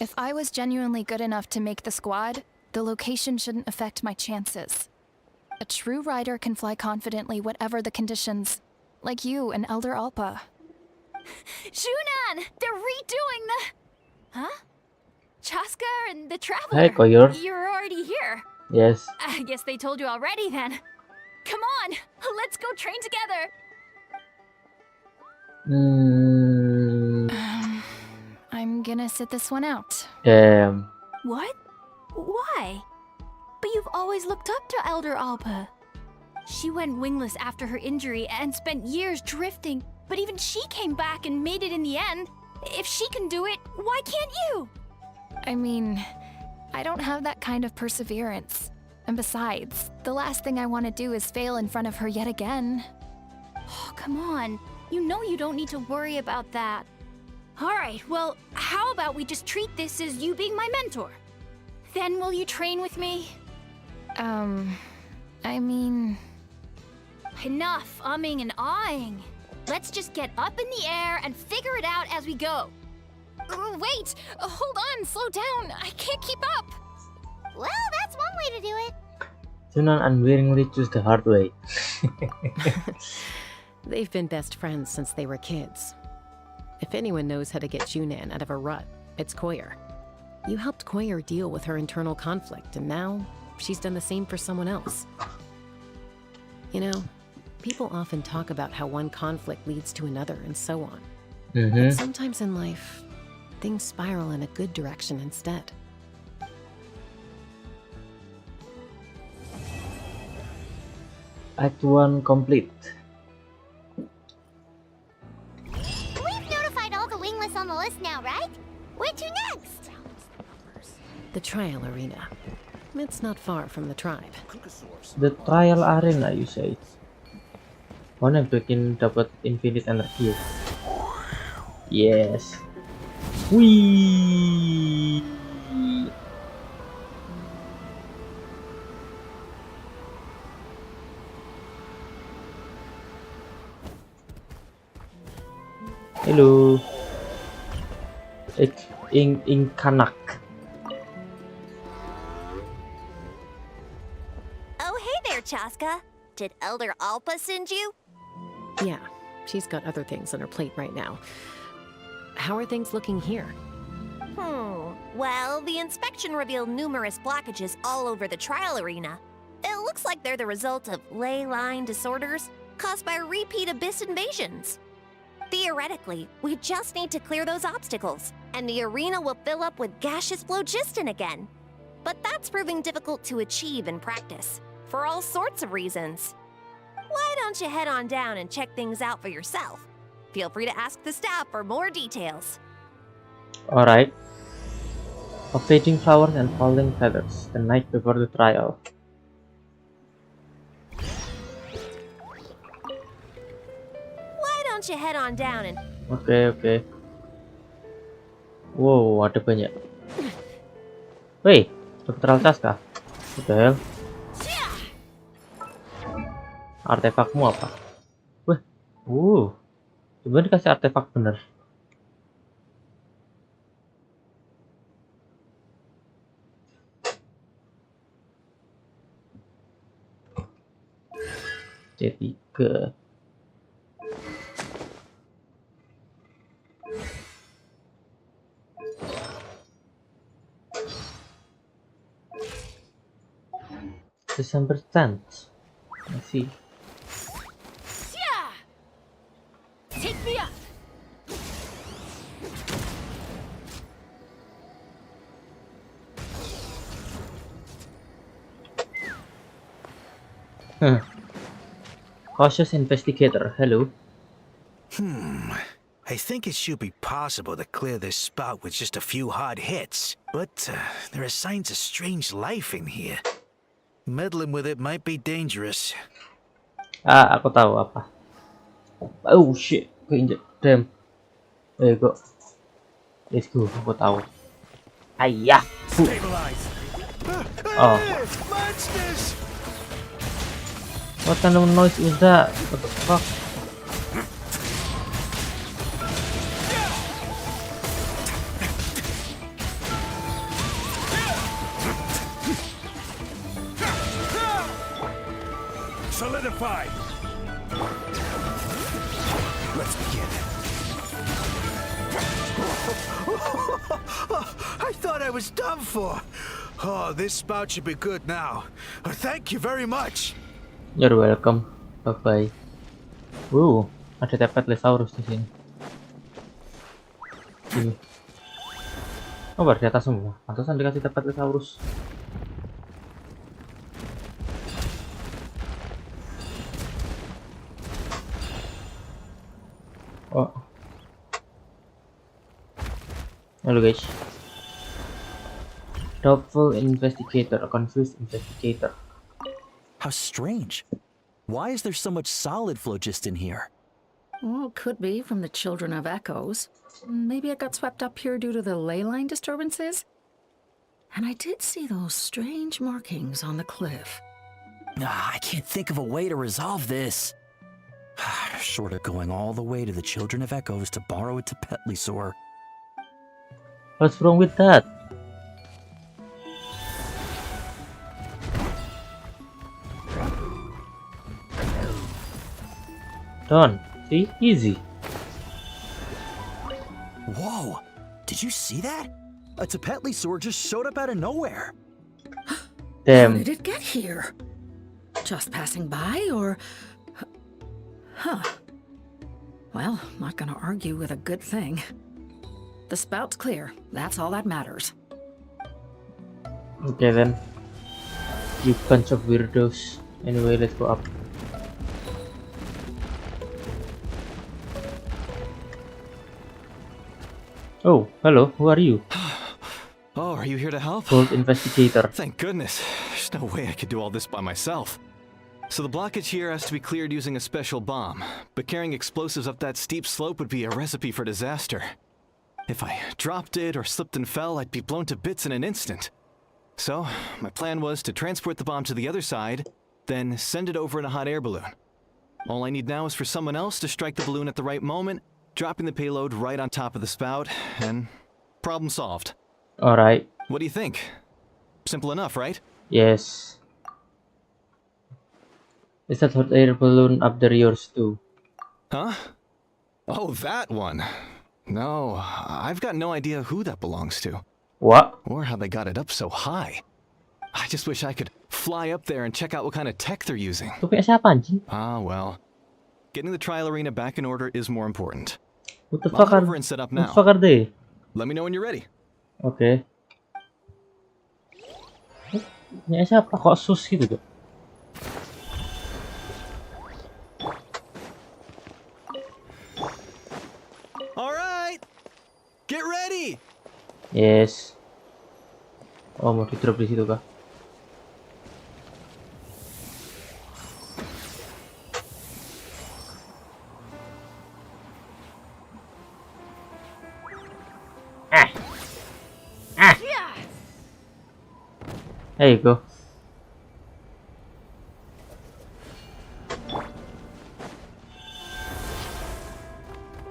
Speaker 10: If I was genuinely good enough to make the squad, the location shouldn't affect my chances. A true rider can fly confidently whatever the conditions, like you and Elder Alpa.
Speaker 15: Shunan! They're redoing the... Huh? Chaska and the Traveler.
Speaker 4: Hey, Koyor.
Speaker 15: You're already here.
Speaker 4: Yes.
Speaker 15: I guess they told you already then. Come on, let's go train together.
Speaker 10: I'm gonna sit this one out.
Speaker 4: Damn.
Speaker 15: What? Why? But you've always looked up to Elder Alpa. She went wingless after her injury and spent years drifting, but even she came back and made it in the end. If she can do it, why can't you?
Speaker 10: I mean, I don't have that kind of perseverance. And besides, the last thing I want to do is fail in front of her yet again.
Speaker 15: Oh, come on. You know you don't need to worry about that. Alright, well, how about we just treat this as you being my mentor? Then will you train with me?
Speaker 10: I mean...
Speaker 15: Enough umming and ahhing. Let's just get up in the air and figure it out as we go.
Speaker 10: Wait! Hold on, slow down. I can't keep up.
Speaker 5: Well, that's one way to do it.
Speaker 4: Shunan unwillingly choose the hard way.
Speaker 9: They've been best friends since they were kids. If anyone knows how to get Junan out of a rut, it's Koyer. You helped Koyer deal with her internal conflict, and now she's done the same for someone else. You know, people often talk about how one conflict leads to another and so on. But sometimes in life, things spiral in a good direction instead.
Speaker 4: Act 1 complete.
Speaker 5: We've notified all the wingless on the list now, right? Where to next?
Speaker 9: The trial arena. It's not far from the tribe.
Speaker 4: The trial arena, you say? Mana yang bikin dapat infinite energy? Yes. Wih. Hello. It's in Kanak.
Speaker 16: Oh, hey there, Chaska. Did Elder Alpa send you?
Speaker 9: Yeah, she's got other things on her plate right now. How are things looking here?
Speaker 16: Well, the inspection revealed numerous blockages all over the trial arena. It looks like they're the result of ley line disorders caused by repeat abyss invasions. Theoretically, we just need to clear those obstacles, and the arena will fill up with gaseous phlogiston again. But that's proving difficult to achieve in practice, for all sorts of reasons. Why don't you head on down and check things out for yourself? Feel free to ask the staff for more details.
Speaker 4: Alright. Of fading flowers and falling feathers, the night before the trial.
Speaker 16: Why don't you head on down and...
Speaker 4: Okay. Wow, ada banyak. Wait, Dr. Chaska. What the hell? Artefakmu apa? Wih, coba dikasih artefak bener. C3. December 10th. I see.
Speaker 15: Take me up.
Speaker 4: Cautious investigator, hello.
Speaker 13: I think it should be possible to clear this spot with just a few hard hits. But there are signs of strange life in here. Meddling with it might be dangerous.
Speaker 4: Aku tahu apa. Oh shit, keinjek. Damn. Go. Let's go, aku tahu. Ayah. Oh. What kind of noise is that? What the fuck?
Speaker 6: solidified! Let's begin.
Speaker 17: I thought I was done for. Oh, this spout should be good now. Thank you very much.
Speaker 4: You're welcome. Bye-bye. Ada Tepetlesaurus di sini. Ini. Oh, baru di atas semua. Pantesan dikasih Tepetlesaurus. Oh. Halo guys. Doubtful investigator, a confused investigator.
Speaker 18: How strange. Why is there so much solid phlogiston here?
Speaker 19: Well, could be from the Children of Echoes. Maybe it got swept up here due to the ley line disturbances? And I did see those strange markings on the cliff.
Speaker 18: I can't think of a way to resolve this. Short of going all the way to the Children of Echoes to borrow it to Petlisaur.
Speaker 4: What's wrong with that? Done. See? Easy.
Speaker 18: Whoa! Did you see that? A Petlisaur just showed up out of nowhere.
Speaker 4: Damn.
Speaker 19: How did it get here? Just passing by, or... Huh. Well, not gonna argue with a good thing. The spout's clear. That's all that matters.
Speaker 4: Okay then. You bunch of weirdos. Anyway, let's go up. Oh, hello. Who are you?
Speaker 20: Oh, are you here to help?
Speaker 4: Gold investigator.
Speaker 20: Thank goodness. There's no way I could do all this by myself. So the blockage here has to be cleared using a special bomb, but carrying explosives up that steep slope would be a recipe for disaster. If I dropped it or slipped and fell, I'd be blown to bits in an instant. So, my plan was to transport the bomb to the other side, then send it over in a hot air balloon. All I need now is for someone else to strike the balloon at the right moment, dropping the payload right on top of the spout, and problem solved.
Speaker 4: Alright.
Speaker 20: What do you think? Simple enough, right?
Speaker 4: Yes. Is that hot air balloon up there yours too?
Speaker 20: Huh? Oh, that one. No, I've got no idea who that belongs to.
Speaker 4: What?
Speaker 20: Or how they got it up so high. I just wish I could fly up there and check out what kind of tech they're using.
Speaker 4: Itu kayak siapa anjing?
Speaker 20: Ah, well. Getting the trial arena back in order is more important.
Speaker 4: What the
Speaker 20: I'll
Speaker 4: fuck
Speaker 20: head
Speaker 4: are,
Speaker 20: over and set up now.
Speaker 4: what the fuck are they?
Speaker 20: Let me know when you're ready.
Speaker 4: Okay. Ini siapa? Kok sus gitu tuh?
Speaker 20: All right. Get ready.
Speaker 4: Yes. Oh, mau di drop di situ kah? There you go.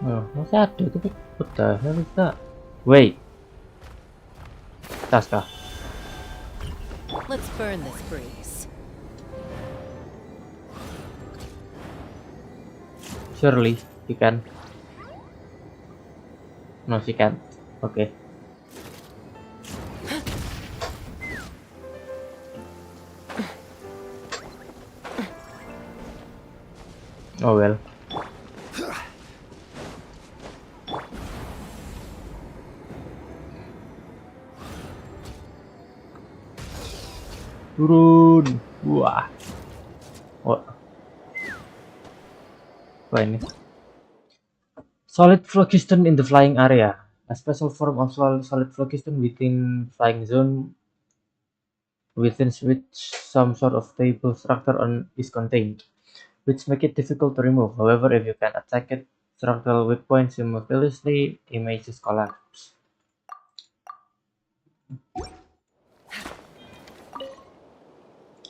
Speaker 4: Oh, masih ada tuh. What the hell is that? Wait. Tas kah?
Speaker 9: Let's burn this breeze.
Speaker 4: Surely you can. No, she can't. Okay. Oh well. Turun. Wah. What? Apa ini? Solid phlogiston in the flying area. A special form of solid phlogiston within flying zone within which some sort of stable structure is contained, which make it difficult to remove. However, if you can attack it structural weak points simultaneously, images collapse.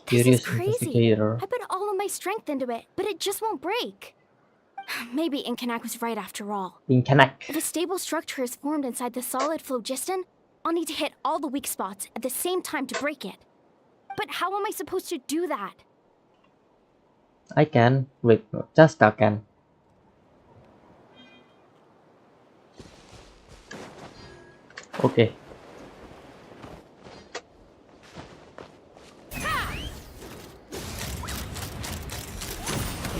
Speaker 10: This is
Speaker 4: Curious
Speaker 10: crazy.
Speaker 4: investigator.
Speaker 10: I put all of my strength into it, but it just won't break. Maybe Inkanak was right after all.
Speaker 4: Inkanak.
Speaker 10: If a stable structure is formed inside the solid phlogiston, I'll need to hit all the weak spots at the same time to break it. But how am I supposed to do that?
Speaker 4: I can. Wait, no, Chaska can. Okay.
Speaker 9: The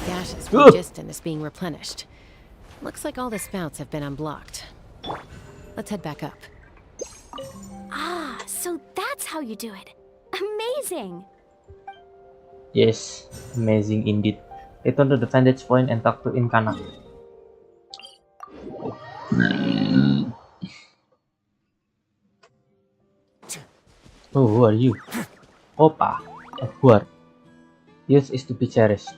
Speaker 9: gaseous phlogiston is being replenished. Looks like all the spouts have been unblocked. Let's head back up.
Speaker 15: Ah, so that's how you do it. Amazing!
Speaker 4: Yes, amazing indeed. Return to the vantage point and talk to Inkanak. Oh, who are you? Opa, a word. Youth is to be cherished.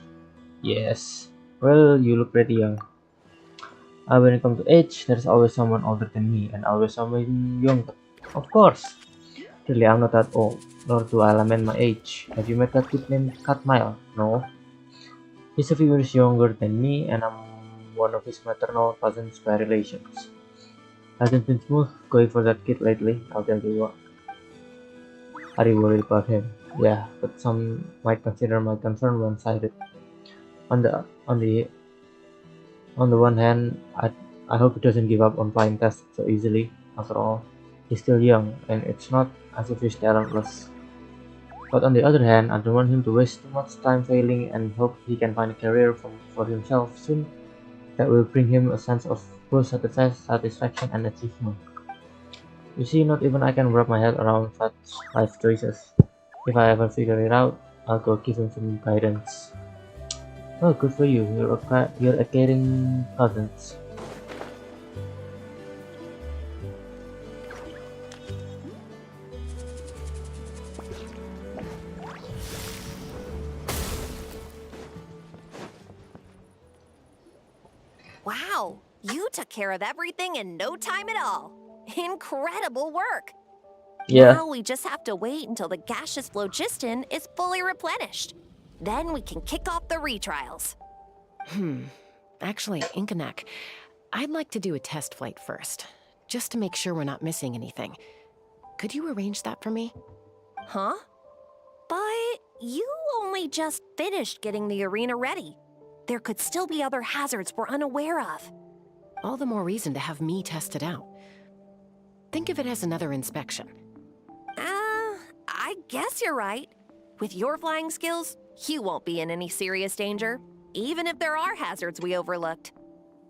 Speaker 4: Yes. Well, you look pretty young. When it comes to age, there's always someone older than me and always someone younger. Of course. Really, I'm not that old, nor do I lament my age. Have you met that kid named Katmile? No. He's a few years younger than me, and I'm one of his maternal cousins by relations. Hasn't been smooth going for that kid lately, I'll tell you what. Are you worried about him? Yeah, but some might consider my concern one-sided. On the one hand, I hope he doesn't give up on flying tests so easily. After all, he's still young, and it's not as if he's talentless. But on the other hand, I don't want him to waste too much time failing and hope he can find a career for himself soon that will bring him a sense of both satisfaction and achievement. You see, not even I can wrap my head around such life choices. If I ever figure it out, I'll go give him some guidance. Oh, good for you. You're a caring cousin.
Speaker 16: Wow, you took care of everything in no time at all. Incredible work.
Speaker 4: Yeah.
Speaker 16: Now we just have to wait until the gaseous phlogiston is fully replenished. Then we can kick off the retrials.
Speaker 9: Actually, Inkanak, I'd like to do a test flight first, just to make sure we're not missing anything. Could you arrange that for me?
Speaker 16: Huh? But you only just finished getting the arena ready. There could still be other hazards we're unaware of.
Speaker 9: All the more reason to have me test it out. Think of it as another inspection.
Speaker 16: I guess you're right. With your flying skills, you won't be in any serious danger, even if there are hazards we overlooked.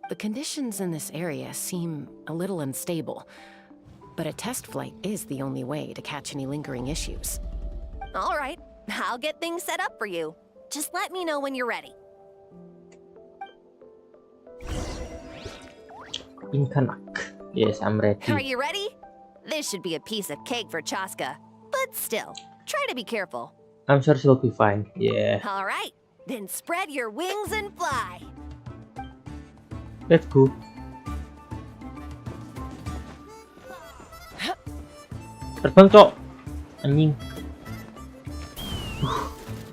Speaker 9: The conditions in this area seem a little unstable, but a test flight is the only way to catch any lingering issues.
Speaker 16: All right, I'll get things set up for you. Just let me know when you're ready.
Speaker 4: Inkanak. Yes, I'm ready.
Speaker 16: Are you ready? This should be a piece of cake for Chaska. But still, try to be careful.
Speaker 4: I'm sure she'll be fine. Yeah.
Speaker 16: All right, then spread your wings and fly.
Speaker 4: Let's go. Terbang, cok. Anjing.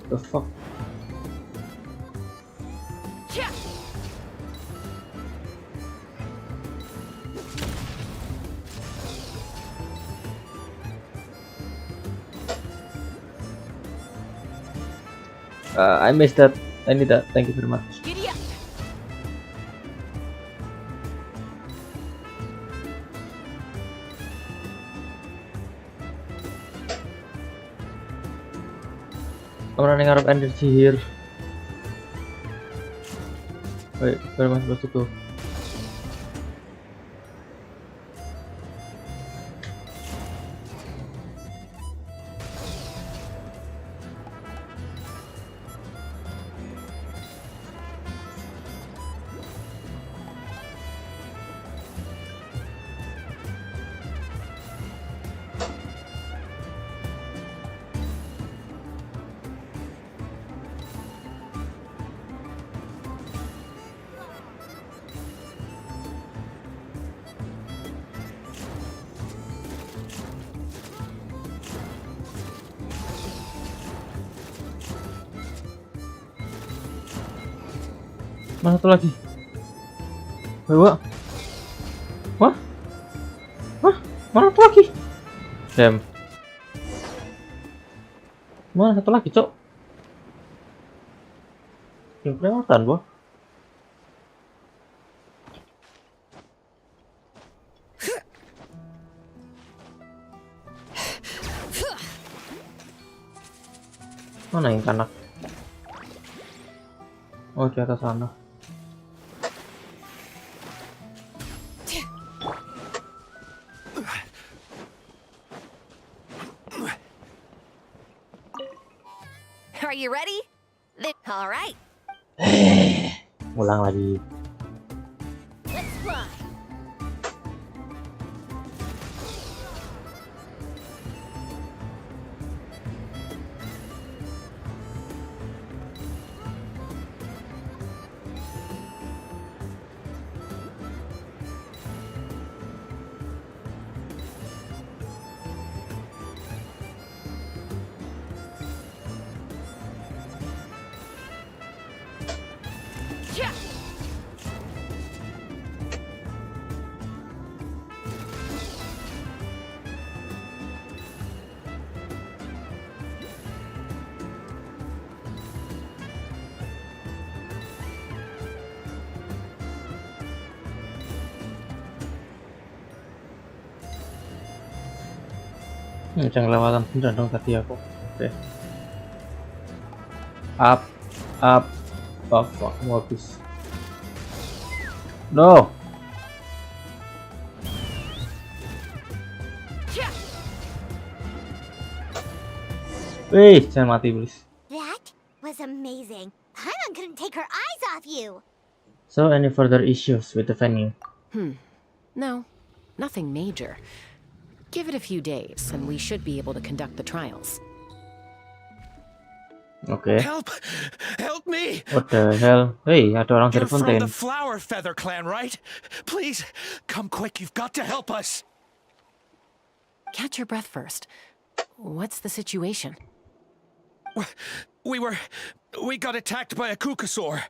Speaker 4: The fuck. I missed that. I need that. Thank you very much.
Speaker 15: Giddy up!
Speaker 4: I'm running out of energy here. Wait, where am I supposed to go? Mana satu lagi? Bawa. Wah? Wah? Mana satu lagi? Damn. Mana satu lagi, cok? Yang kelewatan, boh. Mana yang kanak? Oh, di atas sana.
Speaker 16: Are you ready? All right.
Speaker 4: Ulang lagi.
Speaker 16: Let's fly.
Speaker 4: Jangan kelewatan beneran dong tadi aku. Oke. Up. Oh, fuck, mau habis. No. Wih, jangan mati, please.
Speaker 5: That was amazing. Paimon couldn't take her eyes off you.
Speaker 4: So, any further issues with the venue?
Speaker 9: No, nothing major. Give it a few days, and we should be able to conduct the trials.
Speaker 4: Okay.
Speaker 17: Help me!
Speaker 4: What the hell? Hey, ada orang
Speaker 17: You're
Speaker 4: telepon
Speaker 17: from
Speaker 4: Den.
Speaker 17: the Flower Feather clan, right? Please, come quick. You've got to help us.
Speaker 9: Catch your breath first. What's the situation?
Speaker 17: We got attacked by a Kukasaur.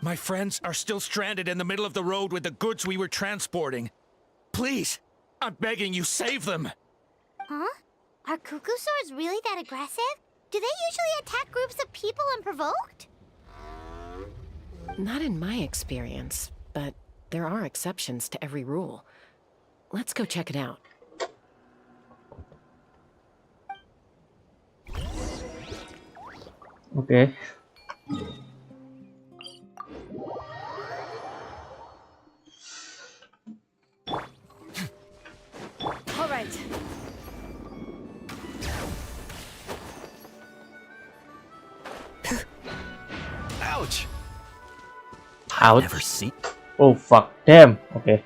Speaker 17: My friends are still stranded in the middle of the road with the goods we were transporting. Please, I'm begging you, save them.
Speaker 5: Huh? Are Kukusaurs really that aggressive? Do they usually attack groups of people unprovoked?
Speaker 9: Not in my experience, but there are exceptions to every rule. Let's go check it out.
Speaker 4: Okay.
Speaker 12: All right.
Speaker 17: Ouch!
Speaker 4: Out.
Speaker 18: Never seen.
Speaker 4: Oh fuck, damn. Okay.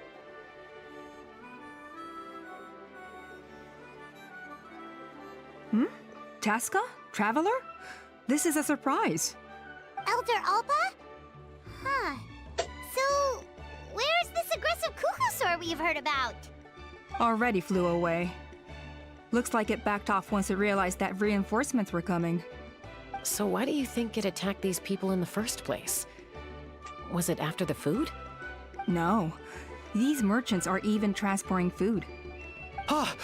Speaker 11: Taska? Traveler? This is a surprise.
Speaker 5: Elder Alpa? Huh. So, where's this aggressive Kukusaur we've heard about?
Speaker 11: Already flew away. Looks like it backed off once it realized that reinforcements were coming.
Speaker 9: So why do you think it attacked these people in the first place? Was it after the food?
Speaker 11: No. These merchants are even transporting food.
Speaker 20: Ah!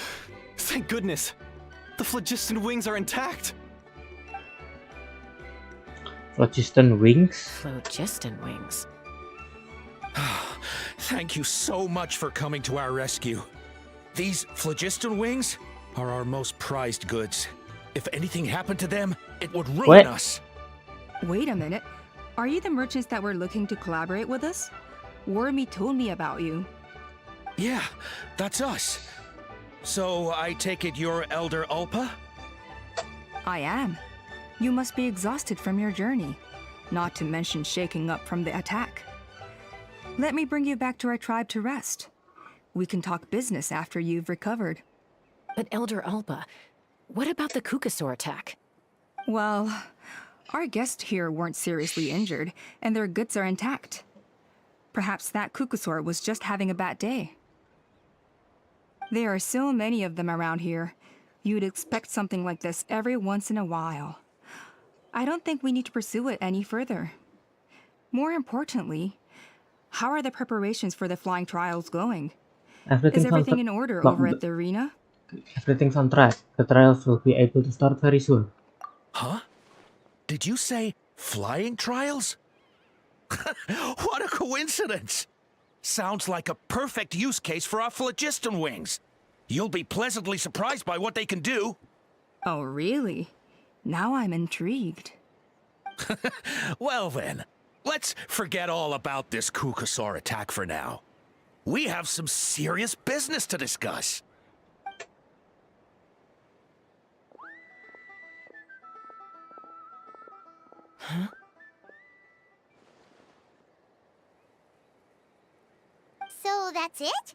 Speaker 20: Thank goodness! The phlogiston wings are intact!
Speaker 4: Phlogiston wings?
Speaker 9: Phlogiston wings.
Speaker 17: Thank you so much for coming to our rescue. These phlogiston wings are our most prized goods. If anything happened to them, it would ruin us.
Speaker 11: Wait a minute. Are you the merchants that were looking to collaborate with us? Wormy told me about you.
Speaker 17: Yeah, that's us. So I take it you're Elder Alpa?
Speaker 11: I am. You must be exhausted from your journey, not to mention shaking up from the attack. Let me bring you back to our tribe to rest. We can talk business after you've recovered.
Speaker 9: But Elder Alpa, what about the Kukusaur attack?
Speaker 11: Well, our guests here weren't seriously injured, and their goods are intact. Perhaps that Kukusaur was just having a bad day. There are so many of them around here. You'd expect something like this every once in a while. I don't think we need to pursue it any further. More importantly, how are the preparations for the flying trials going? Is everything in order over at the arena?
Speaker 4: Everything's on track. The trials will be able to start very soon.
Speaker 17: Huh? Did you say Flying trials? What a coincidence! Sounds like a perfect use case for our phlogiston wings. You'll be pleasantly surprised by what they can do.
Speaker 11: Oh, really? Now I'm intrigued.
Speaker 17: Well then, let's forget all about this Kukasaur attack for now. We have some serious business to discuss.
Speaker 9: Huh?
Speaker 5: So that's it?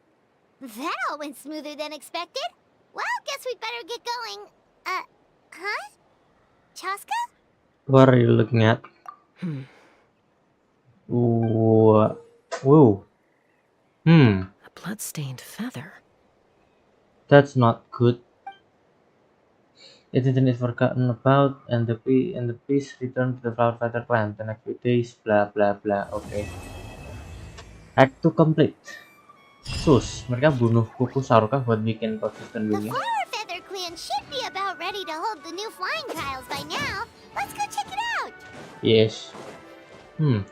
Speaker 5: That all went smoother than expected. Well, guess we'd better get going. Huh? Chaska?
Speaker 4: What are you looking at? Whoa. Whoa.
Speaker 9: A blood-stained feather.
Speaker 4: That's not good. Its intent is forgotten about, and the priest returned to the Flower Feather clan. The next few days, blah blah blah. Okay. Act 2 complete. Sus, mereka bunuh Kukusaur kah buat bikin persistent
Speaker 5: The
Speaker 4: wingnya?
Speaker 5: Flower Feather Clan should be about ready to hold the new flying trials by now. Let's go check it out.
Speaker 4: Yes.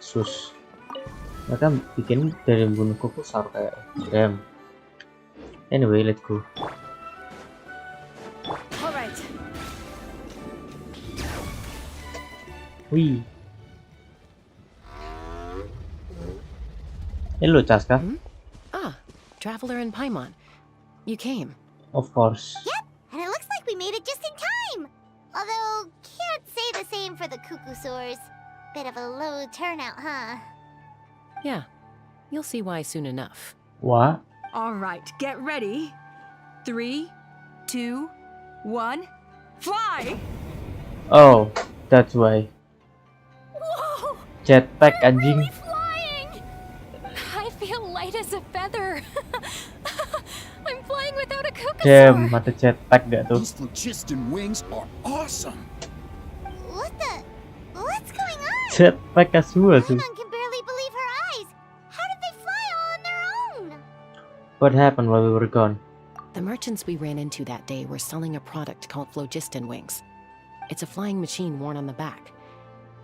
Speaker 4: Sus. Mereka bikin dari bunuh Kukusaur kayak damn. Anyway, let's go.
Speaker 15: Alright.
Speaker 4: Wih. Hello, Chaska.
Speaker 9: Ah, Traveler and Paimon. You came.
Speaker 4: Of course.
Speaker 5: Yep, and it looks like we made it just in time. Although, can't say the same for the Kukusaurs. Bit of a low turnout, huh?
Speaker 9: Yeah, you'll see why soon enough.
Speaker 4: What?
Speaker 11: All right, get ready. 3, 2, 1, fly!
Speaker 4: Oh, that's why.
Speaker 15: Whoa!
Speaker 4: Jetpack anjing.
Speaker 15: I feel light as a feather. I'm flying without a Kukusaur.
Speaker 4: Damn, ada jetpack gak tuh?
Speaker 6: These phlogiston wings are awesome.
Speaker 5: What's going on?
Speaker 4: Jetpack semua tuh.
Speaker 5: Paimon can barely believe her eyes. How did they fly all on their own?
Speaker 4: What happened while we were gone?
Speaker 9: The merchants we ran into that day were selling a product called phlogiston wings. It's a flying machine worn on the back.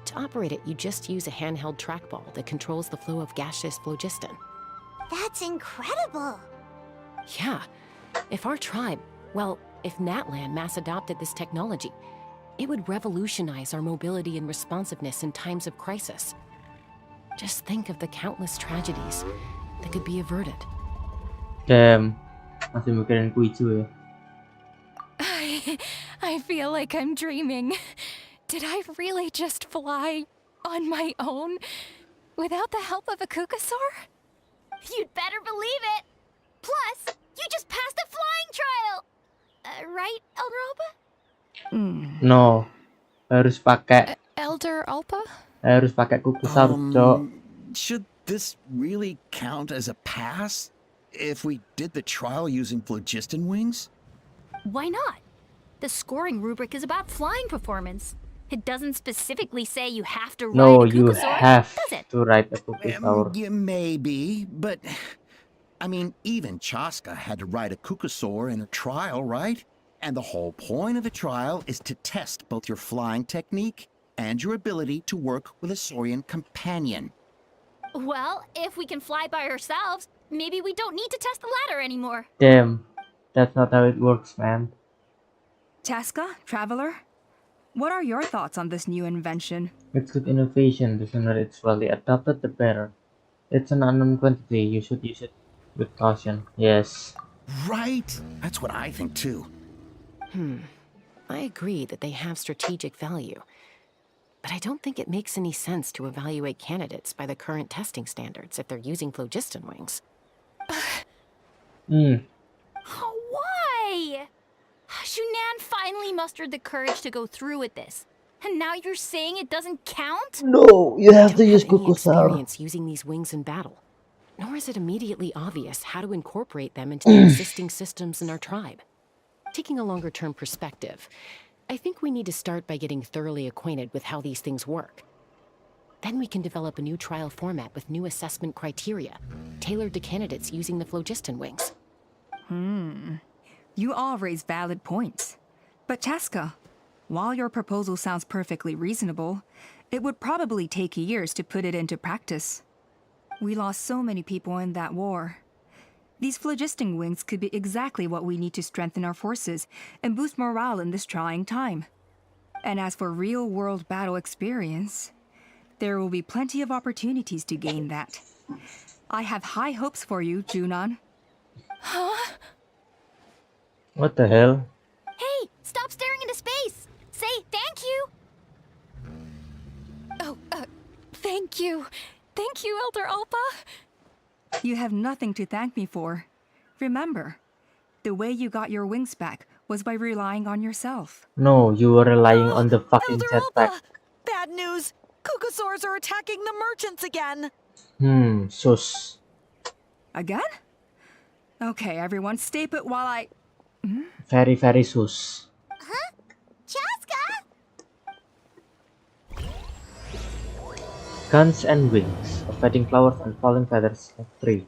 Speaker 9: To operate it, you just use a handheld trackball that controls the flow of gaseous phlogiston.
Speaker 5: That's incredible.
Speaker 9: Yeah, if our tribe, well, if Natlan mass adopted this technology, it would revolutionize our mobility and responsiveness in times of crisis. Just think of the countless tragedies that could be averted.
Speaker 4: Damn, masih mikirin kuicu ya.
Speaker 15: I feel like I'm dreaming. Did I really just fly on my own without the help of a Kukusaur?
Speaker 10: You'd better believe it. Plus, you just passed the flying trial. Right, Elder Alba?
Speaker 4: No, harus pakai
Speaker 15: Elder Alpa?
Speaker 4: Kukusaur, Cok.
Speaker 21: Should this really count as a pass if we did the trial using phlogiston wings?
Speaker 10: Why not? The scoring rubric is about flying performance. It doesn't specifically say you have to ride
Speaker 4: No,
Speaker 10: a
Speaker 4: you
Speaker 10: Kukusaur,
Speaker 4: have
Speaker 10: does it?
Speaker 4: to ride a Kukusaur.
Speaker 21: Yeah, maybe, but I mean, even Chaska had to ride a Kukusaur in a trial, right? And the whole point of the trial is to test both your flying technique and your ability to work with a Saurian companion.
Speaker 10: Well, if we can fly by ourselves, maybe we don't need to test the ladder anymore.
Speaker 4: Damn, that's not how it works, man.
Speaker 11: Chaska, Traveler, what are your thoughts on this new invention?
Speaker 4: It's good innovation. The sooner it's fully adopted, the better. It's an unknown quantity. You should use it with caution. Yes.
Speaker 21: Right? That's what I think too.
Speaker 9: I agree that they have strategic value, but I don't think it makes any sense to evaluate candidates by the current testing standards if they're using phlogiston wings.
Speaker 10: Why? Shunan finally mustered the courage to go through with this. And now you're saying it doesn't count?
Speaker 4: No, you have to use
Speaker 9: Any
Speaker 4: Kukusaur.
Speaker 9: experience using these wings in battle, nor is it immediately obvious how to incorporate them into the existing systems in our tribe. Taking a longer-term perspective, I think we need to start by getting thoroughly acquainted with how these things work. Then we can develop a new trial format with new assessment criteria, tailored to candidates using the phlogiston wings.
Speaker 11: You all raise valid points. But Chaska, while your proposal sounds perfectly reasonable, It would probably take years to put it into practice. We lost so many people in that war. These phlogisting wings could be exactly what we need to strengthen our forces and boost morale in this trying time. And as for real-world battle experience, there will be plenty of opportunities to gain that. I have high hopes for you, Junon.
Speaker 10: Huh?
Speaker 4: What the hell?
Speaker 10: Hey, stop staring into space! Say thank you! Oh, thank you. Thank you, Elder Alpa.
Speaker 11: You have nothing to thank me for. Remember, the way you got your wings back was by relying on yourself.
Speaker 4: No, you were relying on the fucking jetpack.
Speaker 12: Bad news! Kukasaurs are attacking the merchants again!
Speaker 4: Sus.
Speaker 11: Again? Okay, everyone, stay put while I...
Speaker 4: Very, very sus.
Speaker 5: Huh? Chaska?
Speaker 4: Guns and wings of fading flowers and falling feathers of tree.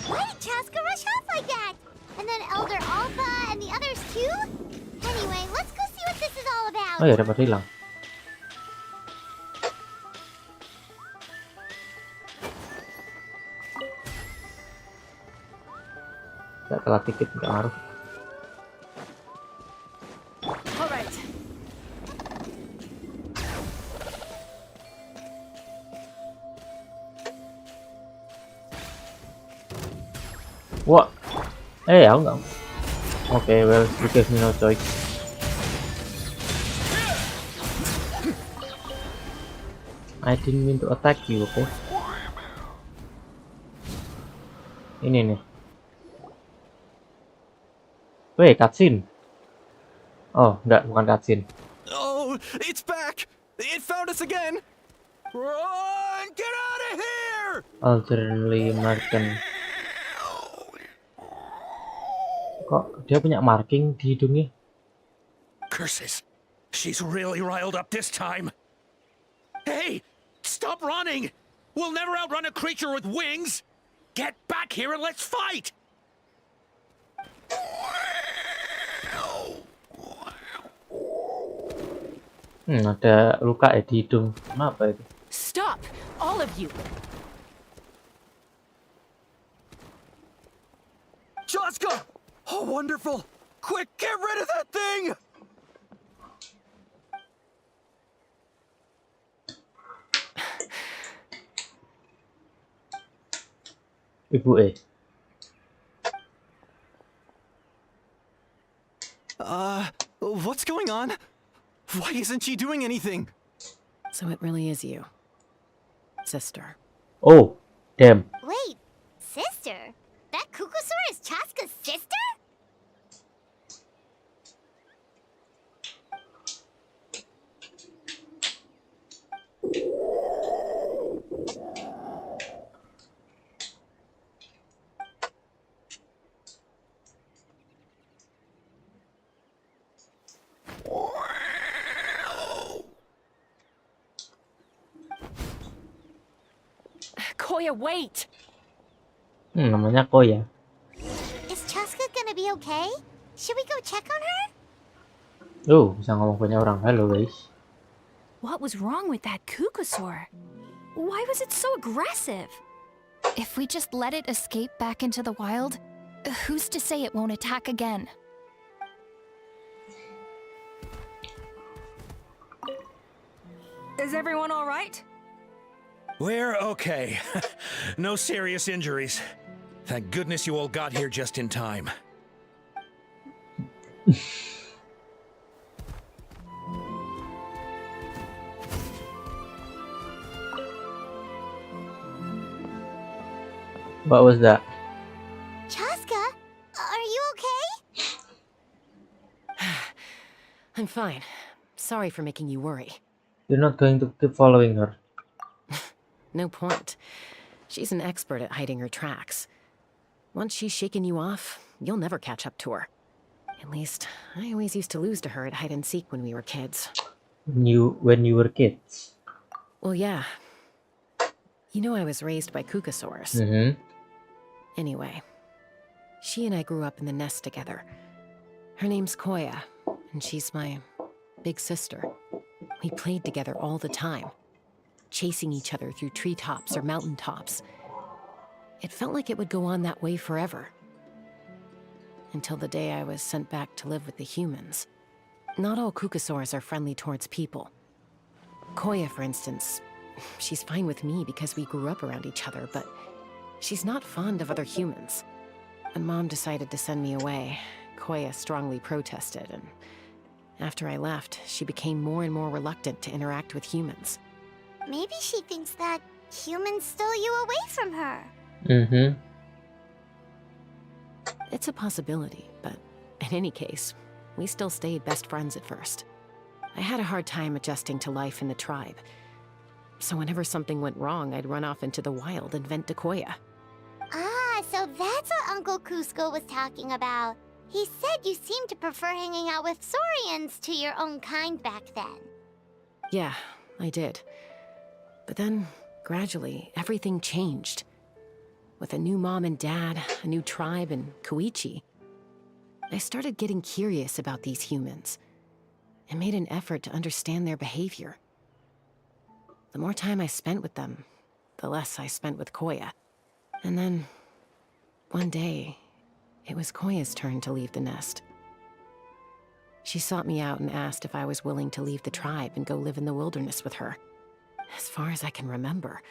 Speaker 5: Why did Chaska rush off like that? And then Elder Alpha and the others too? Anyway, let's go see what this is all about.
Speaker 4: Oh ya, dapat hilang. Gak telat dikit, gak ngaruh.
Speaker 12: All right.
Speaker 4: What? Aku nggak. Okay, well, you gave me no choice. I didn't mean to attack you, okay? Ini nih. Wait, cutscene. Oh, enggak, bukan cutscene.
Speaker 17: Oh, it's back! It found us again! Run! Get out of here!
Speaker 4: Alternately American. Kok dia punya marking di hidungnya?
Speaker 17: Curses! She's really riled up this time. Hey! Stop running! We'll never outrun a creature with wings! Get back here and let's fight!
Speaker 4: Ada luka ya di hidung. Kenapa itu?
Speaker 12: Stop! All of you!
Speaker 17: Chaska! Oh, wonderful! Quick, get rid of that thing!
Speaker 4: Ibu
Speaker 20: What's going on? Why isn't she doing anything?
Speaker 9: So it really is you, sister.
Speaker 4: Oh, damn.
Speaker 5: Wait, sister? That Kukusaur is Chaska's sister?
Speaker 12: Koya, wait!
Speaker 4: Namanya Koya.
Speaker 5: Is Chaska gonna be okay? Should we go check on her?
Speaker 4: Oh, bisa ngomong banyak orang. Halo guys.
Speaker 10: What was wrong with that Kukusaur? Why was it so aggressive? If we just let it escape back into the wild, who's to say it won't attack again?
Speaker 11: Is everyone all right?
Speaker 17: We're okay. No serious injuries. Thank goodness you all got here just in time.
Speaker 4: What was that?
Speaker 5: Chaska, are you okay?
Speaker 9: I'm fine. Sorry for making you worry.
Speaker 4: You're not going to keep following her.
Speaker 9: No point. She's an expert at hiding her tracks. Once she's shaken you off, you'll never catch up to her. At least, I always used to lose to her at hide and seek when we were kids.
Speaker 4: When you were kids?
Speaker 9: Well, yeah. You know I was raised by Kukusaurs. Anyway, she and I grew up in the nest together. Her name's Koya, and she's my big sister. We played together all the time. chasing each other through treetops or mountaintops. It felt like it would go on that way forever. Until the day I was sent back to live with the humans. Not all Kukusaurs are friendly towards people. Koya, for instance, she's fine with me because we grew up around each other, but she's not fond of other humans. When Mom decided to send me away, Koya strongly protested, and after I left, she became more and more reluctant to interact with humans.
Speaker 5: Maybe she thinks that humans stole you away from her.
Speaker 4: Mm-hmm.
Speaker 9: It's a possibility, but in any case, we still stayed best friends at first. I had a hard time adjusting to life in the tribe. So whenever something went wrong, I'd run off into the wild and vent to Koya.
Speaker 5: Ah, so that's what Uncle Cusco was talking about. He said you seemed to prefer hanging out with Saurians to your own kind back then.
Speaker 9: Yeah, I did. But then, gradually, everything changed. With a new mom and dad, a new tribe, and Koichi, I started getting curious about these humans and made an effort to understand their behavior. The more time I spent with them, the less I spent with Koya. And then, one day, it was Koya's turn to leave the nest. She sought me out and asked if I was willing to leave the tribe and go live in the wilderness with her. As far as I can remember,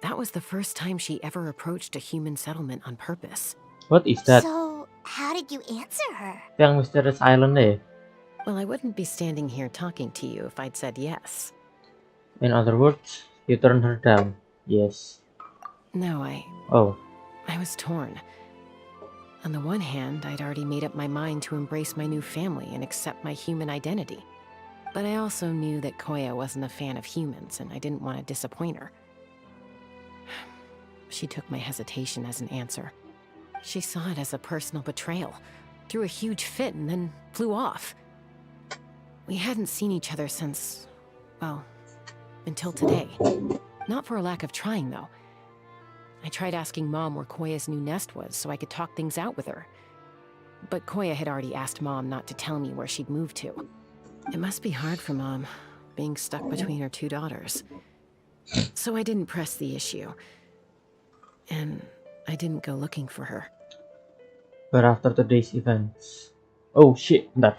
Speaker 9: that was the first time she ever approached a human settlement on purpose.
Speaker 4: What is that?
Speaker 5: So, how did you answer her?
Speaker 4: Yang Mysterious Island eh?
Speaker 9: Well, I wouldn't be standing here talking to you if I'd said yes.
Speaker 4: In other words, you turned her down. Yes.
Speaker 9: No, I was torn. On the one hand, I'd already made up my mind to embrace my new family and accept my human identity. But I also knew that Koya wasn't a fan of humans, and I didn't want to disappoint her. She took my hesitation as an answer. She saw it as a personal betrayal, threw a huge fit, and then flew off. We hadn't seen each other since, well, until today. Not for a lack of trying, though. I tried asking Mom where Koya's new nest was so I could talk things out with her. But Koya had already asked Mom not to tell me where she'd moved to. It must be hard for Mom, being stuck between her two daughters. So I didn't press the issue. And I didn't go looking for her.
Speaker 4: But after today's events... Oh shit, bentar.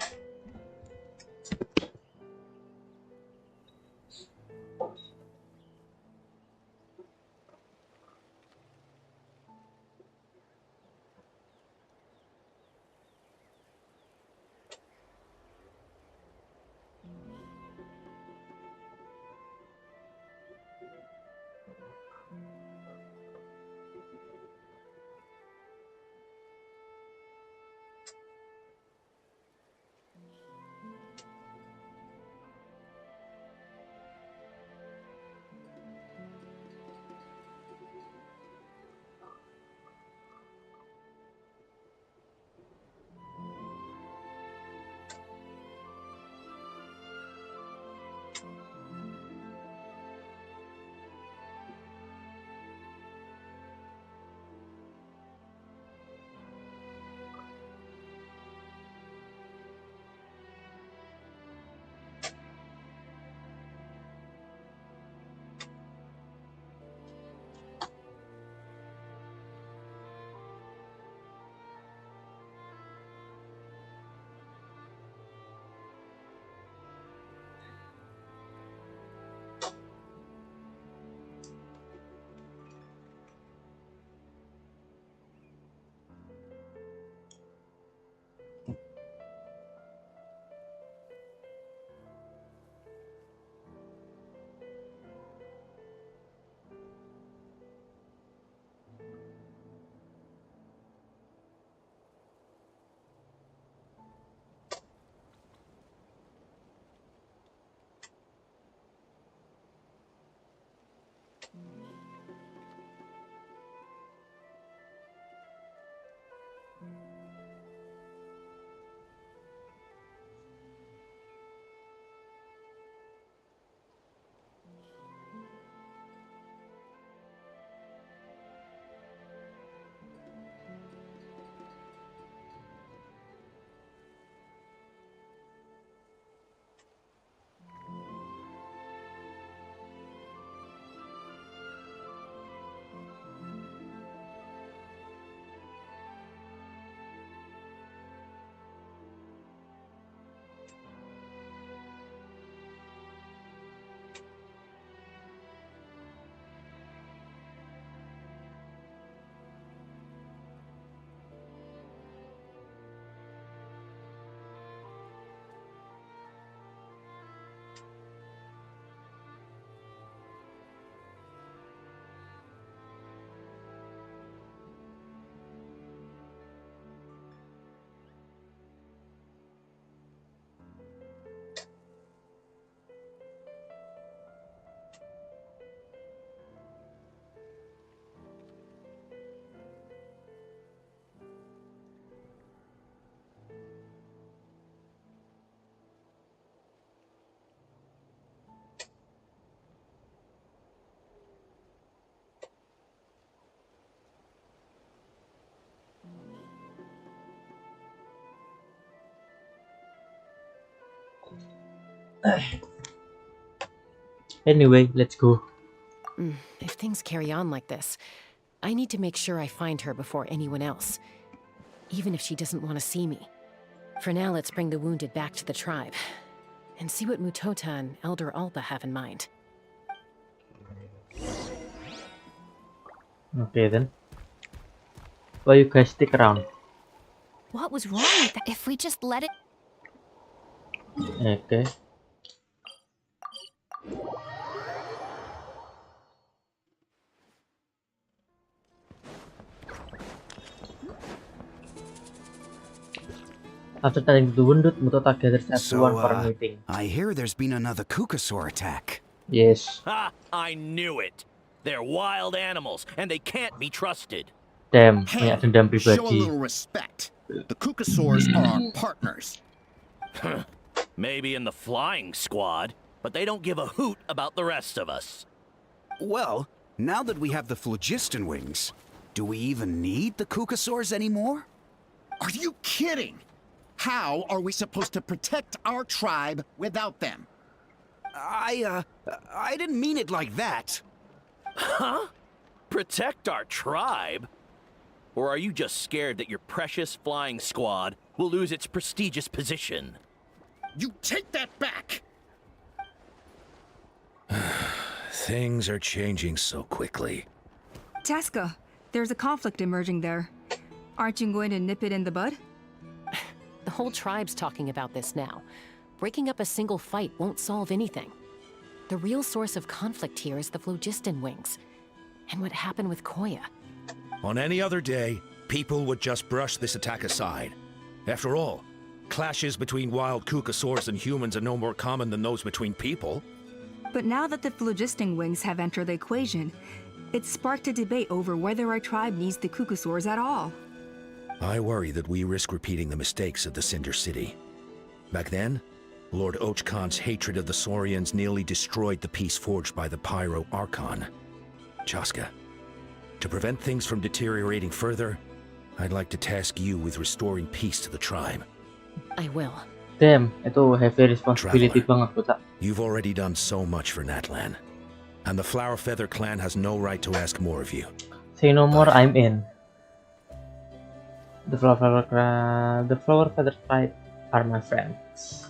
Speaker 4: Anyway, let's go.
Speaker 9: If things carry on like this, I need to make sure I find her before anyone else, even if she doesn't want to see me. For now, let's bring the wounded back to the tribe and see what Mutota and Elder Alba have in mind.
Speaker 4: Okay then. Why you guys stick around?
Speaker 15: What was wrong with that? If we just let it...
Speaker 4: Okay. After telling the wounded, Mutota gathers everyone for a meeting.
Speaker 6: I hear there's been another Kukasaur attack.
Speaker 4: Yes.
Speaker 14: Ha! I knew it! They're wild animals, and they can't be trusted.
Speaker 4: Damn,
Speaker 21: Hey,
Speaker 4: banyak dendam
Speaker 21: show a
Speaker 4: pribadi.
Speaker 21: little respect. The Kukasaurs are our partners.
Speaker 14: Maybe in the flying squad, but they don't give a hoot about the rest of us.
Speaker 6: Well, now that we have the phlogiston wings, do we even need the Kukasaurs anymore?
Speaker 21: Are you kidding? How are we supposed to protect our tribe without them?
Speaker 6: I didn't mean it like that.
Speaker 14: Huh? Protect our tribe? Or are you just scared that your precious flying squad will lose its prestigious position?
Speaker 21: You take that back!
Speaker 13: Things are changing so quickly.
Speaker 11: Chaska, there's a conflict emerging there. Aren't you going to nip it in the bud?
Speaker 9: The whole tribe's talking about this now. Breaking up a single fight won't solve anything. The real source of conflict here is the phlogiston wings, and what happened with Koya.
Speaker 13: On any other day, people would just brush this attack aside. After all, clashes between wild Kukasaurs and humans are no more common than those between people.
Speaker 11: But now that the phlogiston wings have entered the equation, it's sparked a debate over whether our tribe needs the Kukasaurs at all.
Speaker 13: I worry that we risk repeating the mistakes of the Cinder City. Back then, Lord Ochkon's hatred of the Saurians nearly destroyed the peace forged by the Pyro Archon. Chaska, to prevent things from deteriorating further, I'd like to task you with restoring peace to the tribe.
Speaker 9: I will.
Speaker 4: Damn, itu heavy responsibility banget Buta.
Speaker 13: You've already done so much for Natlan, and the Flower Feather clan has no right to ask more of you.
Speaker 4: Say no more, I'm in. The Flower Feather tribe are my friends.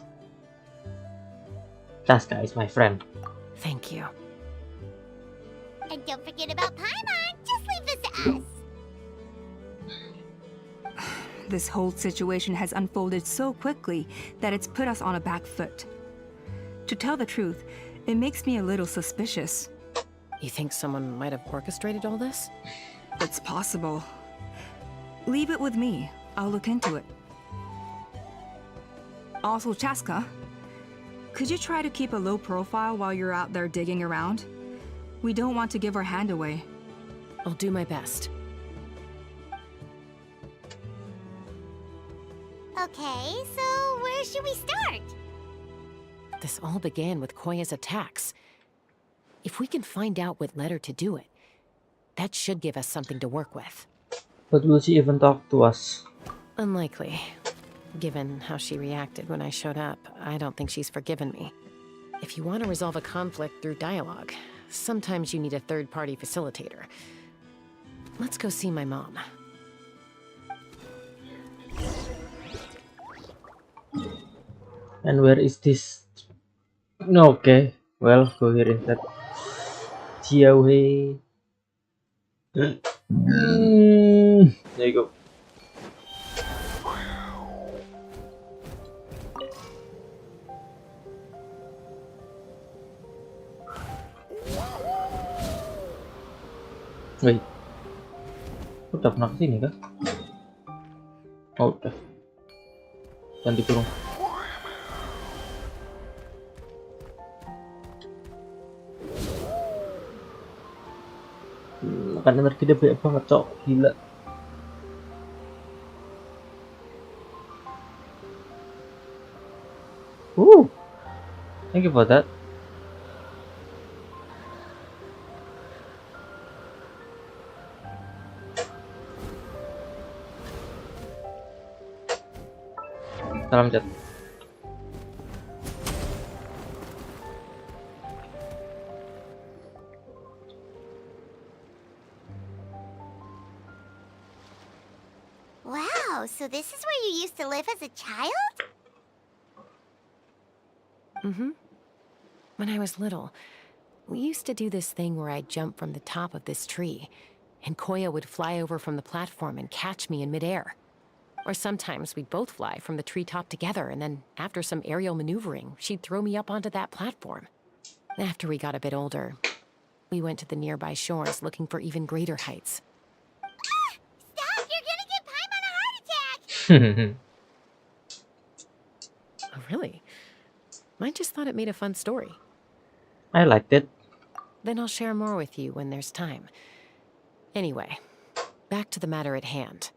Speaker 4: Chaska is my friend.
Speaker 9: Thank you.
Speaker 5: And don't forget about Paimon. Just leave this to us.
Speaker 11: This whole situation has unfolded so quickly that it's put us on a back foot. To tell the truth, it makes me a little suspicious.
Speaker 9: You think someone might have orchestrated all this?
Speaker 11: It's possible. Leave it with me. I'll look into it. Also, Chaska, could you try to keep a low profile while you're out there digging around? We don't want to give our hand away.
Speaker 9: I'll do my best.
Speaker 5: Okay, so where should we start?
Speaker 9: This all began with Koya's attacks. If we can find out what led her to do it, that should give us something to work with.
Speaker 4: But will she even talk to us?
Speaker 9: Unlikely. Given how she reacted when I showed up, I don't think she's forgiven me. If you want to resolve a conflict through dialogue, sometimes you need a third-party facilitator. Let's go see my mom.
Speaker 4: And where is this? No, okay. Well, go here instead. Jiaowei. There you go. Wait. Udah pernah kesini kah? Oh, udah. Ganti kurung. Makan energi dia banyak banget, cok. Gila. Thank you for that. Salam chat.
Speaker 5: you used to live as a child?
Speaker 9: Mm-hmm. When I was little, we used to do this thing where I'd jump from the top of this tree, and Koya would fly over from the platform and catch me in midair. Or sometimes we'd both fly from the treetop together, and then after some aerial maneuvering, she'd throw me up onto that platform. After we got a bit older, we went to the nearby shores looking for even greater heights.
Speaker 5: Stop! You're gonna get Paimon a heart attack!
Speaker 9: Oh, really? I just thought it made a fun story.
Speaker 4: I liked it.
Speaker 9: Then I'll share more with you when there's time. Anyway, back to the matter at hand.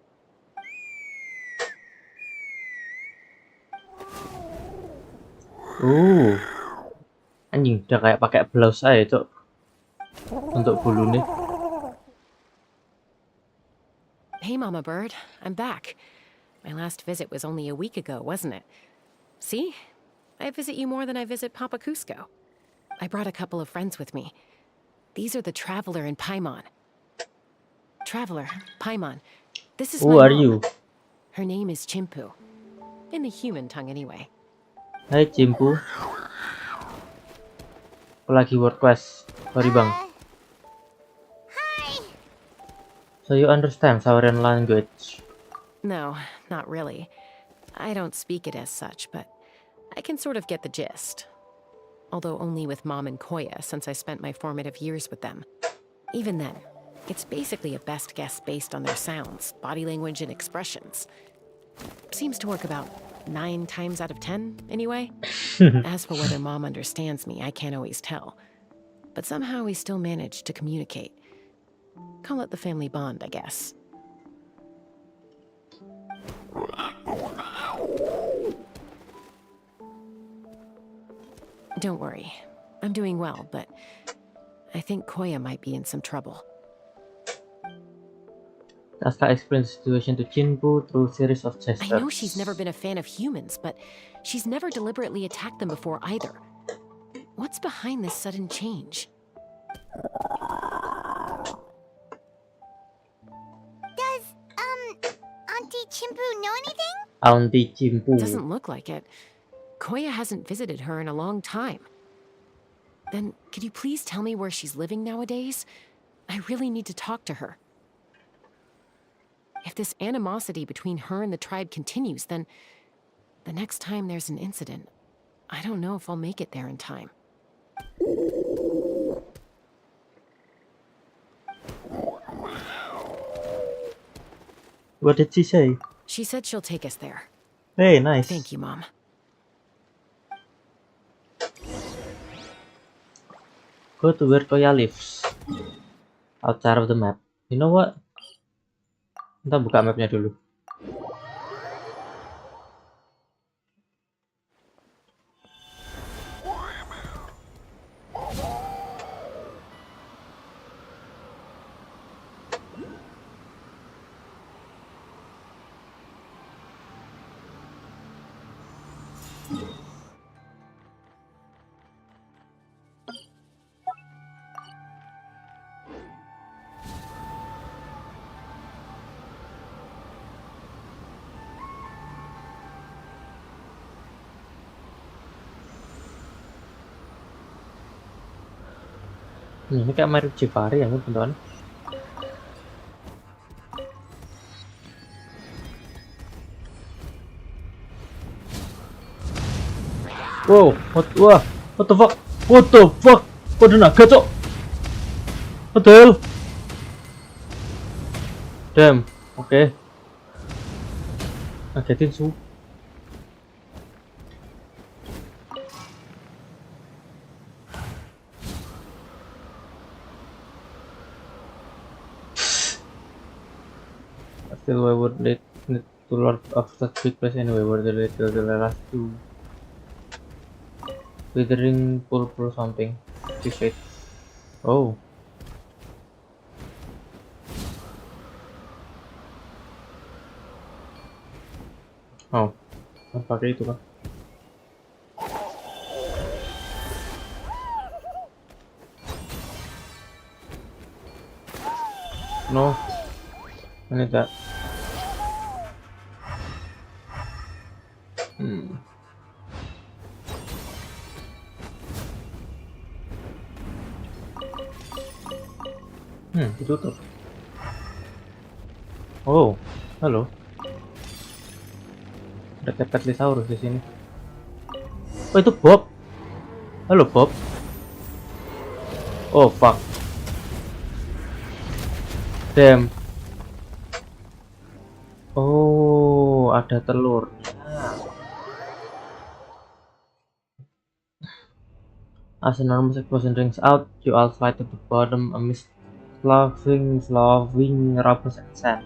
Speaker 4: Anjing, udah kayak pakai blouse aja, Cok. Untuk bulunya.
Speaker 9: Hey, Mama Bird, I'm back. My last visit was only a week ago, wasn't it? See? I visit you more than I visit Papa Cusco. I brought a couple of friends with me. These are the Traveler and Paimon. Traveler, Paimon, this is my
Speaker 4: Who are
Speaker 9: mom.
Speaker 4: you?
Speaker 9: Her name is Chimpu. In the human tongue, anyway.
Speaker 4: Hai Cimpu. Aku lagi work quest. Sorry bang.
Speaker 5: Hi!
Speaker 4: So you understand Saurian language?
Speaker 9: No, not really. I don't speak it as such, but I can sort of get the gist. Although only with Mom and Koya, since I spent my formative years with them. Even then, it's basically a best guess based on their sounds, body language, and expressions. Seems to work about 9 times out of 10, anyway. As for whether Mom understands me, I can't always tell. But somehow we still manage to communicate. Call it the family bond, I guess. Don't worry. I'm doing well, but I think Koya might be in some trouble.
Speaker 4: Asuka explains the situation to Chinpu through series of gestures.
Speaker 9: I know she's never been a fan of humans, but she's never deliberately attacked them before either. What's behind this sudden change?
Speaker 5: Does, Auntie Chimpu know anything?
Speaker 4: Auntie Cimpu.
Speaker 9: Doesn't look like it. Koya hasn't visited her in a long time. Then, could you please tell me where she's living nowadays? I really need to talk to her. If this animosity between her and the tribe continues, then the next time there's an incident, I don't know if I'll make it there in time.
Speaker 4: What did she say?
Speaker 9: She said she'll take us there.
Speaker 4: Hey, nice.
Speaker 9: Thank you, Mom.
Speaker 4: Go to where Koya lives. Outside of the map. You know what? Kita buka mapnya dulu. Ini kayak Mario Jepari ya, teman-teman. Wow, what the fuck? What the fuck? Kok ada naga, Cok? What the hell? Damn, okay. Ngagetin su. Still, I would need to Lord of such big place anyway, where the last two withering purple something. This shit. Oh. Oh. Pakai itu kan. No. I need that. Ditutup. Oh, halo. Ada Petlisaurus di sini. Oh, itu Bob. Halo, Bob. Oh, fuck. Damn. Oh, ada telurnya. As enormous explosion rings out, you all slide to the bottom amidst sloughing rubbles and sand.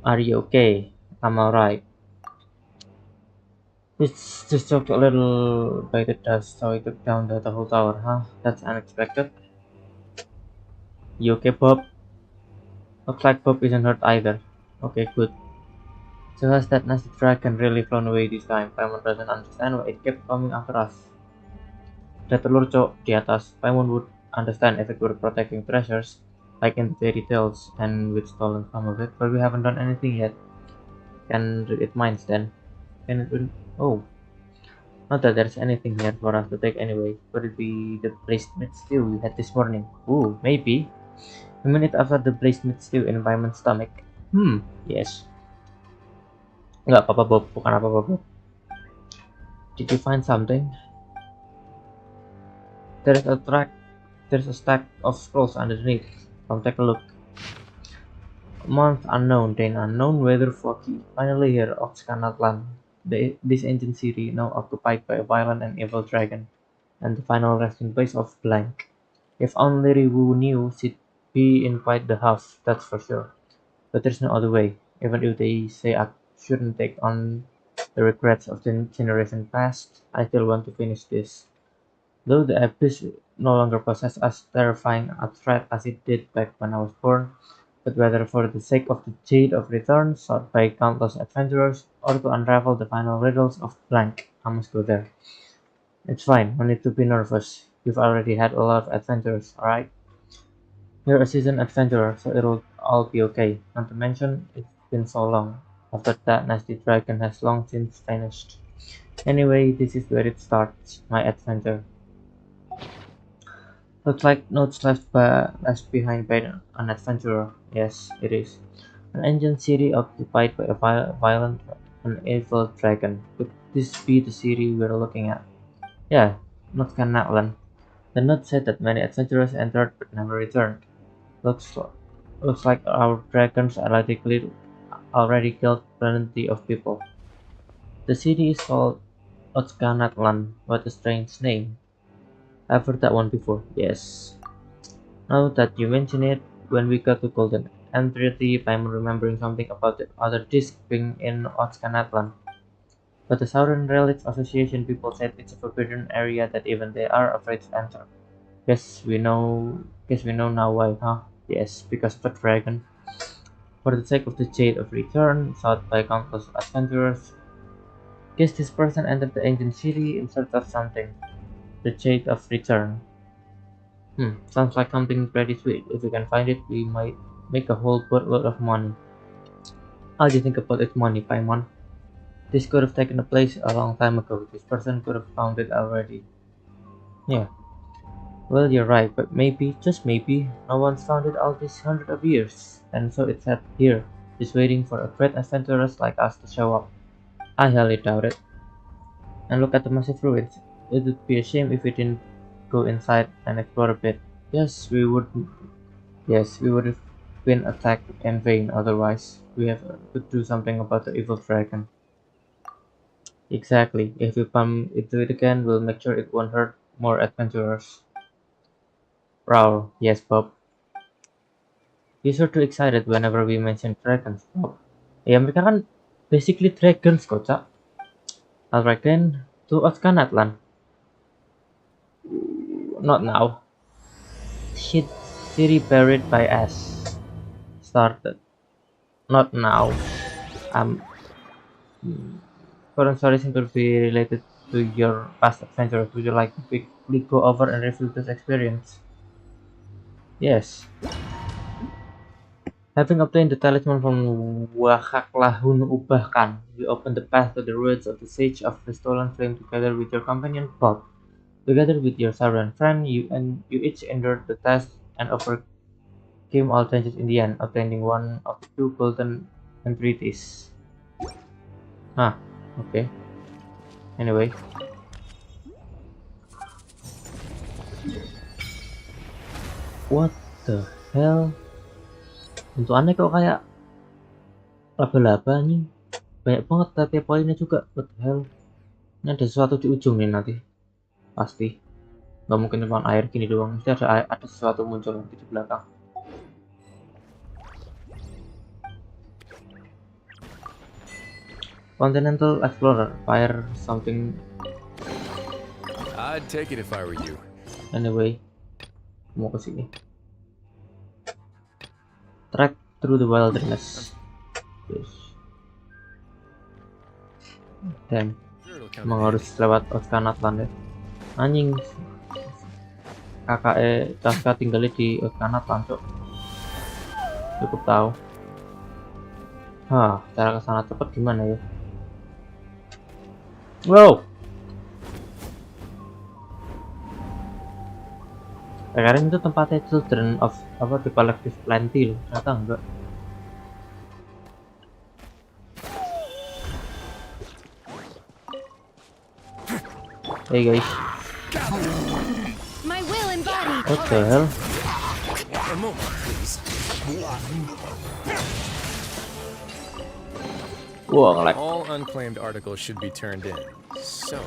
Speaker 4: Are you okay? I'm alright. It's just took a little by the dust, so it took down the whole tower, huh? That's unexpected. You okay, Bob? Looks like Bob isn't hurt either. Okay, good. So has that nasty dragon really flown away this time? Paimon doesn't understand why it kept coming after us. Ada telur cok di atas. Paimon would understand if it were protecting treasures, like in the fairy tales, and we'd stolen some of it, but we haven't done anything yet. Can read its minds then. Can it will... Oh. Not that there's anything here for us to take anyway. Could it be the braised meat stew we had this morning? Ooh, maybe. A minute after the braised meat stew in Paimon's stomach. Yes. Nggak apa-apa, Bob. Bukan apa-apa, Bob. Did you find something? There's a stack of scrolls underneath. Come take a look. Month unknown, then unknown, weather foggy. Finally here, Natlan. This ancient city, now occupied by a violent and evil dragon, and the final resting place of Blank. If only Riwu knew, she'd be in quite the huff, that's for sure. But there's no other way. Even if they say I shouldn't take on the regrets of the generation past, I still want to finish this. Though the abyss no longer possesses as terrifying a threat as it did back when I was born, but whether for the sake of the Jade of Return sought by countless adventurers, or to unravel the final riddles of Blank, I must go there. It's fine, no need to be nervous. You've already had a lot of adventures, alright? You're a seasoned adventurer, so it'll all be okay. Not to mention, it's been so long. After that nasty dragon has long since vanished. Anyway, this is where it starts, my adventure. Looks like notes left behind by an adventurer. Yes, it is. An ancient city occupied by a violent and evil dragon. Could this be the city we're looking at? Yeah, not Natlan. The note said that many adventurers entered but never returned. Looks like our dragons already killed plenty of people. The city is called Natlan. What a strange name. I've heard that one before, yes. Now that you mention it, when we got to Golden Entity, I'm remembering something about the other disc being in Natlan. But the Southern Relics Association people said it's a forbidden area that even they are afraid to enter. Guess we know now why, huh? Yes, because of the dragon. For the sake of the Jade of Return, sought by countless adventurers. Guess this person entered the ancient city in search of something. The Jade of Return. Sounds like something pretty sweet. If we can find it, we might make a whole boatload of money. How do you think about its money, Paimon? This could have taken place a long time ago. This person could have found it already. Yeah. Well, you're right, but maybe, just maybe, no one's found it all these hundreds of years. And so it's sat here, just waiting for a great adventurers like us to show up. I highly doubt it. And look at the massive ruins. It would be a shame if we didn't go inside and explore a bit. Yes, we would have been attacked in vain otherwise. We have to do something about the evil dragon. Exactly. If we bump into it again, we'll make sure it won't hurt more adventurers. Raul, yes, Bob. You're sure too excited whenever we mention dragons, Bob. Ya, mereka kan basically dragons, kocak. Alright then, to Natlan. Not now. City buried by us. Started. Not now. Current story seem to be related to your past adventures. Would you like to quickly go over and review this experience? Yes. Having obtained the talisman from Wakaklahun Ubahkan, you open the path to the ruins of the Sage of the Stolen Flame together with your companion Bob. Together with your Sauron friend, you each endured the test and overcame all challenges in the end, obtaining one of the two golden entreaties. Okay. Anyway. What the hell? Bentukannya kok kayak laba-laba nih. Banyak banget tiap poinnya juga. What the hell? Ini ada sesuatu di ujung nih nanti. Pasti. Nggak mungkin cuma air gini doang. Mesti ada sesuatu muncul nanti di belakang. Continental Explorer. Fire something.
Speaker 3: I'd take it if I were you.
Speaker 4: Anyway. Mau ke sini. Trek through the wilderness. Yes. Damn. Emang harus lewat Natlan ya. Anjing. KKE Chaska tinggalnya di Natlan, cok. Cukup tahu. Cara kesana cepet gimana ya? Wow. Sekarang itu tempatnya Children of the Collective Plenty loh, ternyata enggak. Hey guys.
Speaker 10: My will embodied.
Speaker 4: What the hell?
Speaker 3: A moment, please.
Speaker 4: Wah, ngelag.
Speaker 3: All unclaimed articles should be turned in. So,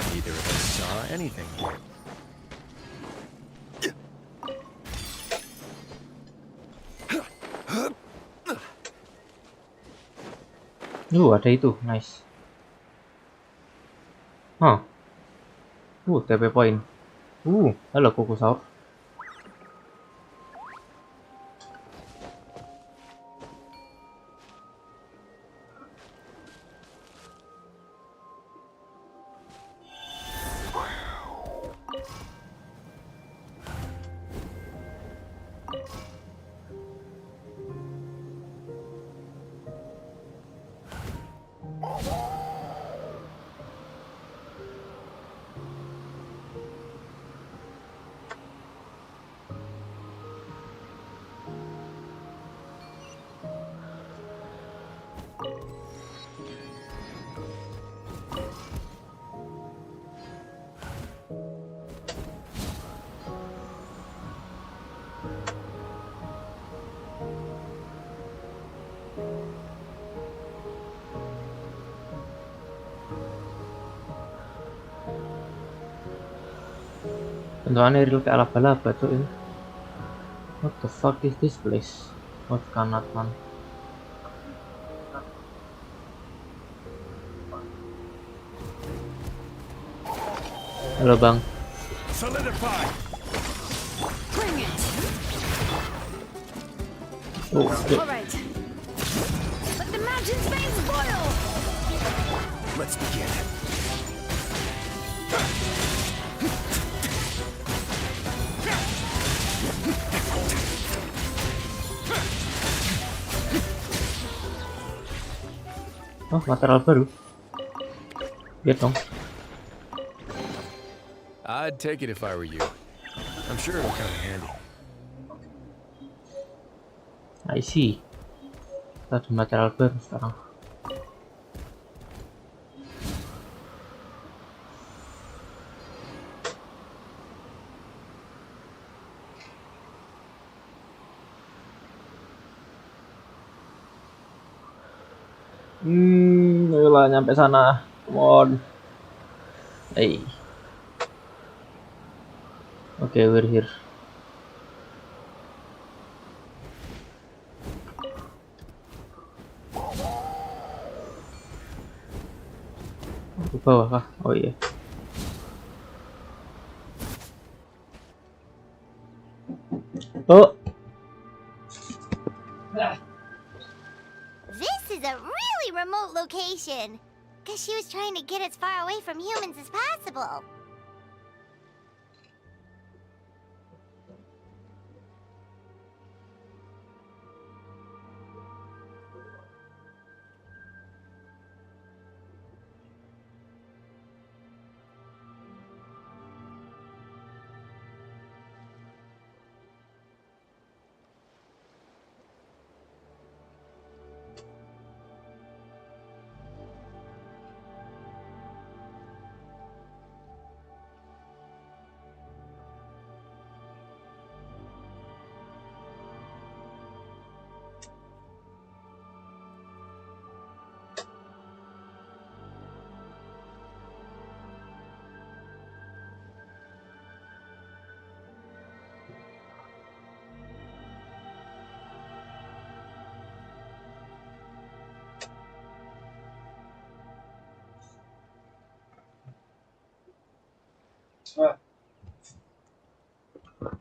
Speaker 3: neither of us saw anything here.
Speaker 4: Ada itu, nice. TP point. Halo Kukusaur. Bentukannya real kayak laba-laba tuh ini. What the fuck is this place? What Natlan? Halo bang.
Speaker 17: Solidify.
Speaker 10: Bring it.
Speaker 4: Okay.
Speaker 10: All right. Let the mountain's veins boil.
Speaker 17: Let's begin.
Speaker 4: Material baru. Lihat dong.
Speaker 3: I'd take it if I were you. I'm sure it'll come in handy.
Speaker 4: I see. Kita ada material baru sekarang. Ayolah nyampe sana. Come on. Hey. Okay, we're here. Ke bawah kah? Oh iya. Oh.
Speaker 5: This is a really remote location. Guess she was trying to get as far away from humans as possible.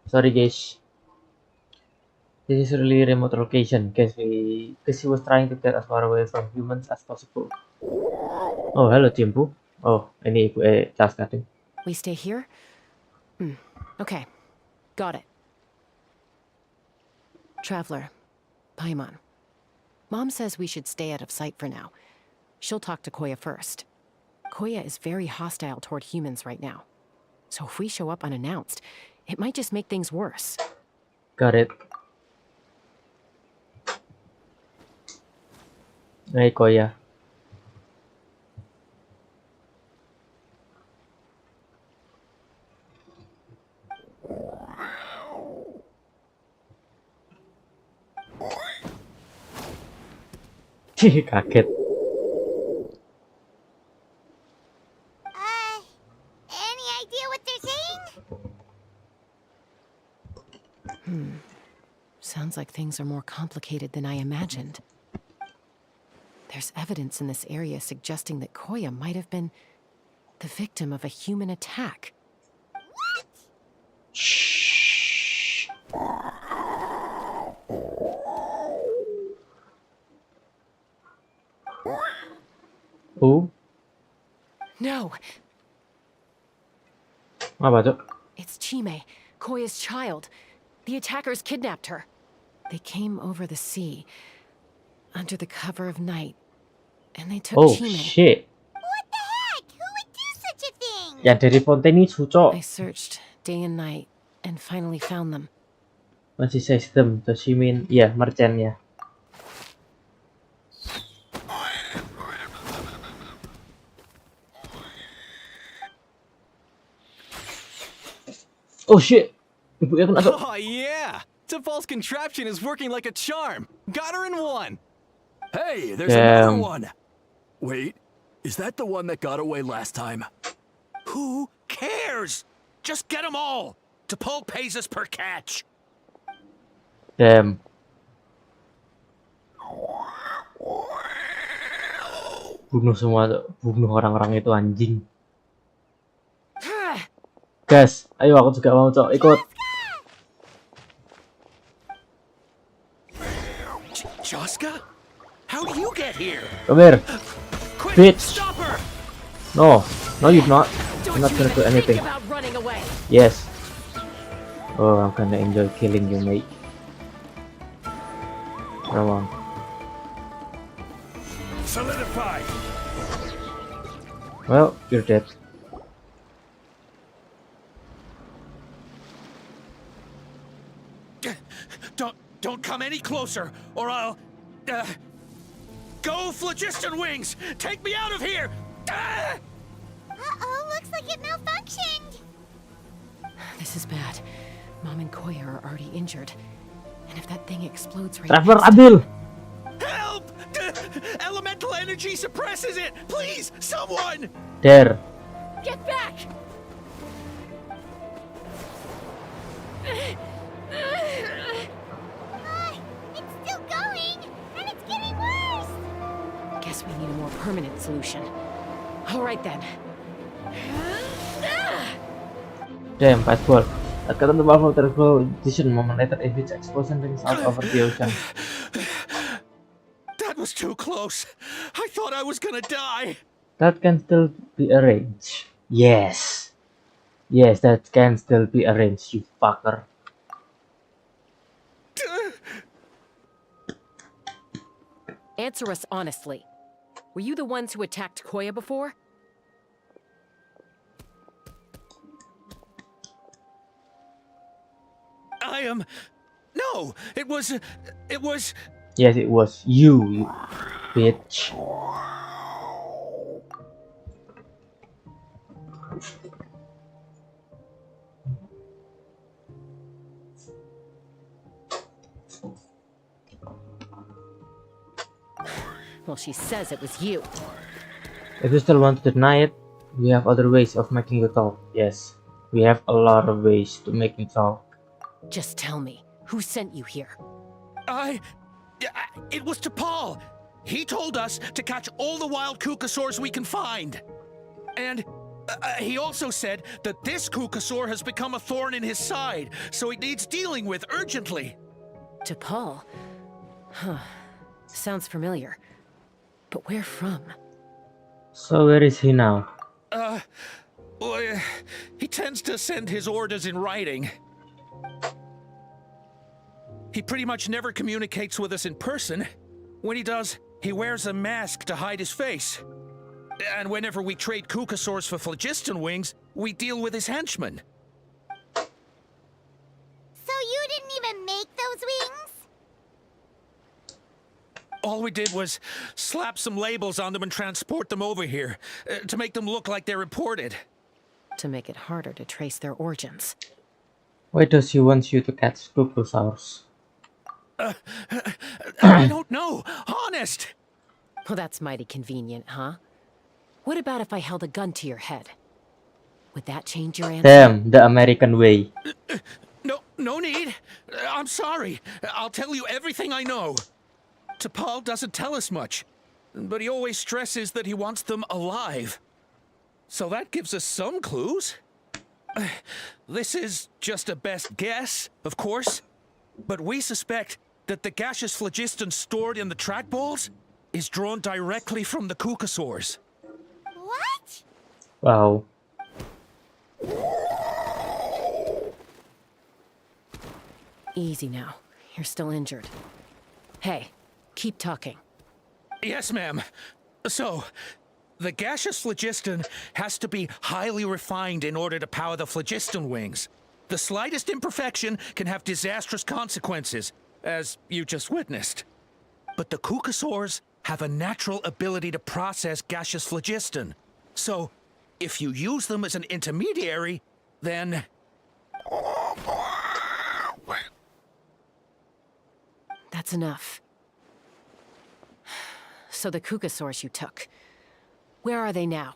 Speaker 4: Sorry guys. This is really remote location because he was trying to get as far away from humans as possible. Oh, hello Timbu. Oh, ini ibu Chaska ding.
Speaker 9: We stay here? Okay. Got it. Traveler, Paimon. Mom says we should stay out of sight for now. She'll talk to Koya first. Koya is very hostile toward humans right now. So if we show up unannounced, it might just make things worse.
Speaker 4: Got it. Hey Koya. Kaget.
Speaker 5: Any idea what they're saying?
Speaker 9: Sounds like things are more complicated than I imagined. There's evidence in this area suggesting that Koya might have been the victim of a human attack.
Speaker 4: Shh. Who?
Speaker 9: No,
Speaker 4: Apa tuh?
Speaker 9: it's Chime, Koya's child. The attackers kidnapped her. They came over the sea, under the cover of night, and they took
Speaker 4: Oh
Speaker 9: Chime.
Speaker 4: shit.
Speaker 5: What the heck? Who would do such a thing?
Speaker 4: Yang dari Fontaine-Su, Cok.
Speaker 9: I searched day and night and finally found them.
Speaker 4: Masih sistem, does she mean ya merchantnya? Oh shit! Ibunya kena tuh.
Speaker 20: Oh yeah! Tafal's contraption is working like a charm. Got her in one.
Speaker 2: Hey, there's another one. Wait, is that the one that got away last time?
Speaker 17: Who cares? Just get them all. T'Pol pays us per catch.
Speaker 4: Damn. Bunuh semua tuh. Bunuh orang-orang itu anjing. Guys, ayo aku juga mau Cok, ikut.
Speaker 17: Chaska? How do you get here?
Speaker 4: Come here.
Speaker 17: Quick,
Speaker 4: Bitch.
Speaker 17: stop her!
Speaker 4: No, no you're not. I'm not gonna do anything. Yes. Oh, I'm gonna enjoy killing you, mate. Come on.
Speaker 17: Solidify.
Speaker 4: Well, you're dead.
Speaker 17: Don't come any closer, or I'll... Go, Phlogiston Wings! Take me out of here!
Speaker 5: Uh-oh, looks like it malfunctioned.
Speaker 9: This is bad. Mom and Koya are already injured. And if that thing explodes right
Speaker 4: Traveler
Speaker 9: next
Speaker 4: Adil!
Speaker 17: Help! Elemental energy suppresses it! Please, someone!
Speaker 4: There.
Speaker 15: Get back!
Speaker 5: It's still going, and it's getting worse.
Speaker 9: Guess we need a more permanent solution. All right then.
Speaker 4: Damn, fastball. At cut on the valve of the position moment later, a huge explosion rings out over the ocean.
Speaker 17: That was too close. I thought I was gonna die.
Speaker 4: That can still be arranged. Yes. Yes, that can still be arranged, you fucker.
Speaker 9: Answer us honestly. Were you the ones who attacked Koya before?
Speaker 17: I am... No, it was...
Speaker 4: Yes, it was you bitch.
Speaker 9: Well, she says it was you.
Speaker 4: If you still want to deny it, we have other ways of making you talk. Yes, we have a lot of ways to make you talk.
Speaker 9: Just tell me, who sent you here?
Speaker 17: It was T'Pol. He told us to catch all the wild Kukasaurs we can find. And He also said that this Kukasaur has become a thorn in his side, so he needs dealing with urgently.
Speaker 9: T'Pol? Huh. Sounds familiar. But where from?
Speaker 4: So where is he now?
Speaker 17: Well, he tends to send his orders in writing. He pretty much never communicates with us in person. When he does, he wears a mask to hide his face. And whenever we trade Kukasaurs for phlogiston wings, we deal with his henchmen.
Speaker 5: So you didn't even make those wings?
Speaker 17: All we did was slap some labels on them and transport them over here, to make them look like they're imported.
Speaker 9: To make it harder to trace their origins.
Speaker 4: Why does he want you to catch Kukusaurs?
Speaker 17: I don't know, honest!
Speaker 9: Well, that's mighty convenient, huh? What about if I held a gun to your head? Would that change your answer?
Speaker 4: Damn, the American way.
Speaker 17: No need. I'm sorry. I'll tell you everything I know. T'Pol doesn't tell us much, but he always stresses that he wants them alive. So that gives us some clues. This is just a best guess, of course, but we suspect that the gaseous phlogiston stored in the track balls is drawn directly from the Kukasaurs.
Speaker 5: What?
Speaker 4: Wow.
Speaker 9: Easy now. You're still injured. Hey, keep talking.
Speaker 17: Yes, ma'am. So, the gaseous phlogiston has to be highly refined in order to power the phlogiston wings. The slightest imperfection can have disastrous consequences, as you just witnessed. But the Kukasaurs have a natural ability to process gaseous phlogiston. So, if you use them as an intermediary, then...
Speaker 9: That's enough. So the Kukasaurs you took, where are they now?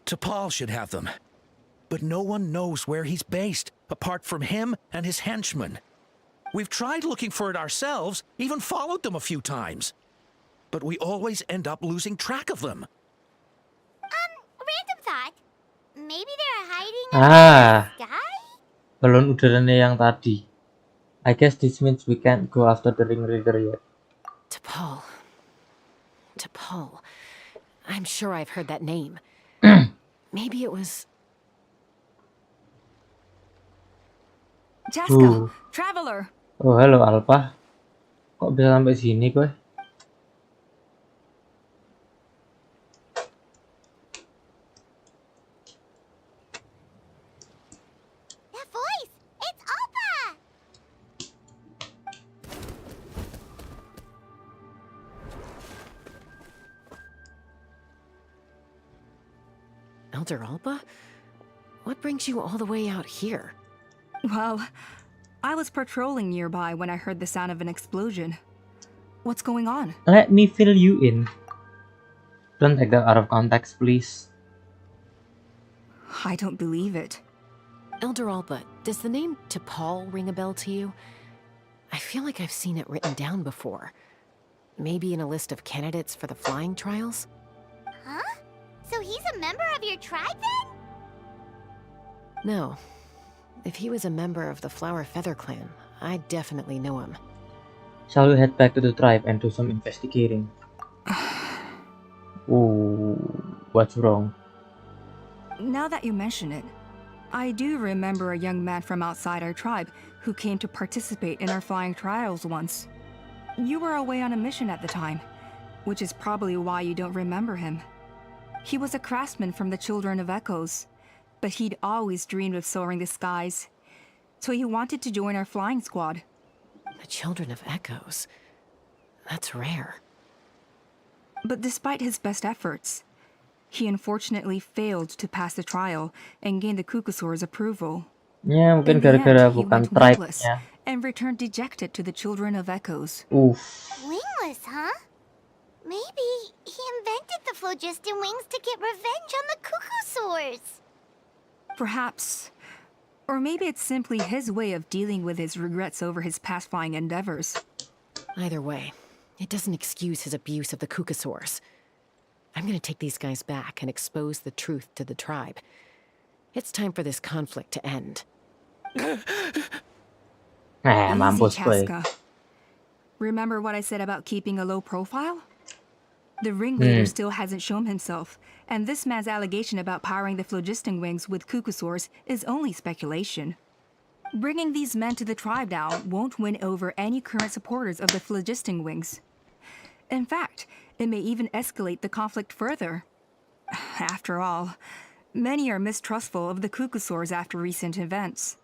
Speaker 17: T'Pol should have them. But no one knows where he's based, apart from him and his henchmen. We've tried looking for it ourselves, even followed them a few times. But we always end up losing track of them.
Speaker 5: Random thought. Maybe they're hiding in the sky?
Speaker 4: Balon udaranya yang tadi. I guess this means we can't go after the ring leader yet.
Speaker 9: T'Pol. I'm sure I've heard that name. Maybe it was...
Speaker 11: Chaska, Traveler.
Speaker 4: Oh, halo Alpha. Kok bisa sampai sini gue?
Speaker 5: That voice! It's Alpha!
Speaker 9: Elder Alba? What brings you all the way out here?
Speaker 11: Well, I was patrolling nearby when I heard the sound of an explosion. What's going on?
Speaker 4: Let me fill you in. Don't take that out of context, please.
Speaker 11: I don't believe it.
Speaker 9: Elder Alba, does the name T'Pol ring a bell to you? I feel like I've seen it written down before. Maybe in a list of candidates for the flying trials?
Speaker 5: Huh? So he's a member of your tribe then?
Speaker 9: No. If he was a member of the Flower Feather clan, I'd definitely know him.
Speaker 4: Shall we head back to the tribe and do some investigating? Ooh, what's wrong?
Speaker 11: Now that you mention it, I do remember a young man from outside our tribe who came to participate in our flying trials once. You were away on a mission at the time, which is probably why you don't remember him. He was a craftsman from the Children of Echoes, but he'd always dreamed of soaring the skies, so he wanted to join our flying squad.
Speaker 9: The Children of Echoes? That's rare.
Speaker 11: But despite his best efforts, he unfortunately failed to pass the trial and gain the Kukasaur's approval.
Speaker 4: Ya, mungkin
Speaker 11: In the end,
Speaker 4: gara-gara
Speaker 11: he
Speaker 4: bukan
Speaker 11: went wingless
Speaker 4: tribe-nya.
Speaker 11: and returned dejected to the Children of Echoes.
Speaker 5: Wingless, huh? Maybe he invented the phlogiston wings to get revenge on the Kukasaurs.
Speaker 11: Perhaps. Or maybe it's simply his way of dealing with his regrets over his past flying endeavors.
Speaker 9: Either way, it doesn't excuse his abuse of the Kukasaurs. I'm gonna take these guys back and expose the truth to the tribe. It's time for this conflict to end.
Speaker 4: Nah,
Speaker 11: Easy,
Speaker 4: mampus gue.
Speaker 11: Chaska. Remember what I said about keeping a low profile? The ringleader still hasn't shown himself, and this man's allegation about powering the phlogiston wings with cucosaurs is only speculation. Bringing these men to the tribe now won't win over any current supporters of the phlogiston wings. In fact, it may even escalate the conflict further. After all, many are mistrustful of the cucosaurs after recent events.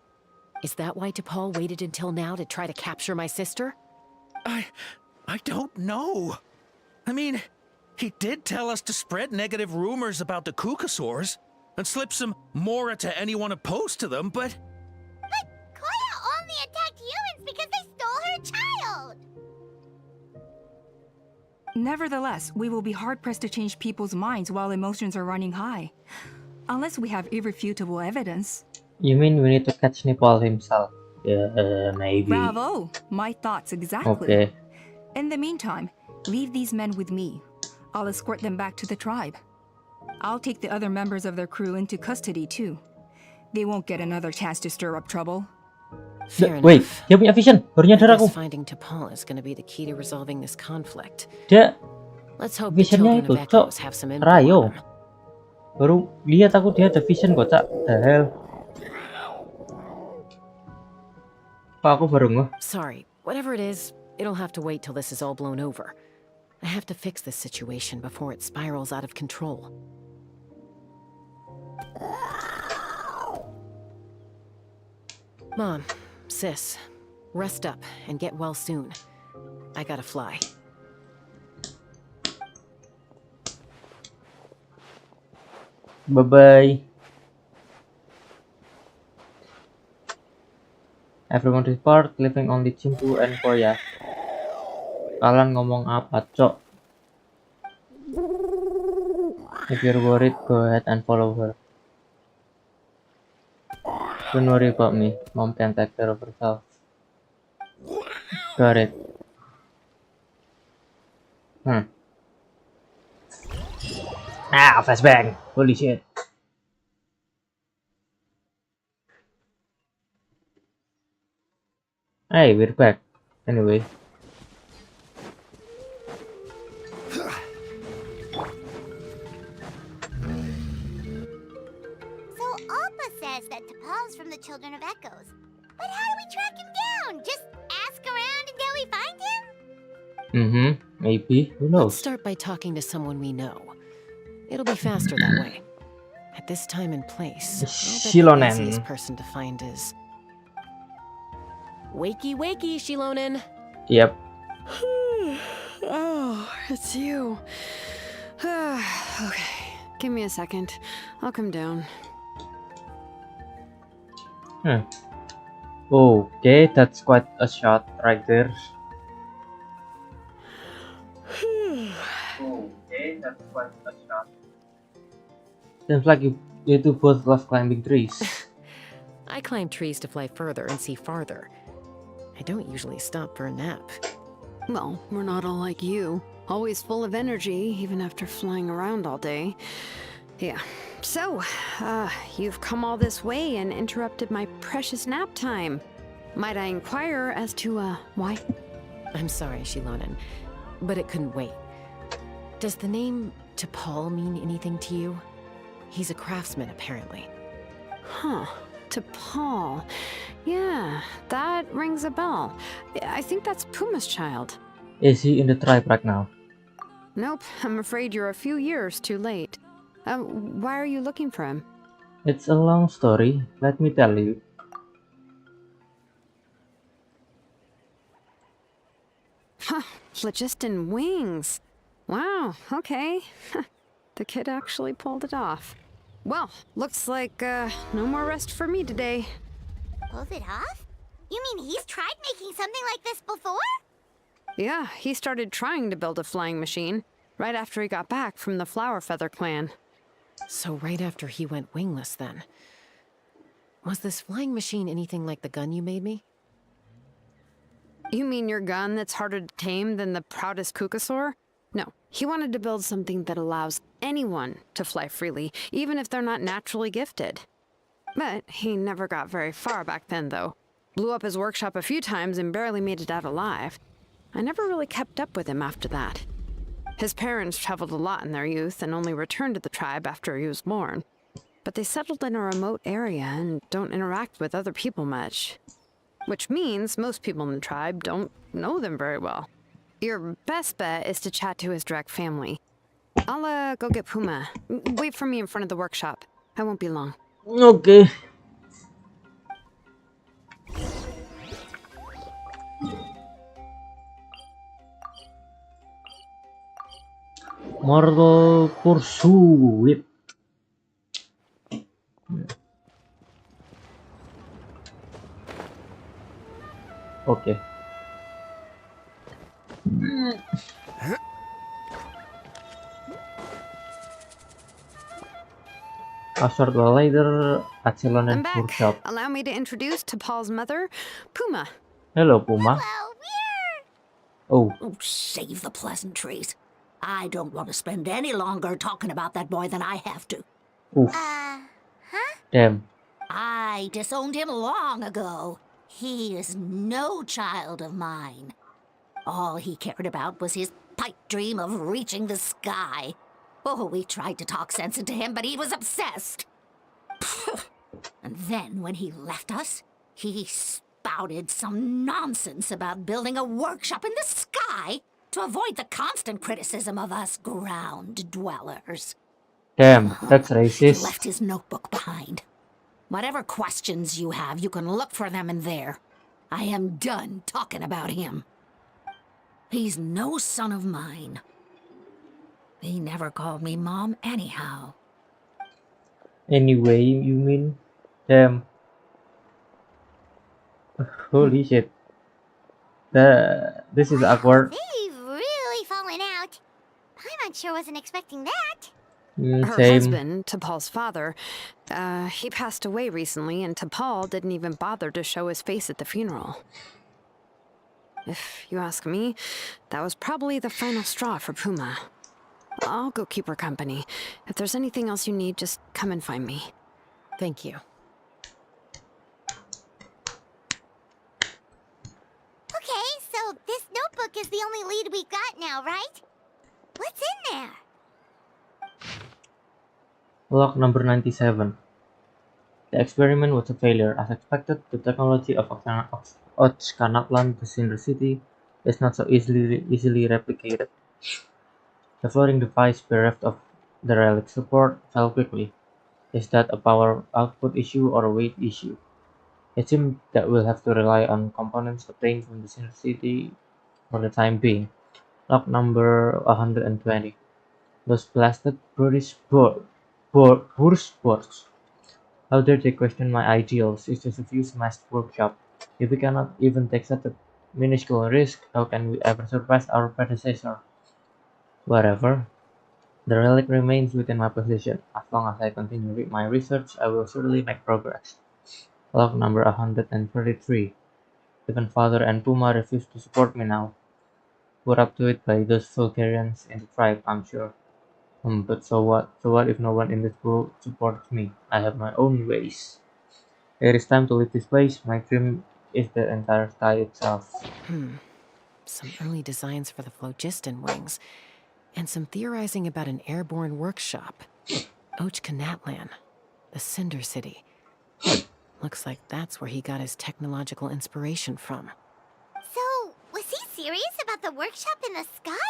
Speaker 9: Is that why T'Pol waited until now to try to capture my sister?
Speaker 17: I don't know. I mean, he did tell us to spread negative rumors about the cucosaurs and slip some mora to anyone opposed to them, but...
Speaker 5: But Koya only attacked humans because they stole her child!
Speaker 11: Nevertheless, we will be hard-pressed to change people's minds while emotions are running high. Unless we have irrefutable evidence.
Speaker 4: You mean we need to catch Nepal himself? Yeah, maybe.
Speaker 11: Bravo! My thoughts exactly.
Speaker 4: Okay.
Speaker 11: In the meantime, leave these men with me. I'll escort them back to the tribe. I'll take the other members of their crew into custody too. They won't get another chance to stir up trouble.
Speaker 4: Wait, dia punya vision. Baru nyadar aku.
Speaker 9: Finding T'Pol is going to be the key to resolving this conflict.
Speaker 4: Dia
Speaker 9: Let's hope the
Speaker 4: visionnya
Speaker 9: children
Speaker 4: itu,
Speaker 9: of
Speaker 4: Cok.
Speaker 9: Echoes have some input.
Speaker 4: Rayo. Baru lihat aku dia ada vision kok, Cak. The hell. Kok aku baru ngeh?
Speaker 9: Sorry, whatever it is, it'll have to wait till this is all blown over. I have to fix this situation before it spirals out of control. Mom, sis, rest up and get well soon. I gotta fly.
Speaker 4: Bye-bye. Everyone report, leaving only Cimpu and Koya. Kalian ngomong apa, Cok? If you're worried, go ahead and follow her. Don't worry about me. Mom can take care of herself. Got it. Ah, flashbang. Holy shit. Hey, we're back. Anyway.
Speaker 5: So Alpa says that T'Pol's from the Children of Echoes. But how do we track him down? Just ask around until we find him?
Speaker 4: Maybe. Who knows?
Speaker 9: Let's start by talking to someone we know. It'll be faster that way. At this time and place,
Speaker 4: Shilonen.
Speaker 9: the easiest person to find is... Wakey, wakey, Shilonen.
Speaker 4: Yep.
Speaker 1: Oh, it's you. Okay, give me a second. I'll come down.
Speaker 4: Okay, that's quite a shot right there. Okay, that's quite a shot. Seems like you two both love climbing trees.
Speaker 9: I climb trees to fly further and see farther. I don't usually stop for a nap.
Speaker 1: Well, we're not all like you. Always full of energy, even after flying around all day. Yeah. So, you've come all this way and interrupted my precious nap time. Might I inquire as to, why?
Speaker 9: I'm sorry, Shilonen, but it couldn't wait. Does the name T'Pol mean anything to you? He's a craftsman, apparently.
Speaker 1: Huh. T'Pol. Yeah, that rings a bell. I think that's Puma's child.
Speaker 4: Is he in the tribe right now?
Speaker 1: Nope, I'm afraid you're a few years too late. Why are you looking for him?
Speaker 4: It's a long story, let me tell you.
Speaker 1: Huh, phlogiston wings. Wow, okay. The kid actually pulled it off. Well, looks like, no more rest for me today.
Speaker 5: Pulled it off? You mean he's tried making something like this before?
Speaker 1: Yeah, he started trying to build a flying machine right after he got back from the Flower Feather clan.
Speaker 9: So right after he went wingless, then. Was this flying machine anything like the gun you made me?
Speaker 1: You mean your gun that's harder to tame than the proudest cucosaur? No, he wanted to build something that allows anyone to fly freely, even if they're not naturally gifted. But he never got very far back then, though. Blew up his workshop a few times and barely made it out alive. I never really kept up with him after that. His parents traveled a lot in their youth and only returned to the tribe after he was born. But they settled in a remote area and don't interact with other people much. Which means most people in the tribe don't know them very well. Your best bet is to chat to his direct family. I'll go get Puma. Wait for me in front of the workshop. I won't be long.
Speaker 4: Okay. Mortal Pursuit. Okay. A short while later, at Ceylon
Speaker 1: I'm
Speaker 4: and
Speaker 1: back.
Speaker 4: workshop.
Speaker 1: Allow me to introduce T'Pol's mother, Puma.
Speaker 4: Hello, Puma. Oh,
Speaker 12: Oh, save the pleasantries. I don't want to spend any longer talking about that boy than I have to.
Speaker 4: oof. Damn.
Speaker 12: I disowned him long ago. He is no child of mine. All he cared about was his pipe dream of reaching the sky. Oh, we tried to talk sense into him, but he was obsessed. And then when he left us, he spouted some nonsense about building a workshop in the sky to avoid the constant criticism of us ground dwellers.
Speaker 4: Damn, that's
Speaker 12: He
Speaker 4: racist.
Speaker 12: left his notebook behind. Whatever questions you have, you can look for them in there. I am done talking about him. He's no son of mine. He never called me Mom anyhow.
Speaker 4: Anyway, you mean? Damn. Holy shit. This is awkward.
Speaker 5: They've really fallen out. I'm sure wasn't expecting that.
Speaker 1: Her
Speaker 4: Same.
Speaker 1: husband, T'Pol's father, he passed away recently, and T'Pol didn't even bother to show his face at the funeral. If you ask me, that was probably the final straw for Puma. I'll go keep her company. If there's anything else you need, just come and find me.
Speaker 9: Thank you.
Speaker 5: Okay, so this notebook is the only lead we've got now, right? What's in there?
Speaker 4: Log number 97. The experiment was a failure. As expected, the technology of Natlan, the Cinder City, is not so easily replicated. The floating device bereft of the relic support fell quickly. Is that a power output issue or a weight issue? It seems that we'll have to rely on components obtained from the Cinder City for the time being. Log number 120. Those blasted British sports. How dare they question my ideals? It's just a few smashed workshop. If we cannot even take such a minuscule risk, how can we ever surpass our predecessor? Whatever. The relic remains within my possession. As long as I continue my research, I will surely make progress. Log number 133. Even Father and Puma refuse to support me now. Put up to it by those Vulgarians in the tribe, I'm sure. But so what? So what if no one in this world supports me? I have my own ways. It is time to leave this place. My dream is the entire sky itself.
Speaker 9: Some early designs for the phlogiston wings, and some theorizing about an airborne workshop. Natlan, the Cinder City. Looks like that's where he got his technological inspiration from.
Speaker 5: So, was he serious about the workshop in the sky?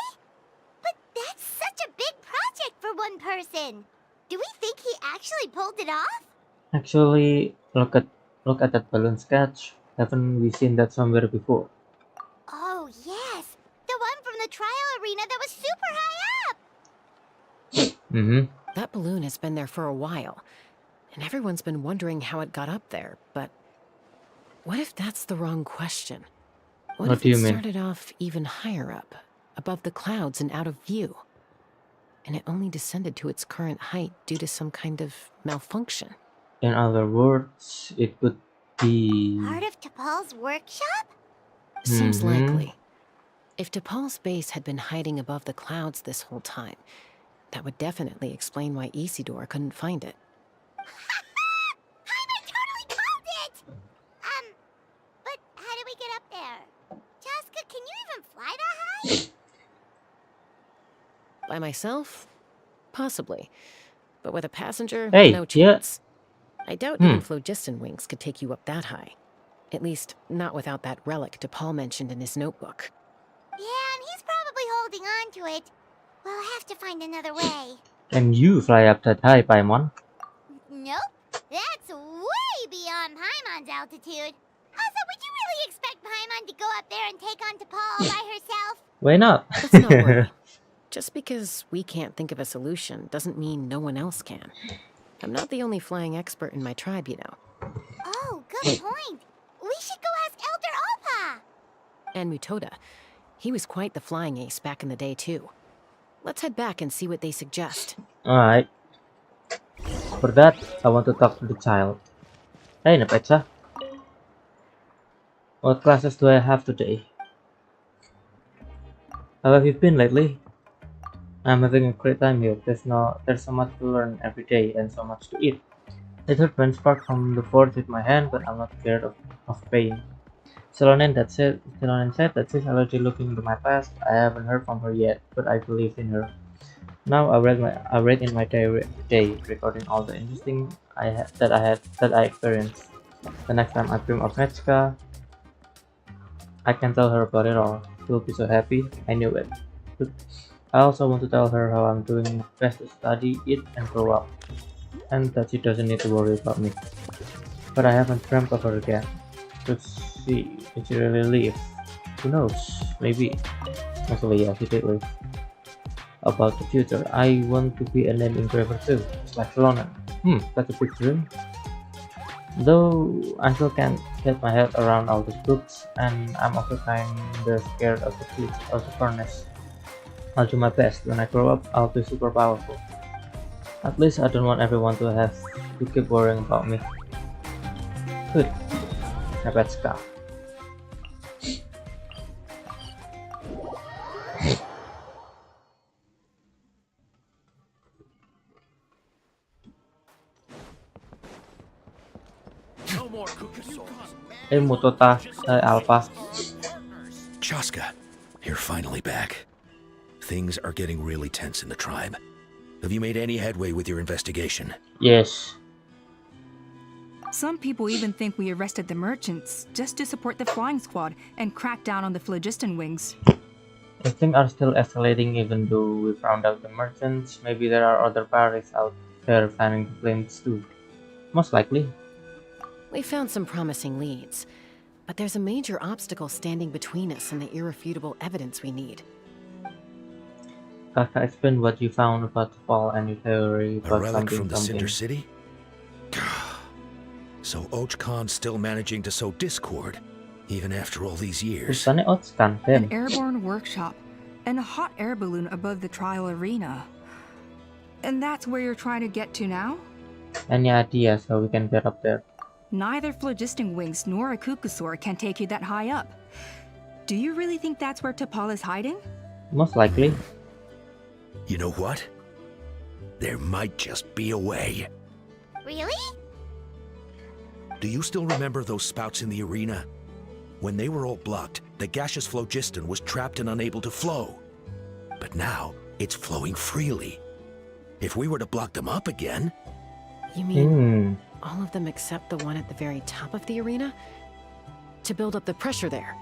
Speaker 5: But that's such a big project for one person. Do we think he actually pulled it off?
Speaker 4: Actually, look at that balloon sketch. Haven't we seen that somewhere before?
Speaker 5: Oh, yes. The one from the trial arena that was super high up.
Speaker 9: That balloon has been there for a while, and everyone's been wondering how it got up there, but what if that's the wrong question? What if
Speaker 4: do you
Speaker 9: it
Speaker 4: mean?
Speaker 9: started off even higher up, above the clouds and out of view, and it only descended to its current height due to some kind of malfunction?
Speaker 4: In other words, it could be...
Speaker 5: Part of T'Pol's workshop?
Speaker 9: Seems likely. If T'Pol's base had been hiding above the clouds this whole time, that would definitely explain why Isidore couldn't find it.
Speaker 5: Paimon totally called it! But how do we get up there? Chaska, can you even fly that high?
Speaker 9: By myself? Possibly. But with a passenger,
Speaker 4: Hey,
Speaker 9: no
Speaker 4: yeah.
Speaker 9: chance. I doubt even phlogiston wings could take you up that high. At least, not without that relic T'Pol mentioned in his notebook.
Speaker 5: Yeah, and he's probably holding on to it. We'll have to find another way.
Speaker 4: Can you fly up that high, Paimon?
Speaker 5: Nope. That's way beyond Paimon's altitude. Also, would you really expect Paimon to go up there and take on T'Pol by herself?
Speaker 4: Why not?
Speaker 9: Let's not worry. Just because we can't think of a solution doesn't mean no one else can. I'm not the only flying expert in my tribe, you know.
Speaker 5: Oh, good point. We should go ask Elder Alpa.
Speaker 9: And Mutoda. He was quite the flying ace back in the day, too. Let's head back and see what they suggest.
Speaker 4: Alright. For that, I want to talk to the child. Hey, Nepetsa. What classes do I have today? How have you been lately? I'm having a great time here. There's so much to learn every day and so much to eat. I thought when spark from the forge hit my hand, but I'm not scared of pain. Celonen said that she's already looking into my past. I haven't heard from her yet, but I believed in her. Now I read in my day recording all the interesting that I experienced. The next time I dream of Netska, I can tell her about it all. She'll be so happy. I knew it. I also want to tell her how I'm doing my best to study, eat, and grow up, and that she doesn't need to worry about me. But I haven't dreamt of her again. Did she really leave? Who knows? Maybe. Actually, yeah, she did leave. About the future, I want to be a name engraver too, just like Celonen. That's a big dream. Though I still can't get my head around all these books, and I'm also kinda scared of the glitch of the furnace. I'll do my best. When I grow up, I'll be super powerful. At least I don't want everyone to have to keep worrying about me. Good. Nepetska.
Speaker 3: No more Kukusors.
Speaker 4: Hey, Mutota, Alpha.
Speaker 13: Chaska, you're finally back. Things are getting really tense in the tribe. Have you made any headway with your investigation?
Speaker 4: Yes.
Speaker 11: Some people even think we arrested the merchants just to support the flying squad and crack down on the phlogiston wings.
Speaker 4: Things are still escalating even though we found out the merchants. Maybe there are other parties out there fanning the flames too. Most likely.
Speaker 9: We found some promising leads, but there's a major obstacle standing between us and the irrefutable evidence we need.
Speaker 4: Kaka, explain what you found about the fall and your theory
Speaker 13: A
Speaker 4: about
Speaker 13: relic from the
Speaker 4: something.
Speaker 13: Cinder City? So Och Khan's still managing to sow discord, even after all these years.
Speaker 11: An airborne workshop and a hot air balloon above the trial arena. And that's where you're trying to get to now?
Speaker 4: Any ideas how we can get up there?
Speaker 11: Neither phlogiston wings nor a Kukusaur can take you that high up. Do you really think that's where T'Pol is hiding?
Speaker 4: Most likely.
Speaker 13: You know what? There might just be a way.
Speaker 5: Really?
Speaker 13: Do you still remember those spouts in the arena? When they were all blocked, the gaseous phlogiston was trapped and unable to flow. But now, it's flowing freely. If we were to block them up again...
Speaker 9: You mean all of them except the one at the very top of the arena? To build up the pressure there?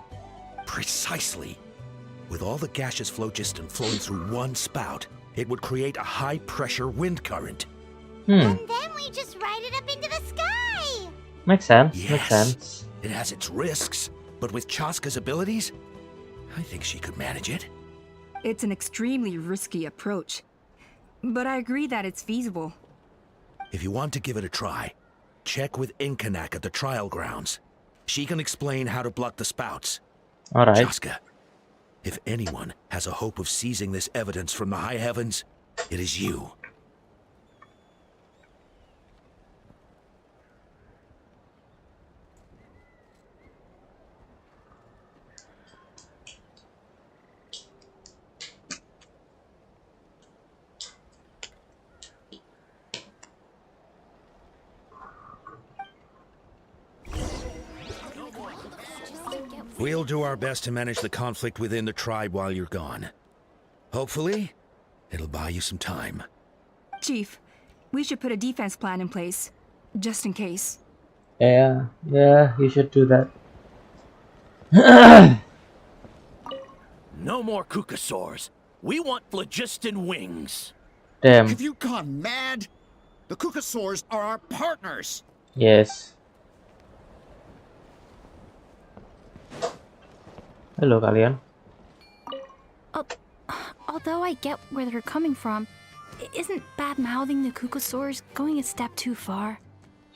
Speaker 13: Precisely. With all the gaseous phlogiston flowing through one spout, it would create a high-pressure wind current.
Speaker 5: And then we just ride it up into the sky!
Speaker 4: Makes sense.
Speaker 13: Yes,
Speaker 4: Makes sense.
Speaker 13: It has its risks, but with Chaska's abilities, I think she could manage it.
Speaker 11: It's an extremely risky approach, but I agree that it's feasible.
Speaker 13: If you want to give it a try, check with Inkanak at the trial grounds. She can explain how to block the spouts.
Speaker 4: Alright.
Speaker 13: Chaska, if anyone has a hope of seizing this evidence from the high heavens, it is you. We'll do our best to manage the conflict within the tribe while you're gone. Hopefully, it'll buy you some time.
Speaker 11: Chief, we should put a defense plan in place, just in case.
Speaker 4: Yeah, you should do that.
Speaker 14: No more Kukasaurs. We want phlogiston wings.
Speaker 4: Damn.
Speaker 21: Have you gone mad? The Kukasaurs are our partners.
Speaker 4: Yes. Halo kalian.
Speaker 15: Although I get where they're coming from, isn't bad-mouthing the Kukasaurs going a step too far?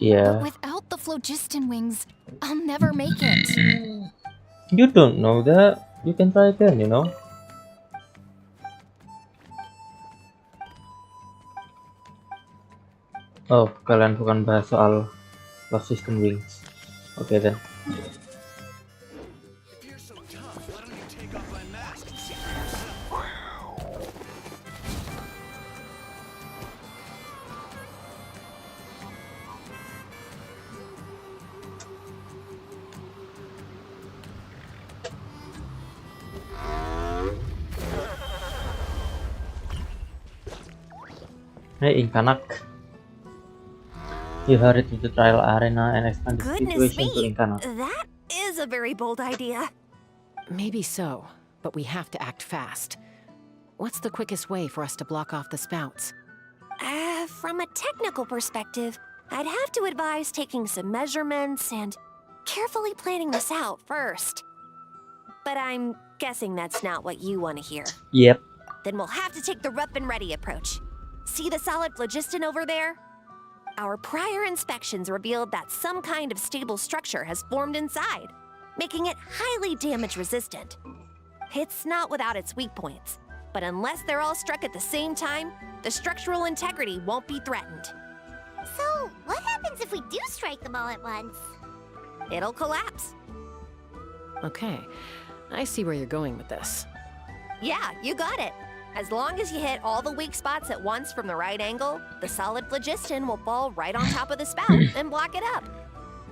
Speaker 4: Yeah.
Speaker 15: But without the phlogiston wings, I'll never make it.
Speaker 4: You don't know that. You can try again, you know. Oh, kalian bukan bahas soal phlogiston wings. Okay then. Hey, Inkanak. You hurried to the trial arena and expand the
Speaker 16: Goodness
Speaker 4: situation to
Speaker 16: me,
Speaker 4: Inkanak.
Speaker 16: that is a very bold idea.
Speaker 9: Maybe so, but we have to act fast. What's the quickest way for us to block off the spouts?
Speaker 16: From a technical perspective, I'd have to advise taking some measurements and carefully planning this out first. But I'm guessing that's not what you want to hear.
Speaker 4: Yep.
Speaker 16: Then we'll have to take the rough and ready approach. See the solid phlogiston over there? Our prior inspections revealed that some kind of stable structure has formed inside, making it highly damage resistant. It's not without its weak points, but unless they're all struck at the same time, the structural integrity won't be threatened.
Speaker 5: So, what happens if we do strike them all at once?
Speaker 16: It'll collapse.
Speaker 9: Okay, I see where you're going with this.
Speaker 16: Yeah, you got it. As long as you hit all the weak spots at once from the right angle, the solid phlogiston will fall right on top of the spout and block it up.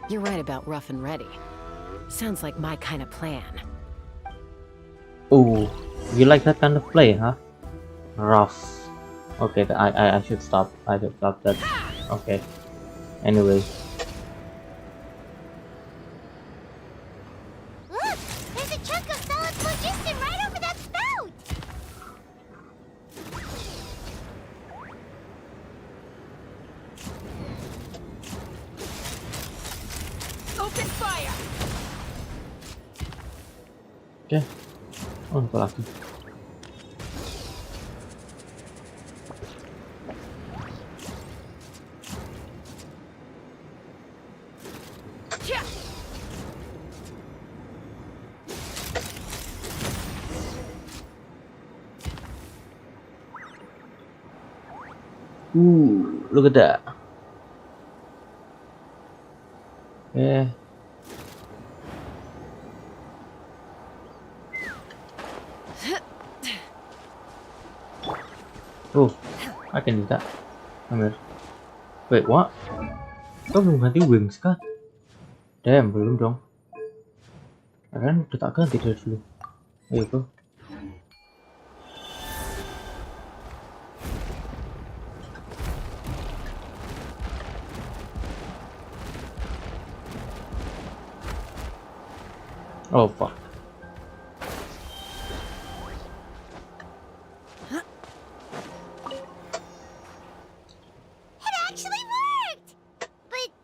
Speaker 9: You're right about rough and ready. Sounds like my kind of plan.
Speaker 4: Oh, you like that kind of play, huh? Rough. Okay, I should stop. I should stop that. Okay. Anyway.
Speaker 5: Look! There's a chunk of solid phlogiston right over that spout!
Speaker 12: Open fire!
Speaker 4: Okay. Oh, apa lagi? Look at that. Yeah. Oh, I can do that. Come here. Wait, what? Kau belum ganti wings kah? Damn, belum dong. Kan udah tak ganti dari dulu. Ayo tuh. Oh fuck.
Speaker 5: It actually worked! But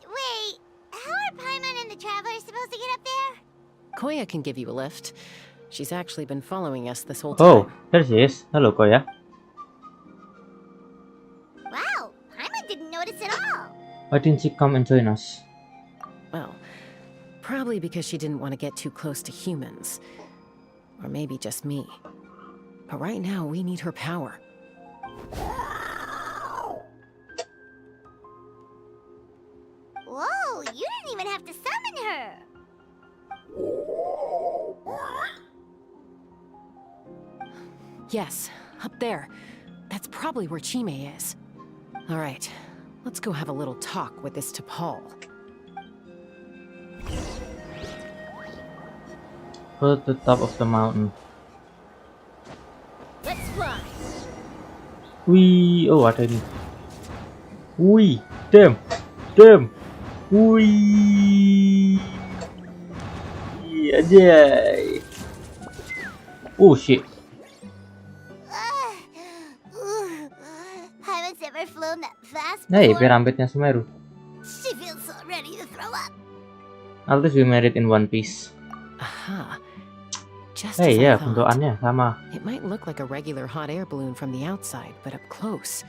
Speaker 5: wait, how are Paimon and the Traveler supposed to get up there?
Speaker 9: Koya can give you a lift. She's actually been following us this whole
Speaker 4: Oh,
Speaker 9: time.
Speaker 4: there she is. Hello, Koya.
Speaker 5: Wow, Paimon didn't notice at all.
Speaker 4: Why didn't she come and join us?
Speaker 9: Well, probably because she didn't want to get too close to humans. Or maybe just me. But right now, we need her power.
Speaker 5: Whoa, you didn't even have to summon her.
Speaker 9: Yes, up there. That's probably where Chime is. All right, let's go have a little talk with this T'Pol.
Speaker 4: Go to the top of the mountain.
Speaker 12: Let's fly.
Speaker 4: Wih, oh ada ini. Wih, damn. Wih, anjay. Oh shit.
Speaker 5: Haven't ever flown that fast
Speaker 4: Hey,
Speaker 5: before.
Speaker 4: pirambitnya Sumeru.
Speaker 5: She feels so ready to throw up.
Speaker 4: At least we made it in one piece.
Speaker 9: Aha. Just
Speaker 4: Hey,
Speaker 9: as I
Speaker 4: ya,
Speaker 9: thought.
Speaker 4: bentukannya sama.
Speaker 9: It might look like a regular hot air balloon from the outside, but up close,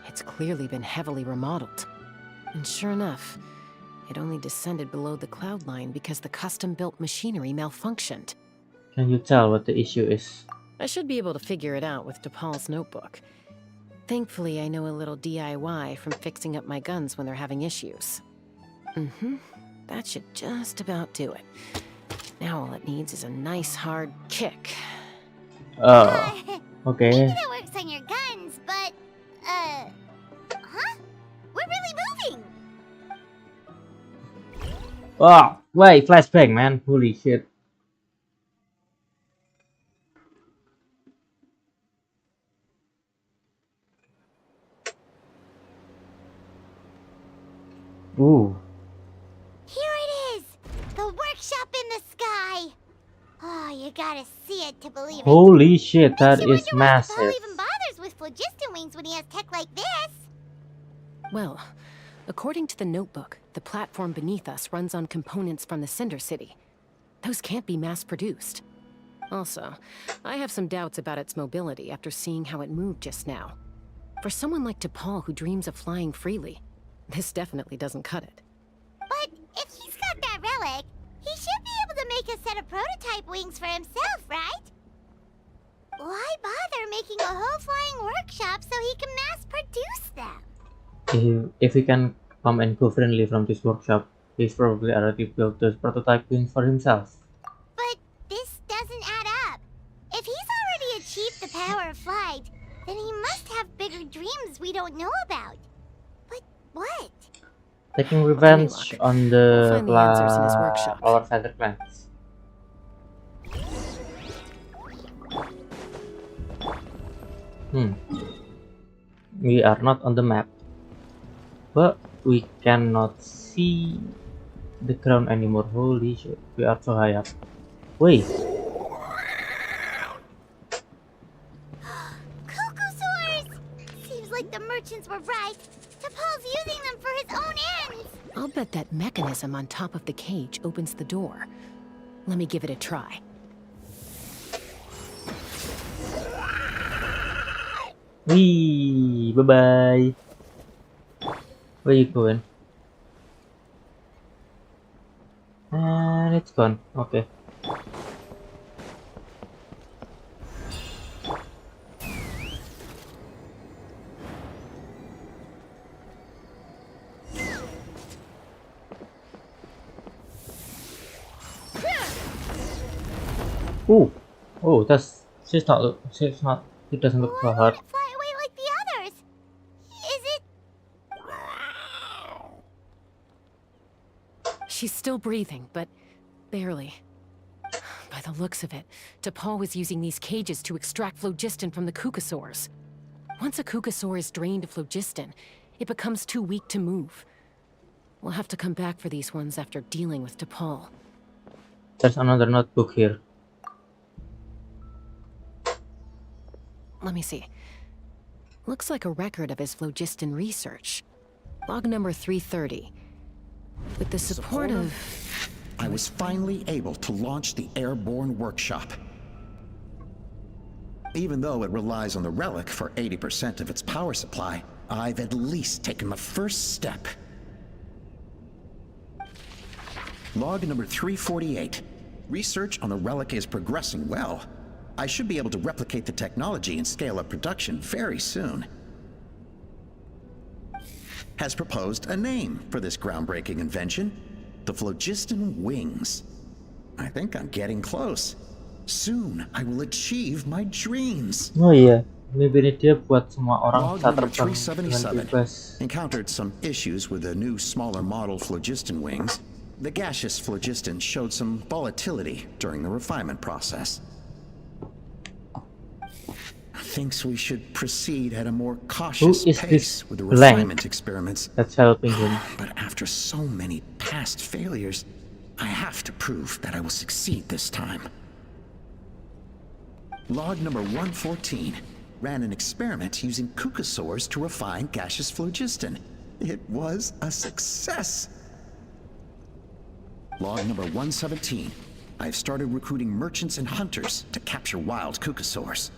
Speaker 9: it's clearly been heavily remodeled. And sure enough, it only descended below the cloud line because the custom-built machinery malfunctioned.
Speaker 4: Can you tell what the issue is?
Speaker 9: I should be able to figure it out with DePaul's notebook. Thankfully, I know a little DIY from fixing up my guns when they're having issues. That should just about do it. Now all it needs is a nice hard kick.
Speaker 4: Oh, okay.
Speaker 5: Maybe that works on your guns, but, huh? We're really moving!
Speaker 4: Wow, wait, flashbang, man. Holy shit. Ooh.
Speaker 5: Here it is! The workshop in the sky! Oh, you gotta see it to believe it.
Speaker 4: Holy shit, that is
Speaker 5: Makes you wonder why
Speaker 4: massive.
Speaker 5: Paul even bothers with phlogiston wings when he has tech like this.
Speaker 9: Well, according to the notebook, the platform beneath us runs on components from the Cinder City. Those can't be mass-produced. Also, I have some doubts about its mobility after seeing how it moved just now. For someone like DePaul who dreams of flying freely, this definitely doesn't cut it.
Speaker 5: But if he's got that relic, he should be able to make a set of prototype wings for himself, right? Why bother making a whole flying workshop so he can mass-produce them?
Speaker 4: If he can come and go friendly from this workshop, he's probably already built those prototype wings for himself.
Speaker 5: But this doesn't add up. If he's already achieved the power of flight, then he must have bigger dreams we don't know about. But what?
Speaker 4: Taking revenge on the
Speaker 9: find the answers in his workshop.
Speaker 4: Flower Feather Clans. We are not on the map, but we cannot see the ground anymore. Holy shit, we are so high up. Wait.
Speaker 5: Cocosaurs! Seems like the merchants were right. Paul's using them for his own ends.
Speaker 9: I'll bet that mechanism on top of the cage opens the door. Let me give it a try.
Speaker 4: Wee, bye-bye. Where you going? And it's gone. Okay. Oh, she's not, it doesn't look so hard.
Speaker 5: Fly away like the others. Is it?
Speaker 9: She's still breathing, but barely. By the looks of it, DePaul was using these cages to extract phlogiston from the Kukasaurs. Once a Kukasaur is drained of phlogiston, it becomes too weak to move. We'll have to come back for these ones after dealing with DePaul.
Speaker 4: There's another notebook here.
Speaker 9: Let me see. Looks like a record of his phlogiston research. Log number 330. With the support of...
Speaker 21: I was finally able to launch the airborne workshop. Even though it relies on the relic for 80% of its power supply, I've at least taken the first step. Log number 348. Research on the relic is progressing well. I should be able to replicate the technology and scale up production very soon. Has proposed a name for this groundbreaking invention, the phlogiston wings. I think I'm getting close. Soon I will achieve my dreams.
Speaker 4: Oh iya, maybe ini dia buat semua orang
Speaker 21: Log
Speaker 4: saat
Speaker 21: number
Speaker 4: terbang dengan
Speaker 21: 377.
Speaker 4: bebas.
Speaker 21: Encountered some issues with the new smaller model phlogiston wings. the gaseous phlogiston showed some volatility during the refinement process. Thinks we should proceed at a more cautious pace with the refinement experiments.
Speaker 4: That's helping him.
Speaker 21: But after so many past failures, I have to prove that I will succeed this time. Log number 114 ran an experiment using kukasaurs to refine gaseous phlogiston. It was a success. Log number 117. I've started recruiting merchants and hunters to capture wild kukasaurs.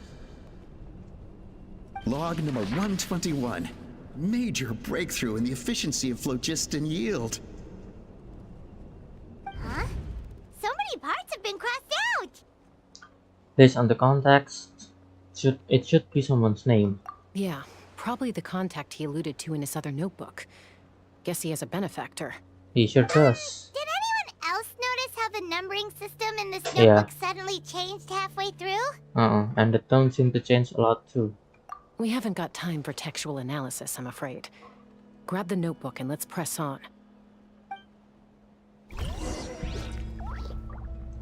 Speaker 21: Log number 121. Major breakthrough in the efficiency of phlogiston yield.
Speaker 5: Huh? So many parts have been crossed out!
Speaker 4: Based on the context, it should be someone's name.
Speaker 9: Yeah, probably the contact he alluded to in his other notebook. Guess he has a benefactor.
Speaker 4: He sure does.
Speaker 5: Did anyone else notice how the numbering system in this notebook suddenly changed halfway through?
Speaker 4: And the tone seemed to change a lot too.
Speaker 9: We haven't got time for textual analysis, I'm afraid. Grab the notebook and let's press on.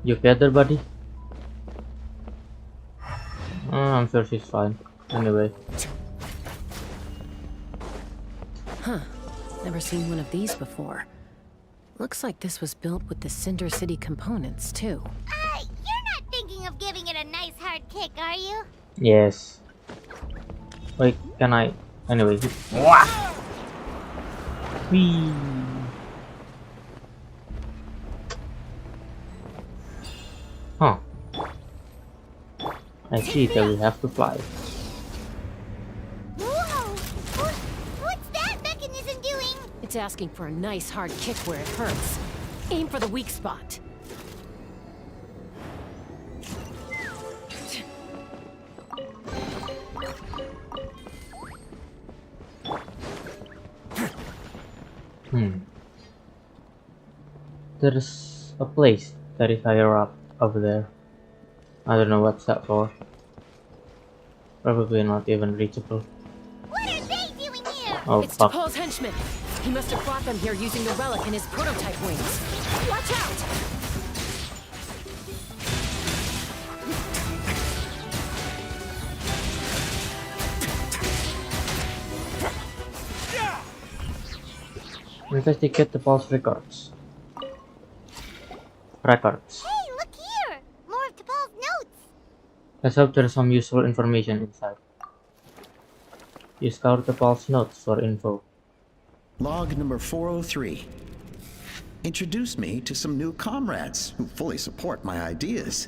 Speaker 4: You okay there, buddy? I'm sure she's fine. Anyway.
Speaker 9: Huh. Never seen one of these before. Looks like this was built with the Cinder City components, too.
Speaker 5: You're not thinking of giving it a nice hard kick, are you?
Speaker 4: Yes. Wait, can I? Anyway. Whee! Huh. I see that we have to fly.
Speaker 5: Whoa! What's that mechanism doing?
Speaker 9: It's asking for a nice hard kick where it hurts. Aim for the weak spot.
Speaker 4: There's a place that is higher up over there. I don't know what's that for. Probably not even reachable.
Speaker 5: What are they doing here?
Speaker 4: Oh,
Speaker 9: It's
Speaker 4: fuck.
Speaker 9: Paul's henchmen. He must have brought them here using the relic in his prototype wings. Watch out!
Speaker 4: Investigate the Paul's records.
Speaker 5: Hey, look here! More of T'Pol's notes!
Speaker 4: Let's hope there's some useful information inside. You scour the Paul's notes for info.
Speaker 21: Log number 403. Introduce me to some new comrades who fully support my ideas.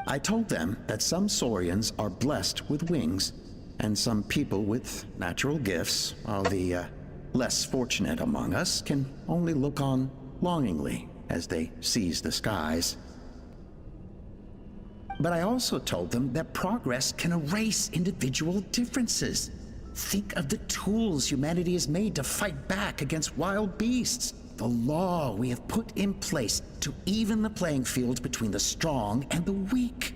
Speaker 21: I told them that some Saurians are blessed with wings, and some people with natural gifts, while the less fortunate among us can only look on longingly as they seize the skies. But I also told them that progress can erase individual differences. Think of the tools humanity has made to fight back against wild beasts. The law we have put in place to even the playing field between the strong and the weak.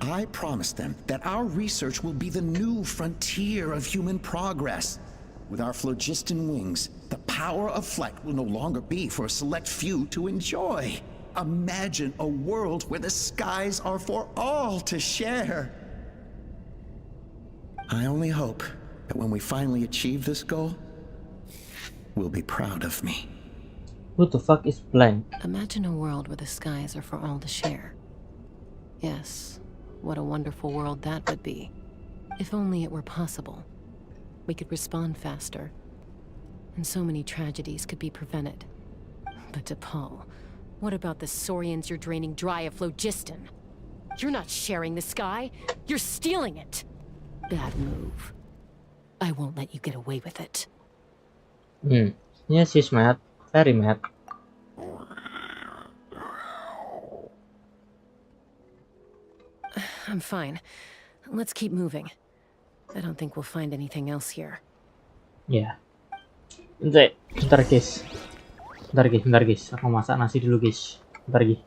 Speaker 21: I promised them that our research will be the new frontier of human progress. With our phlogiston wings, the power of flight will no longer be for a select few to enjoy. Imagine a world where the skies are for all to share. I only hope that when we finally achieve this goal, we'll be proud of me.
Speaker 4: Who the fuck is Blank?
Speaker 9: Imagine a world where the skies are for all to share. Yes, what a wonderful world that would be. If only it were possible. We could respond faster, and so many tragedies could be prevented. But T'Pol, what about the Saurians you're draining dry of phlogiston? You're not sharing the sky, you're stealing it! Bad move. I won't let you get away with it.
Speaker 4: Yes, she's mad. Very mad.
Speaker 9: I'm fine. Let's keep moving. I don't think we'll find anything else here.
Speaker 4: Ya. Bentar guys. Bentar guys. Aku masak nasi dulu guys. Bentar guys.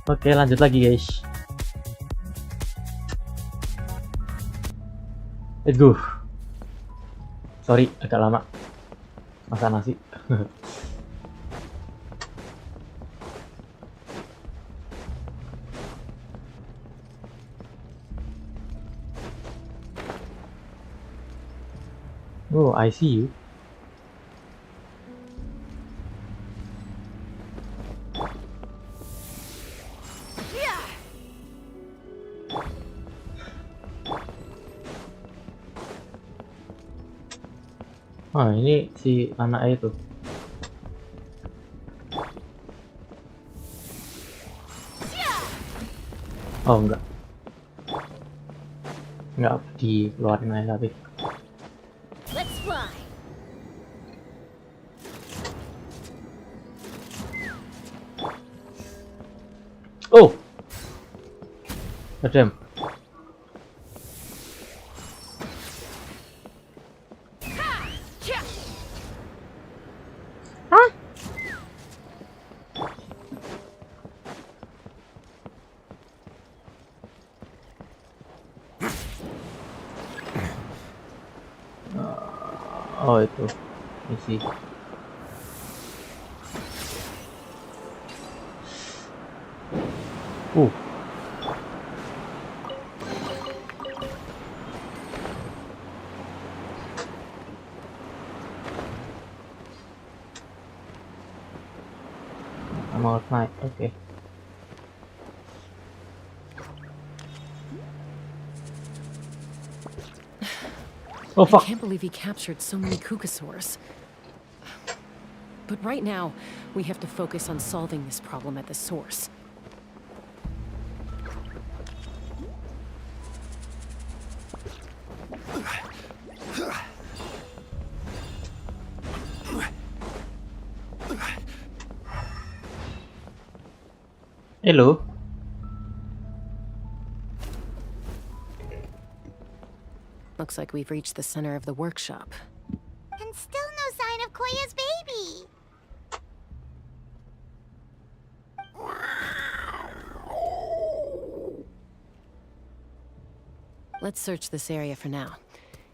Speaker 4: Oke, lanjut lagi guys. Let's go. Sorry, agak lama masak nasi. Oh, I see you. Ah, ini si anaknya itu. Oh, enggak. Enggak dikeluarin aja tapi.
Speaker 10: Let's fly.
Speaker 4: Oh! Damn. Oh itu misi. Mau naik, oke. Oh
Speaker 9: I
Speaker 4: fuck.
Speaker 9: can't believe he captured so many Kukasaurs. But right now, we have to focus on solving this problem at the source.
Speaker 4: Hello.
Speaker 9: Looks like we've reached the center of the workshop.
Speaker 5: And still no sign of Koya's baby.
Speaker 9: Let's search this area for now.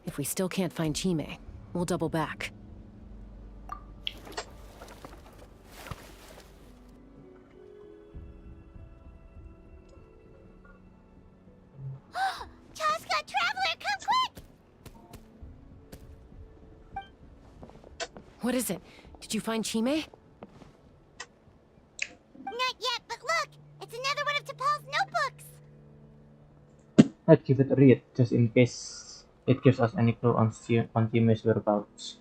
Speaker 9: If we still can't find Chime, we'll double back.
Speaker 5: Chaska, Traveler, come quick!
Speaker 9: What is it? Did you find Chime?
Speaker 5: Not yet, but look! It's another one of T'Pol's notebooks!
Speaker 4: Let's give it a read, just in case it gives us any clue on Chime's whereabouts.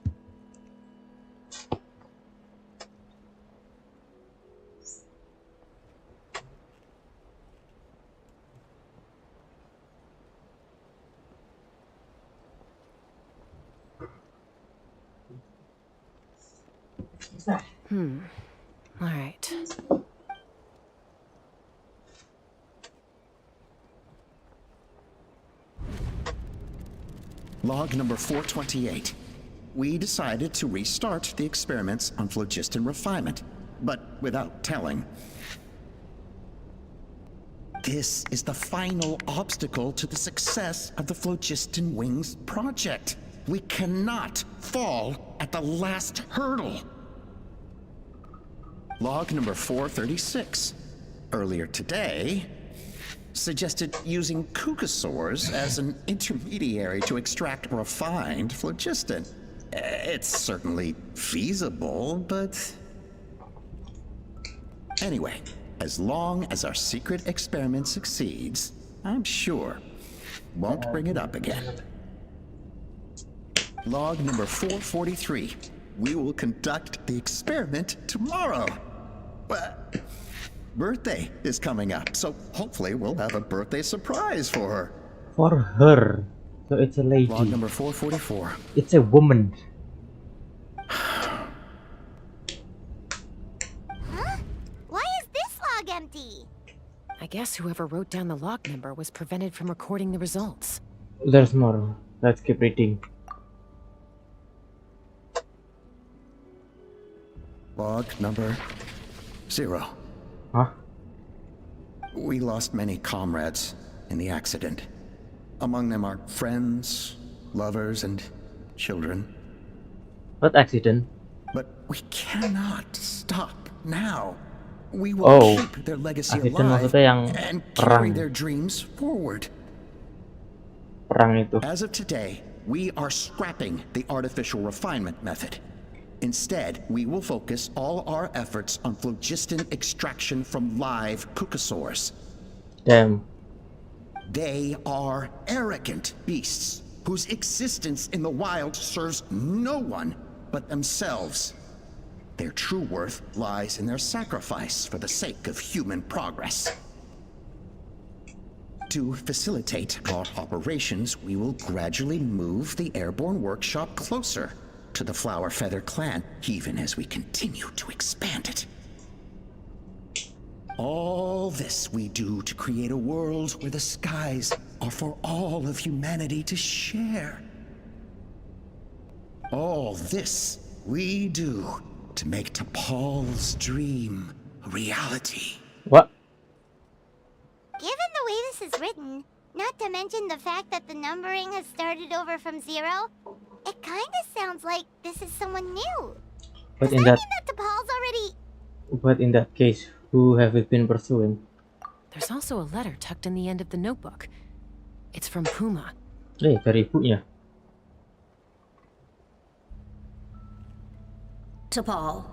Speaker 9: All right.
Speaker 21: Log number 428. We decided to restart the experiments on phlogiston refinement, but without telling. This is the final obstacle to the success of the Phlogiston Wings project. We cannot fall at the last hurdle. Log number 436. Earlier today, suggested using Kukasaurs as an intermediary to extract refined phlogiston. It's certainly feasible, but... Anyway, as long as our secret experiment succeeds, I'm sure won't bring it up again. Log number 443. We will conduct the experiment tomorrow. Birthday is coming up, so hopefully we'll have a birthday surprise for her.
Speaker 4: For her. So it's a lady.
Speaker 21: Log number 444.
Speaker 4: It's a woman.
Speaker 5: Huh? Why is this log empty?
Speaker 9: I guess whoever wrote down the log number was prevented from recording the results.
Speaker 4: There's more. Let's keep reading.
Speaker 21: Log number 0.
Speaker 4: Huh?
Speaker 21: We lost many comrades in the accident. Among them are friends, lovers, and children.
Speaker 4: What accident?
Speaker 21: But we cannot stop now. We will keep their legacy
Speaker 4: accident
Speaker 21: alive
Speaker 4: maksudnya yang
Speaker 21: and carry
Speaker 4: perang.
Speaker 21: their dreams forward.
Speaker 4: Perang itu.
Speaker 21: As of today, we are scrapping the artificial refinement method. Instead, we will focus all our efforts on phlogiston extraction from live kukasaurs.
Speaker 4: Damn.
Speaker 21: They are arrogant beasts whose existence in the wild serves no one but themselves. Their true worth lies in their sacrifice for the sake of human progress. To facilitate our operations, we will gradually move the airborne workshop closer to the Flower Feather clan, even as we continue to expand it. All this we do to create a world where the skies are for all of humanity to share. All this we do to make T'Pol's dream a reality.
Speaker 4: What?
Speaker 5: Given the way this is written, not to mention the fact that the numbering has started over from 0, it kind of sounds like this is someone new.
Speaker 4: But
Speaker 5: Does
Speaker 4: in
Speaker 5: that
Speaker 4: that,
Speaker 5: mean that T'Pol's already...
Speaker 4: but in that case, who have we been pursuing?
Speaker 9: There's also a letter tucked in the end of the notebook. It's from Puma.
Speaker 4: Dari ibunya.
Speaker 19: T'Pol,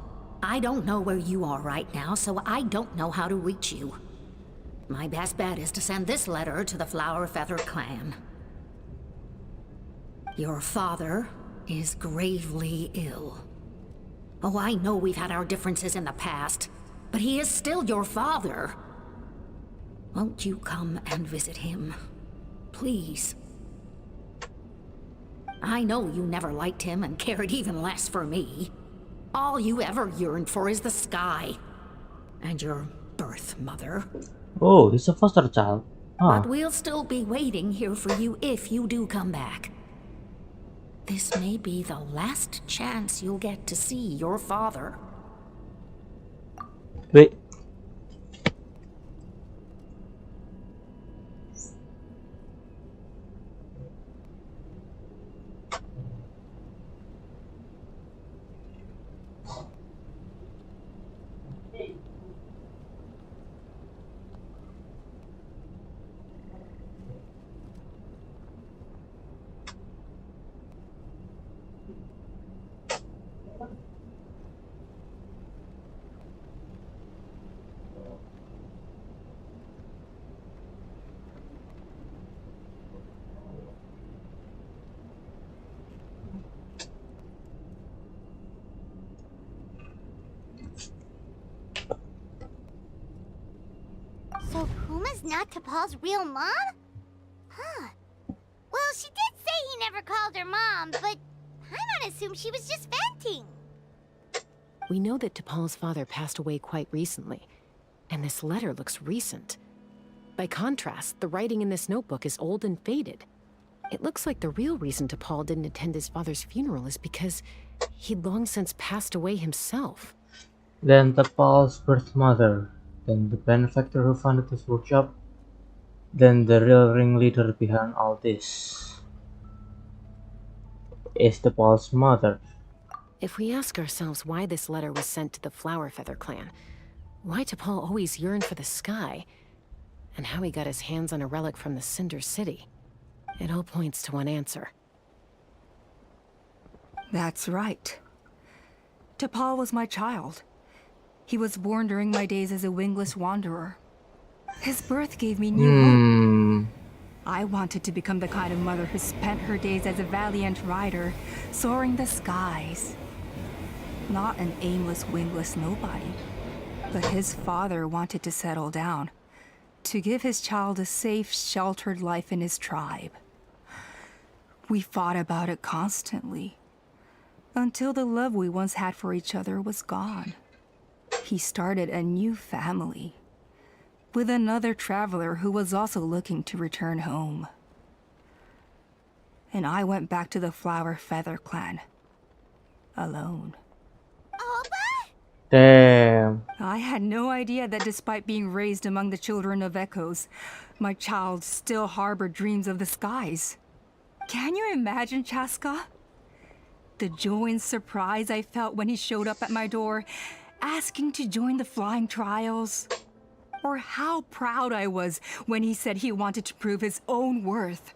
Speaker 19: I don't know where you are right now, so I don't know how to reach you. My best bet is to send this letter to the Flower Feather clan. Your father is gravely ill. Oh, I know we've had our differences in the past, but he is still your father. Won't you come and visit him? Please. I know you never liked him and cared even less for me. All you ever yearned for is the sky. And your birth mother.
Speaker 4: Oh, he's a foster child. Huh.
Speaker 19: But we'll still be waiting here for you if you do come back. This may be the last chance you'll get to see your father.
Speaker 4: Wait.
Speaker 5: So Puma's not T'Pol's real mom? Huh. Well, she did say he never called her mom, but I'm gonna assume she was just venting.
Speaker 9: We know that T'Pol's father passed away quite recently, and this letter looks recent. By contrast, the writing in this notebook is old and faded. It looks like the real reason T'Pol didn't attend his father's funeral is because he'd long since passed away himself.
Speaker 4: Then T'Pol's birth mother, then the benefactor who founded this workshop, then the real ringleader behind all this is T'Pol's mother.
Speaker 9: If we ask ourselves why this letter was sent to the Flower Feather clan, why T'Pol always yearned for the sky, and how he got his hands on a relic from the Cinder City, it all points to one answer.
Speaker 11: That's right. T'Pol was my child. He was born during my days as a wingless wanderer. His birth gave me new hope. I wanted to become the kind of mother who spent her days as a valiant rider, soaring the skies. Not an aimless, wingless nobody. But his father wanted to settle down, to give his child a safe, sheltered life in his tribe. We fought about it constantly, until the love we once had for each other was gone. He started a new family, with another traveler who was also looking to return home. And I went back to the Flower Feather clan, alone.
Speaker 5: Alba?
Speaker 4: Damn.
Speaker 11: I had no idea that despite being raised among the children of echoes, my child still harbored dreams of the skies. Can you imagine, Chaska? The joy and surprise I felt when he showed up at my door, asking to join the flying trials. Or how proud I was when he said he wanted to prove his own worth,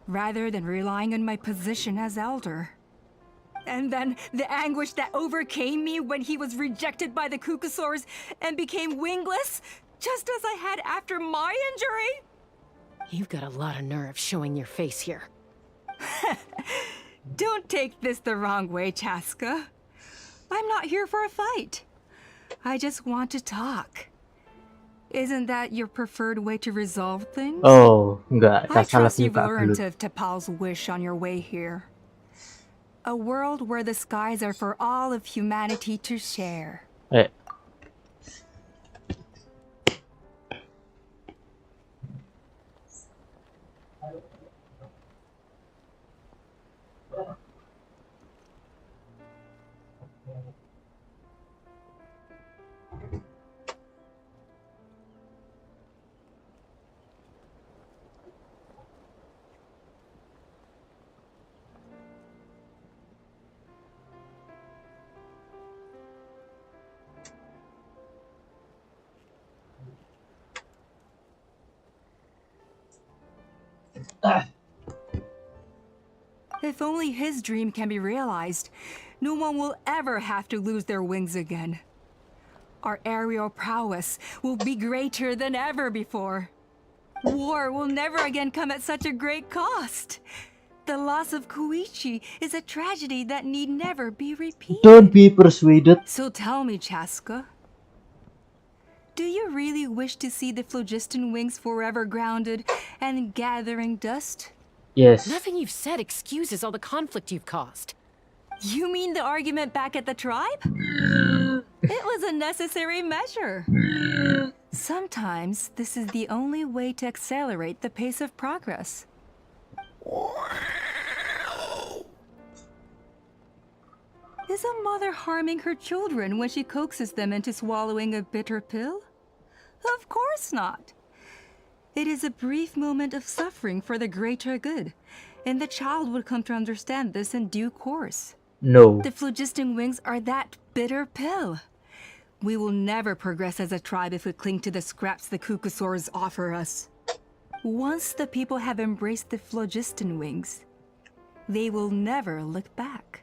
Speaker 11: rather than relying on my position as elder. And then the anguish that overcame me when he was rejected by the Kukusaurs and became wingless, just as I had after my injury.
Speaker 9: You've got a lot of nerve showing your face here.
Speaker 11: Don't take this the wrong way, Chaska. I'm not here for a fight. I just want to talk. Isn't that your preferred way to resolve things?
Speaker 4: Oh, enggak.
Speaker 11: I
Speaker 4: Tak salah
Speaker 11: trust you've
Speaker 4: Pak
Speaker 11: learned
Speaker 4: Gelut.
Speaker 11: of T'Pol's wish on your way here. A world where the skies are for all of humanity to share. If only his dream can be realized, no one will ever have to lose their wings again. Our aerial prowess will be greater than ever before. War will never again come at such a great cost. The loss of Koichi is a tragedy that need never be repeated.
Speaker 4: Don't be persuaded.
Speaker 11: So tell me, Chaska, do you really wish to see the phlogiston wings forever grounded and gathering dust?
Speaker 4: Yes.
Speaker 9: Nothing you've said excuses all the conflict you've caused.
Speaker 11: You mean the argument back at the tribe? It was a necessary measure. Sometimes this is the only way to accelerate the pace of progress. Is a mother harming her children when she coaxes them into swallowing a bitter pill? Of course not. It is a brief moment of suffering for the greater good, and the child would come to understand this in due course.
Speaker 4: No.
Speaker 11: The phlogiston wings are that bitter pill. We will never progress as a tribe if we cling to the scraps the Kukusaurs offer us. Once the people have embraced the phlogiston wings, they will never look back.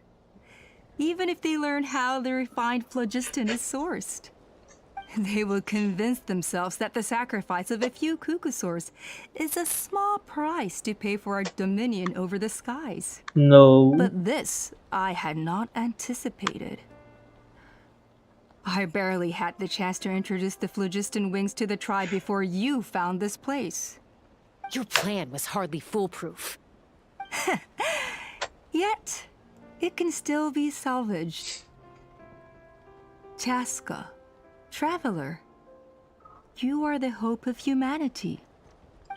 Speaker 11: Even if they learn how the refined phlogiston is sourced. They will convince themselves that the sacrifice of a few Kukusaurs is a small price to pay for our dominion over the skies.
Speaker 4: No.
Speaker 11: But this I had not anticipated. I barely had the chance to introduce the phlogiston wings to the tribe before you found this place.
Speaker 9: Your plan was hardly foolproof.
Speaker 11: Yet, it can still be salvaged. Chaska, traveler, you are the hope of humanity.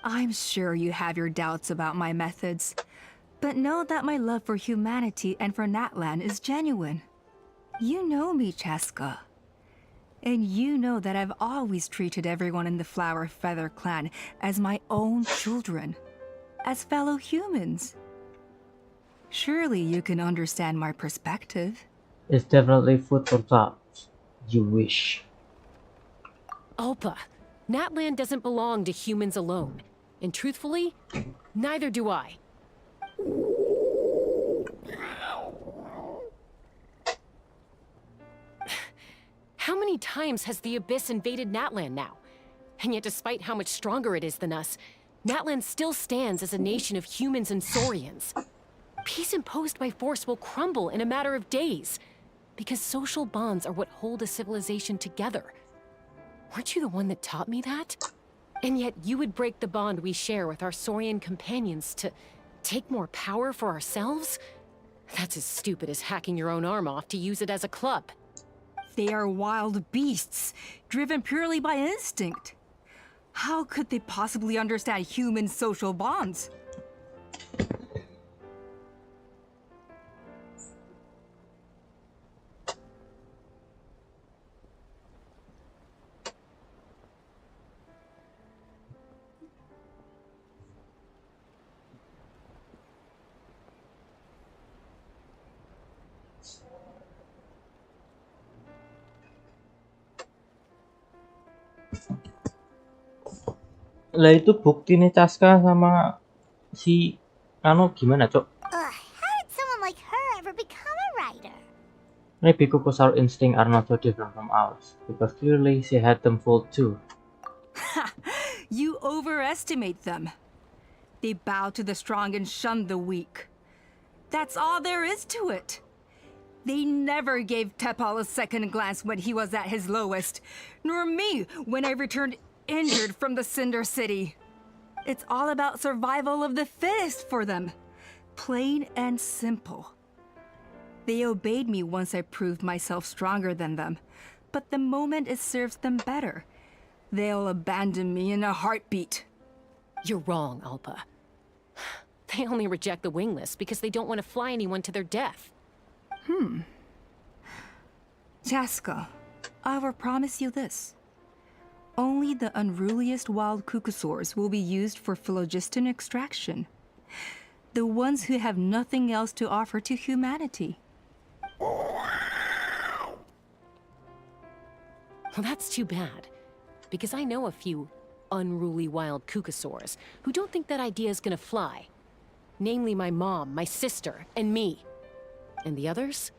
Speaker 11: I'm sure you have your doubts about my methods, but know that my love for humanity and for Natlan is genuine. You know me, Chaska. And you know that I've always treated everyone in the Flower Feather clan as my own children, as fellow humans. Surely you can understand my perspective.
Speaker 4: It's definitely food for thought. You wish.
Speaker 9: Alpa, Natlan doesn't belong to humans alone. And truthfully, neither do I. How many times has the Abyss invaded Natlan now? And yet despite how much stronger it is than us, Natlan still stands as a nation of humans and Saurians. Peace imposed by force will crumble in a matter of days, because social bonds are what hold a civilization together. Weren't you the one that taught me that? And yet you would break the bond we share with our Saurian companions to take more power for ourselves? That's as stupid as hacking your own arm off to use it as a club.
Speaker 11: They are wild beasts, driven purely by instinct. How could they possibly understand human social bonds?
Speaker 4: Lah itu bukti nih Caska sama si Anu gimana, Cok?
Speaker 5: Ugh, how did someone like her ever become a writer?
Speaker 4: Maybe Kukusaur instinct are not so different from ours, because clearly she had them fooled too.
Speaker 11: You overestimate them. They bow to the strong and shun the weak. That's all there is to it. They never gave Tepal a second glance when he was at his lowest, nor me when I returned injured from the Cinder City. It's all about survival of the fittest for them. Plain and simple. They obeyed me once I proved myself stronger than them, but the moment it serves them better, they'll abandon me in a heartbeat.
Speaker 9: You're wrong, Alpa. They only reject the wingless because they don't want to fly anyone to their death.
Speaker 11: Chaska, I will promise you this. Only the unruliest wild Kukusaurs will be used for phlogiston extraction. The ones who have nothing else to offer to humanity.
Speaker 9: Well, that's too bad. Because I know a few unruly wild Kukusaurs who don't think that idea is gonna fly. Namely my mom, my sister, and me. And the others?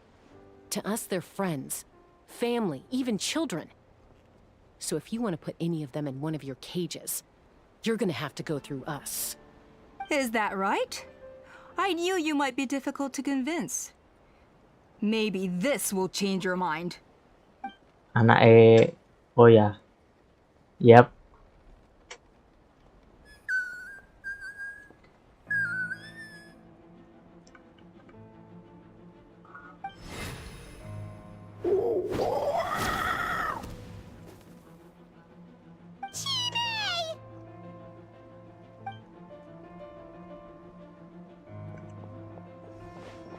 Speaker 9: To us, they're friends, family, even children. So if you want to put any of them in one of your cages, you're gonna have to go through us.
Speaker 11: Is that right? I knew you might be difficult to convince. Maybe this will change your mind.
Speaker 4: Anak oh ya. Yap.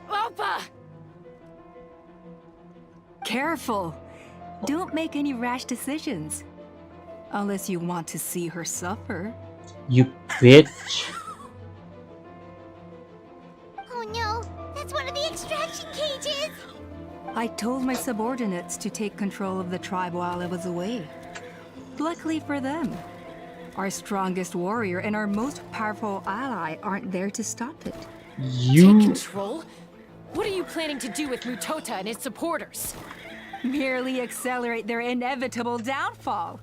Speaker 9: Alpa!
Speaker 11: Careful. Don't make any rash decisions. Unless you want to see her suffer.
Speaker 4: You bitch.
Speaker 5: Oh no, that's one of the extraction cages!
Speaker 11: I told my subordinates to take control of the tribe while I was away. Luckily for them, our strongest warrior and our most powerful ally aren't there to stop it.
Speaker 9: Take control? What are you planning to do with Mutota and his supporters?
Speaker 11: Merely accelerate their inevitable downfall.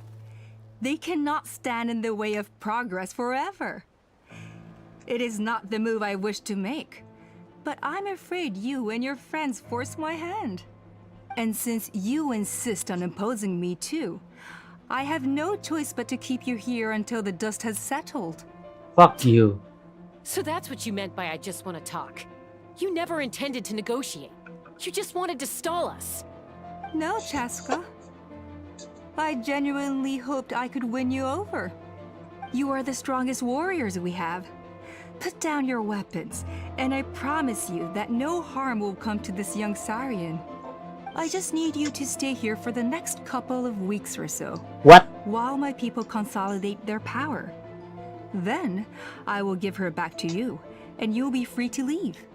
Speaker 11: They cannot stand in the way of progress forever. It is not the move I wish to make, but I'm afraid you and your friends force my hand. And since you insist on imposing me too, I have no choice but to keep you here until the dust has settled.
Speaker 4: Fuck you.
Speaker 9: So that's what you meant by I just want to talk. You never intended to negotiate. You just wanted to stall us.
Speaker 11: No, Chaska. I genuinely hoped I could win you over. You are the strongest warriors we have. Put down your weapons, and I promise you that no harm will come to this young Saurian. I just need you to stay here for the next couple of weeks or so.
Speaker 4: What?
Speaker 11: While my people consolidate their power. Then, I will give her back to you, and you'll be free to leave.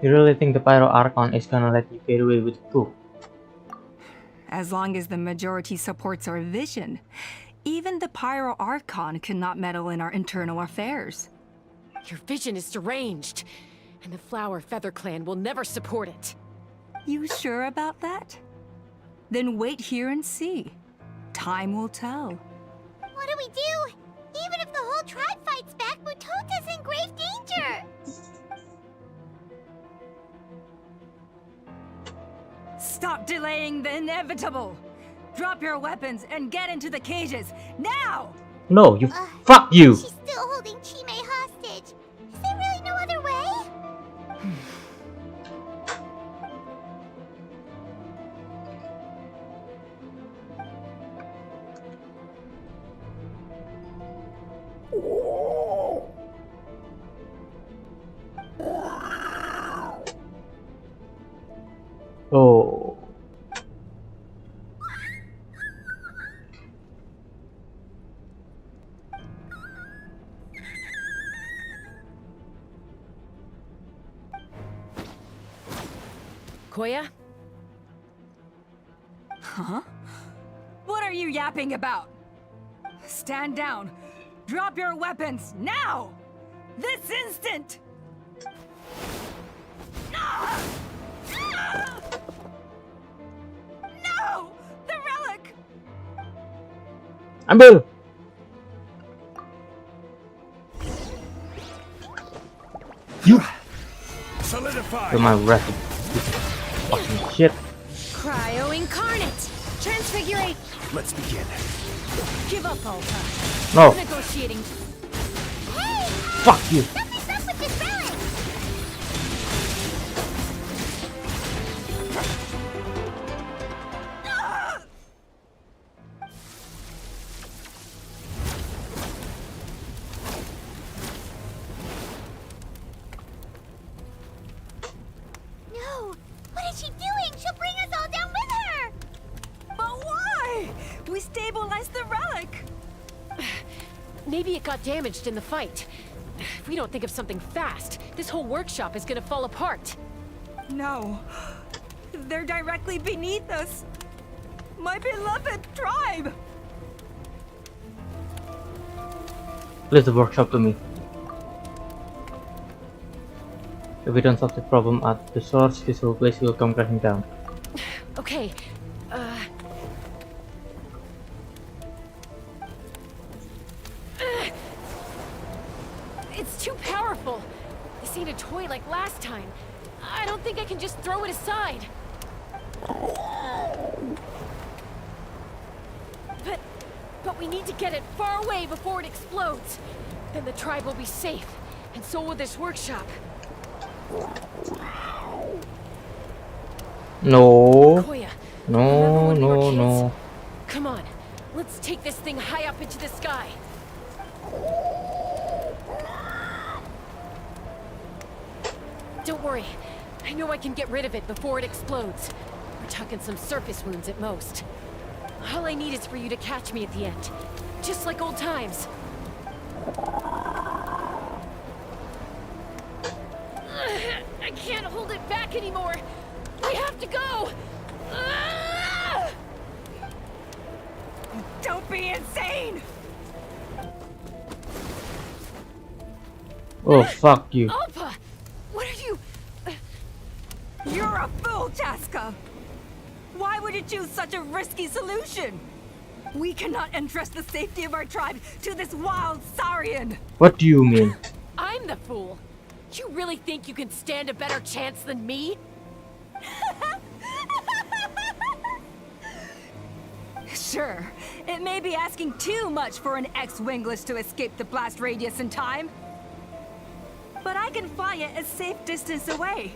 Speaker 4: You really think the Pyro Archon is gonna let you get away with Cook?
Speaker 11: As long as the majority supports our vision, even the Pyro Archon cannot meddle in our internal affairs.
Speaker 9: Your vision is deranged, and the Flower Feather Clan will never support it.
Speaker 11: You sure about that? Then wait here and see. Time will tell.
Speaker 5: What do we do? Even if the whole tribe fights back, Mutota's in grave danger!
Speaker 11: Stop delaying the inevitable! Drop your weapons and get into the cages, now!
Speaker 4: No, you fuck you!
Speaker 5: She's still holding Chime hostage. Is there really no other way?
Speaker 4: Oh.
Speaker 9: Koya?
Speaker 11: Huh? What are you yapping about? Stand down, Drop your weapons, now! This instant! No! The relic!
Speaker 4: Ambil! You!
Speaker 6: Solidify!
Speaker 4: To my wrath. Fucking shit.
Speaker 10: Cryo incarnate! Transfigurate!
Speaker 6: Let's begin.
Speaker 10: Give up, Alta.
Speaker 4: No.
Speaker 10: We're negotiating.
Speaker 4: Fuck you.
Speaker 5: Something's up with this relic! No! What is she doing? She'll bring us all down with her!
Speaker 11: But why? We stabilized the relic!
Speaker 9: Maybe it got damaged in the fight. If we don't think of something fast, this whole workshop is gonna fall apart.
Speaker 11: No. They're directly beneath us. My beloved tribe!
Speaker 4: Leave the workshop to me. If we don't solve the problem at the source, this whole place will come crashing down.
Speaker 9: Okay, It's too powerful. This ain't a toy like last time. I don't think I can just throw it aside. But we need to get it far away before it explodes. Then the tribe will be safe, and so will this workshop.
Speaker 4: No.
Speaker 9: Koya,
Speaker 4: No, no, no.
Speaker 9: come on, let's take this thing high up into the sky. Don't worry, I know I can get rid of it before it explodes. We're talking some surface wounds at most. All I need is for you to catch me at the end, just like old times. I can't hold it back anymore. We have to go.
Speaker 11: Don't be insane!
Speaker 4: Oh, fuck you.
Speaker 9: Alpa, what are you?
Speaker 11: You're a fool, Chaska! Why would you choose such a risky solution? We cannot entrust the safety of our tribe to this wild Saurian!
Speaker 4: What do you mean?
Speaker 9: I'm the fool. You really think you can stand a better chance than me?
Speaker 11: Sure, it may be asking too much for an ex-wingless to escape the blast radius in time. But I can fly it a safe distance away,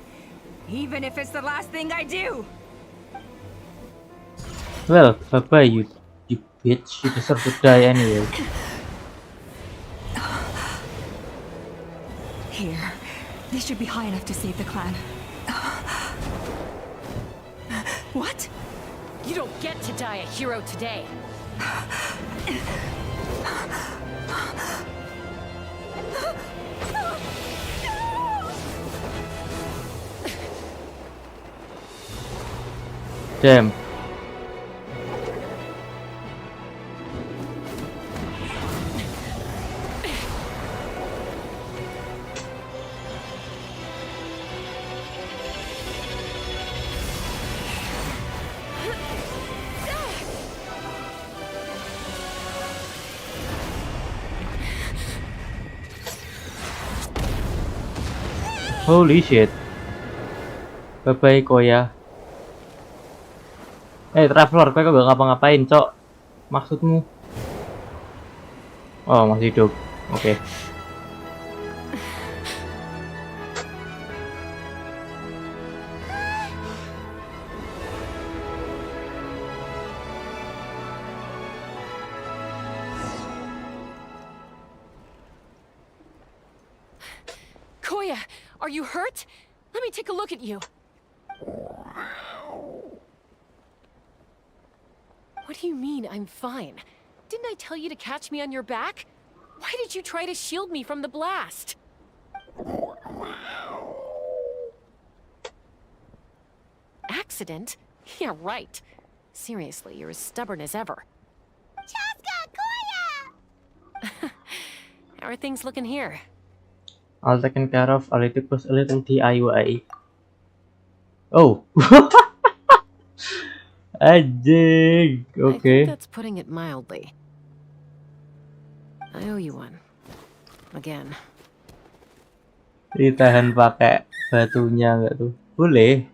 Speaker 11: even if it's the last thing I do.
Speaker 4: Well, bye-bye, you bitch. You deserve to die anyway.
Speaker 11: Here, this should be high enough to save the clan. What?
Speaker 9: You don't get to die a hero today.
Speaker 4: Damn. Holy shit. Bye-bye, Koya. Traveler, kowe kok gak ngapa-ngapain, Cok? Maksudmu? Oh, masih hidup. Oke.
Speaker 9: Koya, are you hurt? Let me take a look at you. What do you mean, I'm fine? Didn't I tell you to catch me on your back? Why did you try to shield me from the blast? Accident? Yeah, right. Seriously, you're as stubborn as ever.
Speaker 5: Chaska, Koya!
Speaker 9: How are things looking here?
Speaker 4: All taken care of. All it took was a little DIY. Oh. Anjing.
Speaker 9: I think
Speaker 4: Okay.
Speaker 9: that's putting it mildly. I owe you one. Again.
Speaker 4: Ditahan pakai batunya nggak tuh? Boleh.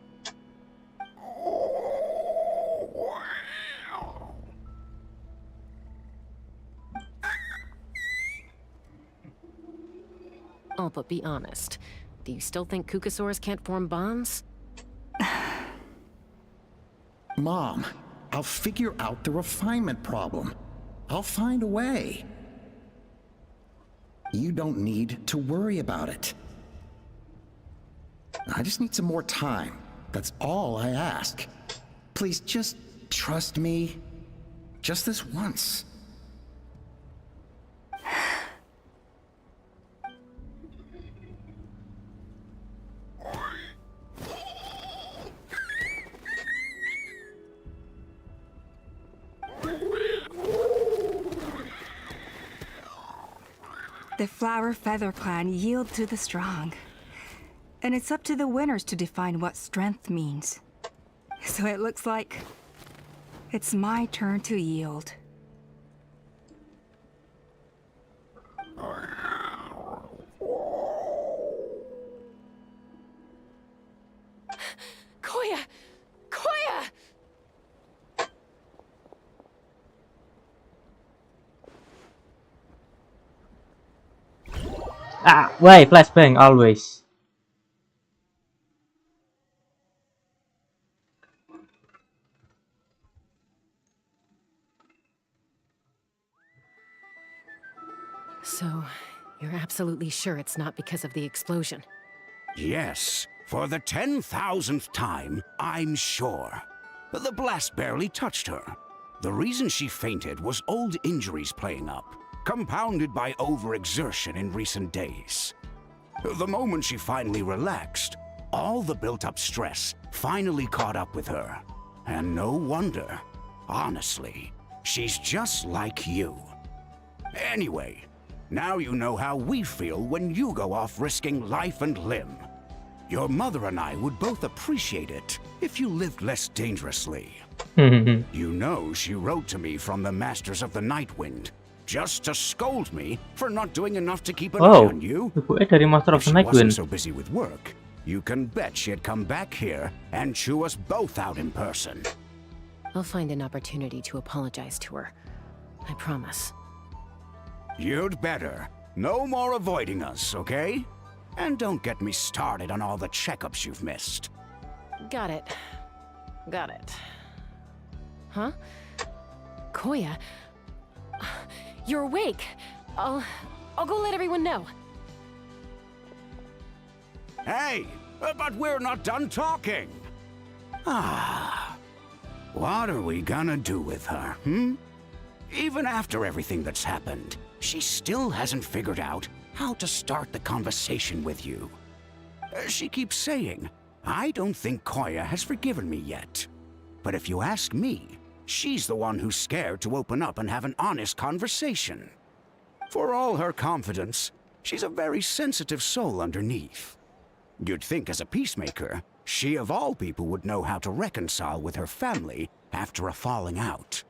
Speaker 9: Oh, but be honest. Do you still think Kukasaurs can't form bonds?
Speaker 21: Mom, I'll figure out the refinement problem. I'll find a way. You don't need to worry about it. I just need some more time. That's all I ask. Please just trust me. Just this once.
Speaker 11: The Flower Feather Clan yield to the strong. And it's up to the winners to define what strength means. So it looks like it's my turn to yield.
Speaker 9: Koya! Koya!
Speaker 4: Ah, why flashbang always?
Speaker 9: So, you're absolutely sure it's not because of the explosion?
Speaker 6: Yes, for the 10,000th time, I'm sure. The blast barely touched her. The reason she fainted was old injuries playing up, compounded by overexertion in recent days. The moment she finally relaxed, all the built-up stress finally caught up with her. And no wonder. Honestly, she's just like you. Anyway, now you know how we feel when you go off risking life and limb. Your mother and I would both appreciate it if you lived less dangerously. You know she wrote to me from the Masters of the Nightwind, just to scold me for not doing enough to keep an eye on you.
Speaker 4: Dari Master of
Speaker 6: If
Speaker 4: the
Speaker 6: she wasn't
Speaker 4: Nightwind.
Speaker 6: so busy with work, you can bet she'd come back here and chew us both out in person.
Speaker 9: I'll find an opportunity to apologize to her. I promise.
Speaker 6: You'd better. No more avoiding us, okay? And don't get me started on all the checkups you've missed.
Speaker 9: Got it. Got it. Huh? Koya? You're awake. I'll go let everyone know.
Speaker 6: Hey, but we're not done talking. What are we gonna do with her, Even after everything that's happened, she still hasn't figured out how to start the conversation with you. She keeps saying, I don't think Koya has forgiven me yet. But if you ask me, she's the one who's scared to open up and have an honest conversation. For all her confidence, she's a very sensitive soul underneath. You'd think as a peacemaker, she of all people would know how to reconcile with her family after a falling out.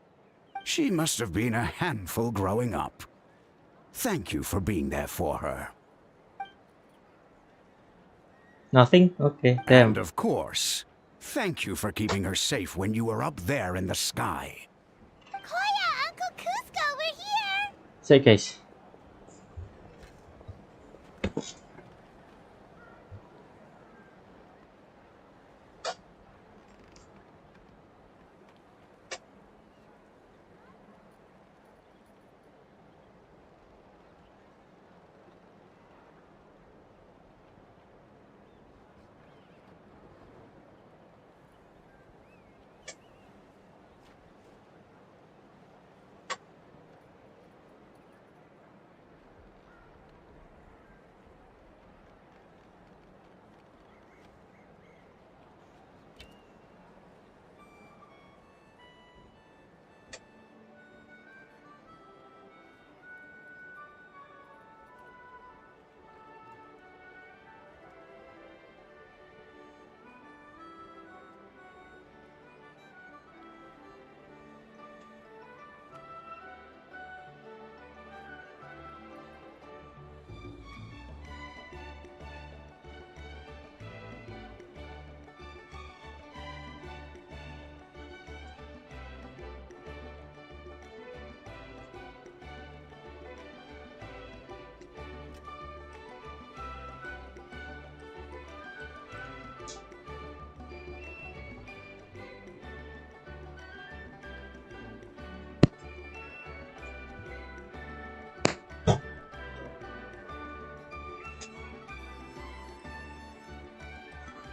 Speaker 6: She must have been a handful growing up. Thank you for being there for her.
Speaker 4: Nothing? Okay, damn.
Speaker 6: And of course, thank you for keeping her safe when you were up there in the sky.
Speaker 5: Koya, Uncle Cusco, we're here!
Speaker 4: Say guys.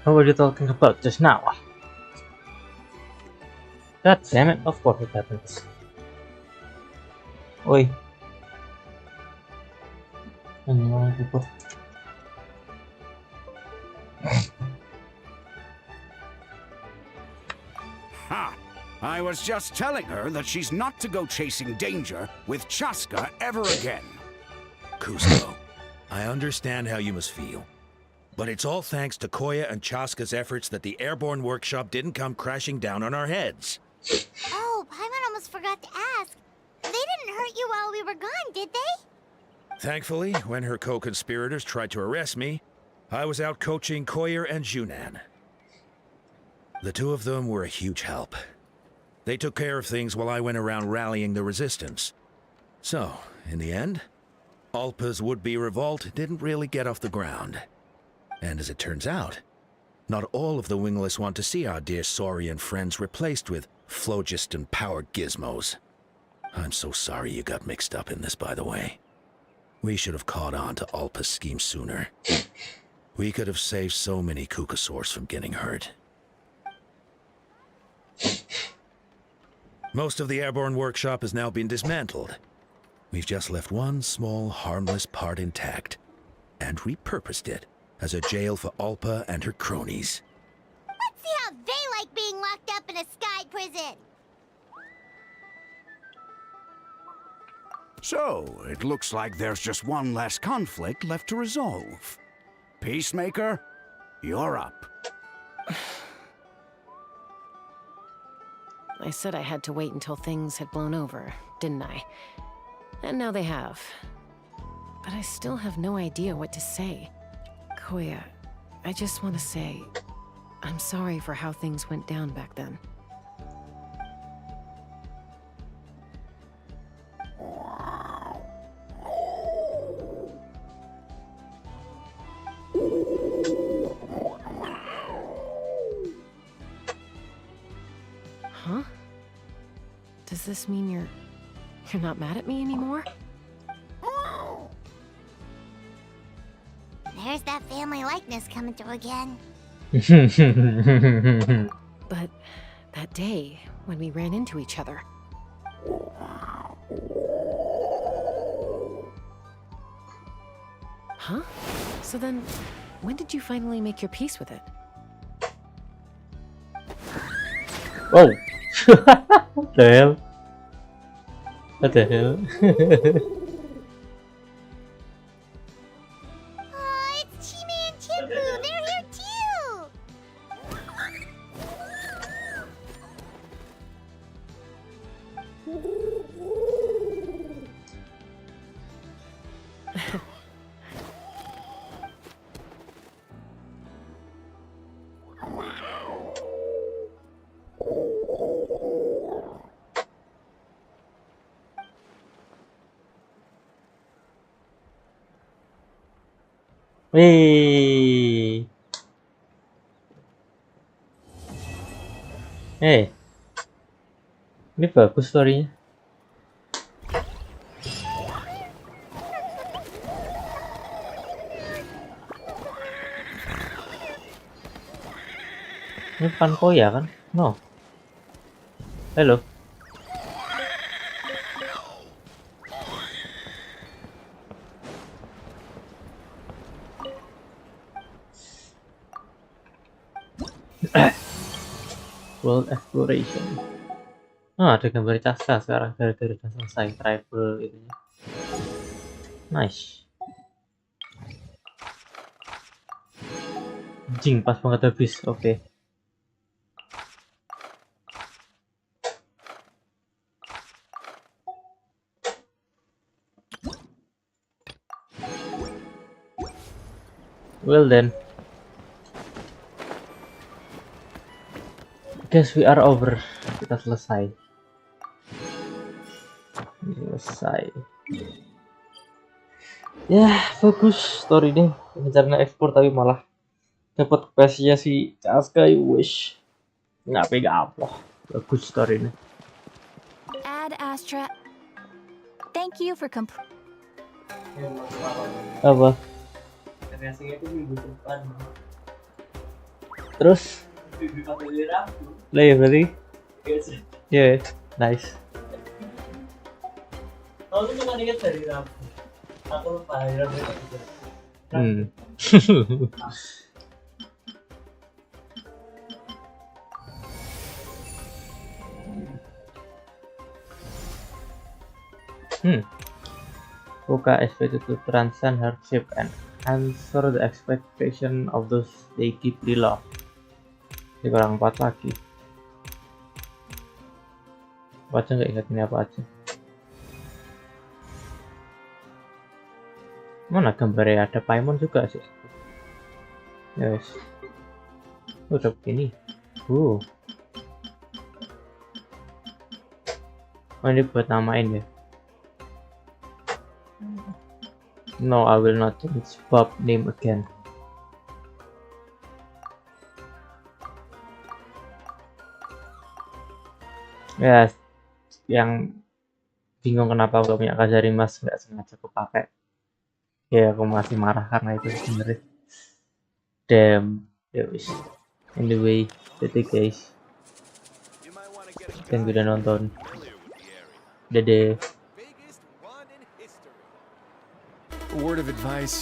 Speaker 4: What were you talking about just now? God damn it, of course it happens. Oi.
Speaker 6: Ha! I was just telling her that she's not to go chasing danger with Chaska ever again.
Speaker 13: Cusco, I understand how you must feel. But it's all thanks to Koya and Chaska's efforts that the airborne workshop didn't come crashing down on our heads.
Speaker 5: Oh, Paimon almost forgot to ask. They didn't hurt you while we were gone, did they?
Speaker 13: Thankfully, when her co-conspirators tried to arrest me, I was out coaching Koyer and Junan. The two of them were a huge help. They took care of things while I went around rallying the resistance. So, in the end, Alpa's would-be revolt didn't really get off the ground. And as it turns out, not all of the wingless want to see our dear Saurian friends replaced with phlogiston-powered gizmos. I'm so sorry you got mixed up in this, by the way. We should have caught on to Alpa's scheme sooner. We could have saved so many Kukasaurs from getting hurt. Most of the airborne workshop has now been dismantled. We've just left one small, harmless part intact, and repurposed it as a jail for Alpa and her cronies.
Speaker 5: Let's see how they like being locked up in a sky prison.
Speaker 6: So, it looks like there's just one less conflict left to resolve. Peacemaker, you're up.
Speaker 9: I said I had to wait until things had blown over, didn't I? And now they have. But I still have no idea what to say. Koya, I just want to say, I'm sorry for how things went down back then. Huh? Does this mean you're not mad at me anymore?
Speaker 5: There's that family likeness coming through again.
Speaker 9: But that day, when we ran into each other. Huh? So then, when did you finally make your peace with it?
Speaker 4: Whoa! What the hell? What the hell?
Speaker 5: Aw, it's Chime and Chimpu! They're here too!
Speaker 4: Wih. Ini bagus story-nya. Ini bukan Koya kan? No. Halo. World exploration. Ada gambar Chaska sekarang dari udah selesai travel gitu ya. Nice. Jing pas banget habis. Oke. Well then. Guess we are over. Kita selesai. Ya, bagus story ini. Rencana ekspor tapi malah dapat questnya si Chaska. Wish. Nggak pega apa. Bagus story ini.
Speaker 15: Ad Astra. Thank you for
Speaker 4: Apa? Terus lah ya berarti ya nice.
Speaker 8: Aku cuma ingat dari Rabu. Aku lupa hari Rabu itu.
Speaker 4: Buka SP to transcend hardship and answer the expectation of those they deeply love. Ini kurang 4 lagi. Baca nggak ingat ini apa aja. Mana gambarnya? Ada Paimon juga sih. Yes. Udah begini. Oh, ini buat namain ya. No, I will not change Bob name again. Ya, yang bingung kenapa aku punya Kazari Mas nggak sengaja aku pakai. Ya, aku masih marah karena itu sebenarnya. Damn, ya wis. Anyway, jadi guys, thank you udah nonton. Dadah.
Speaker 3: A word of advice.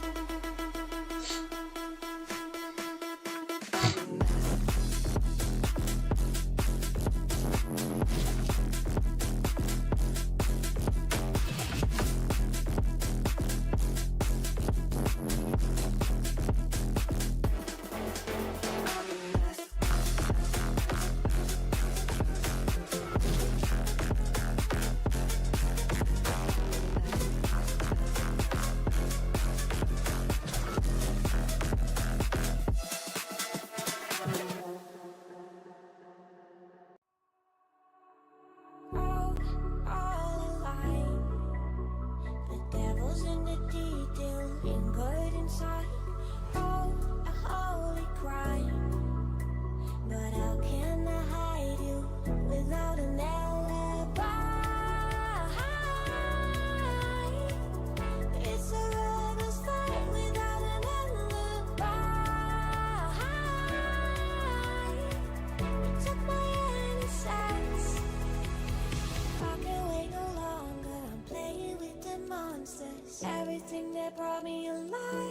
Speaker 22: Everything that brought me alive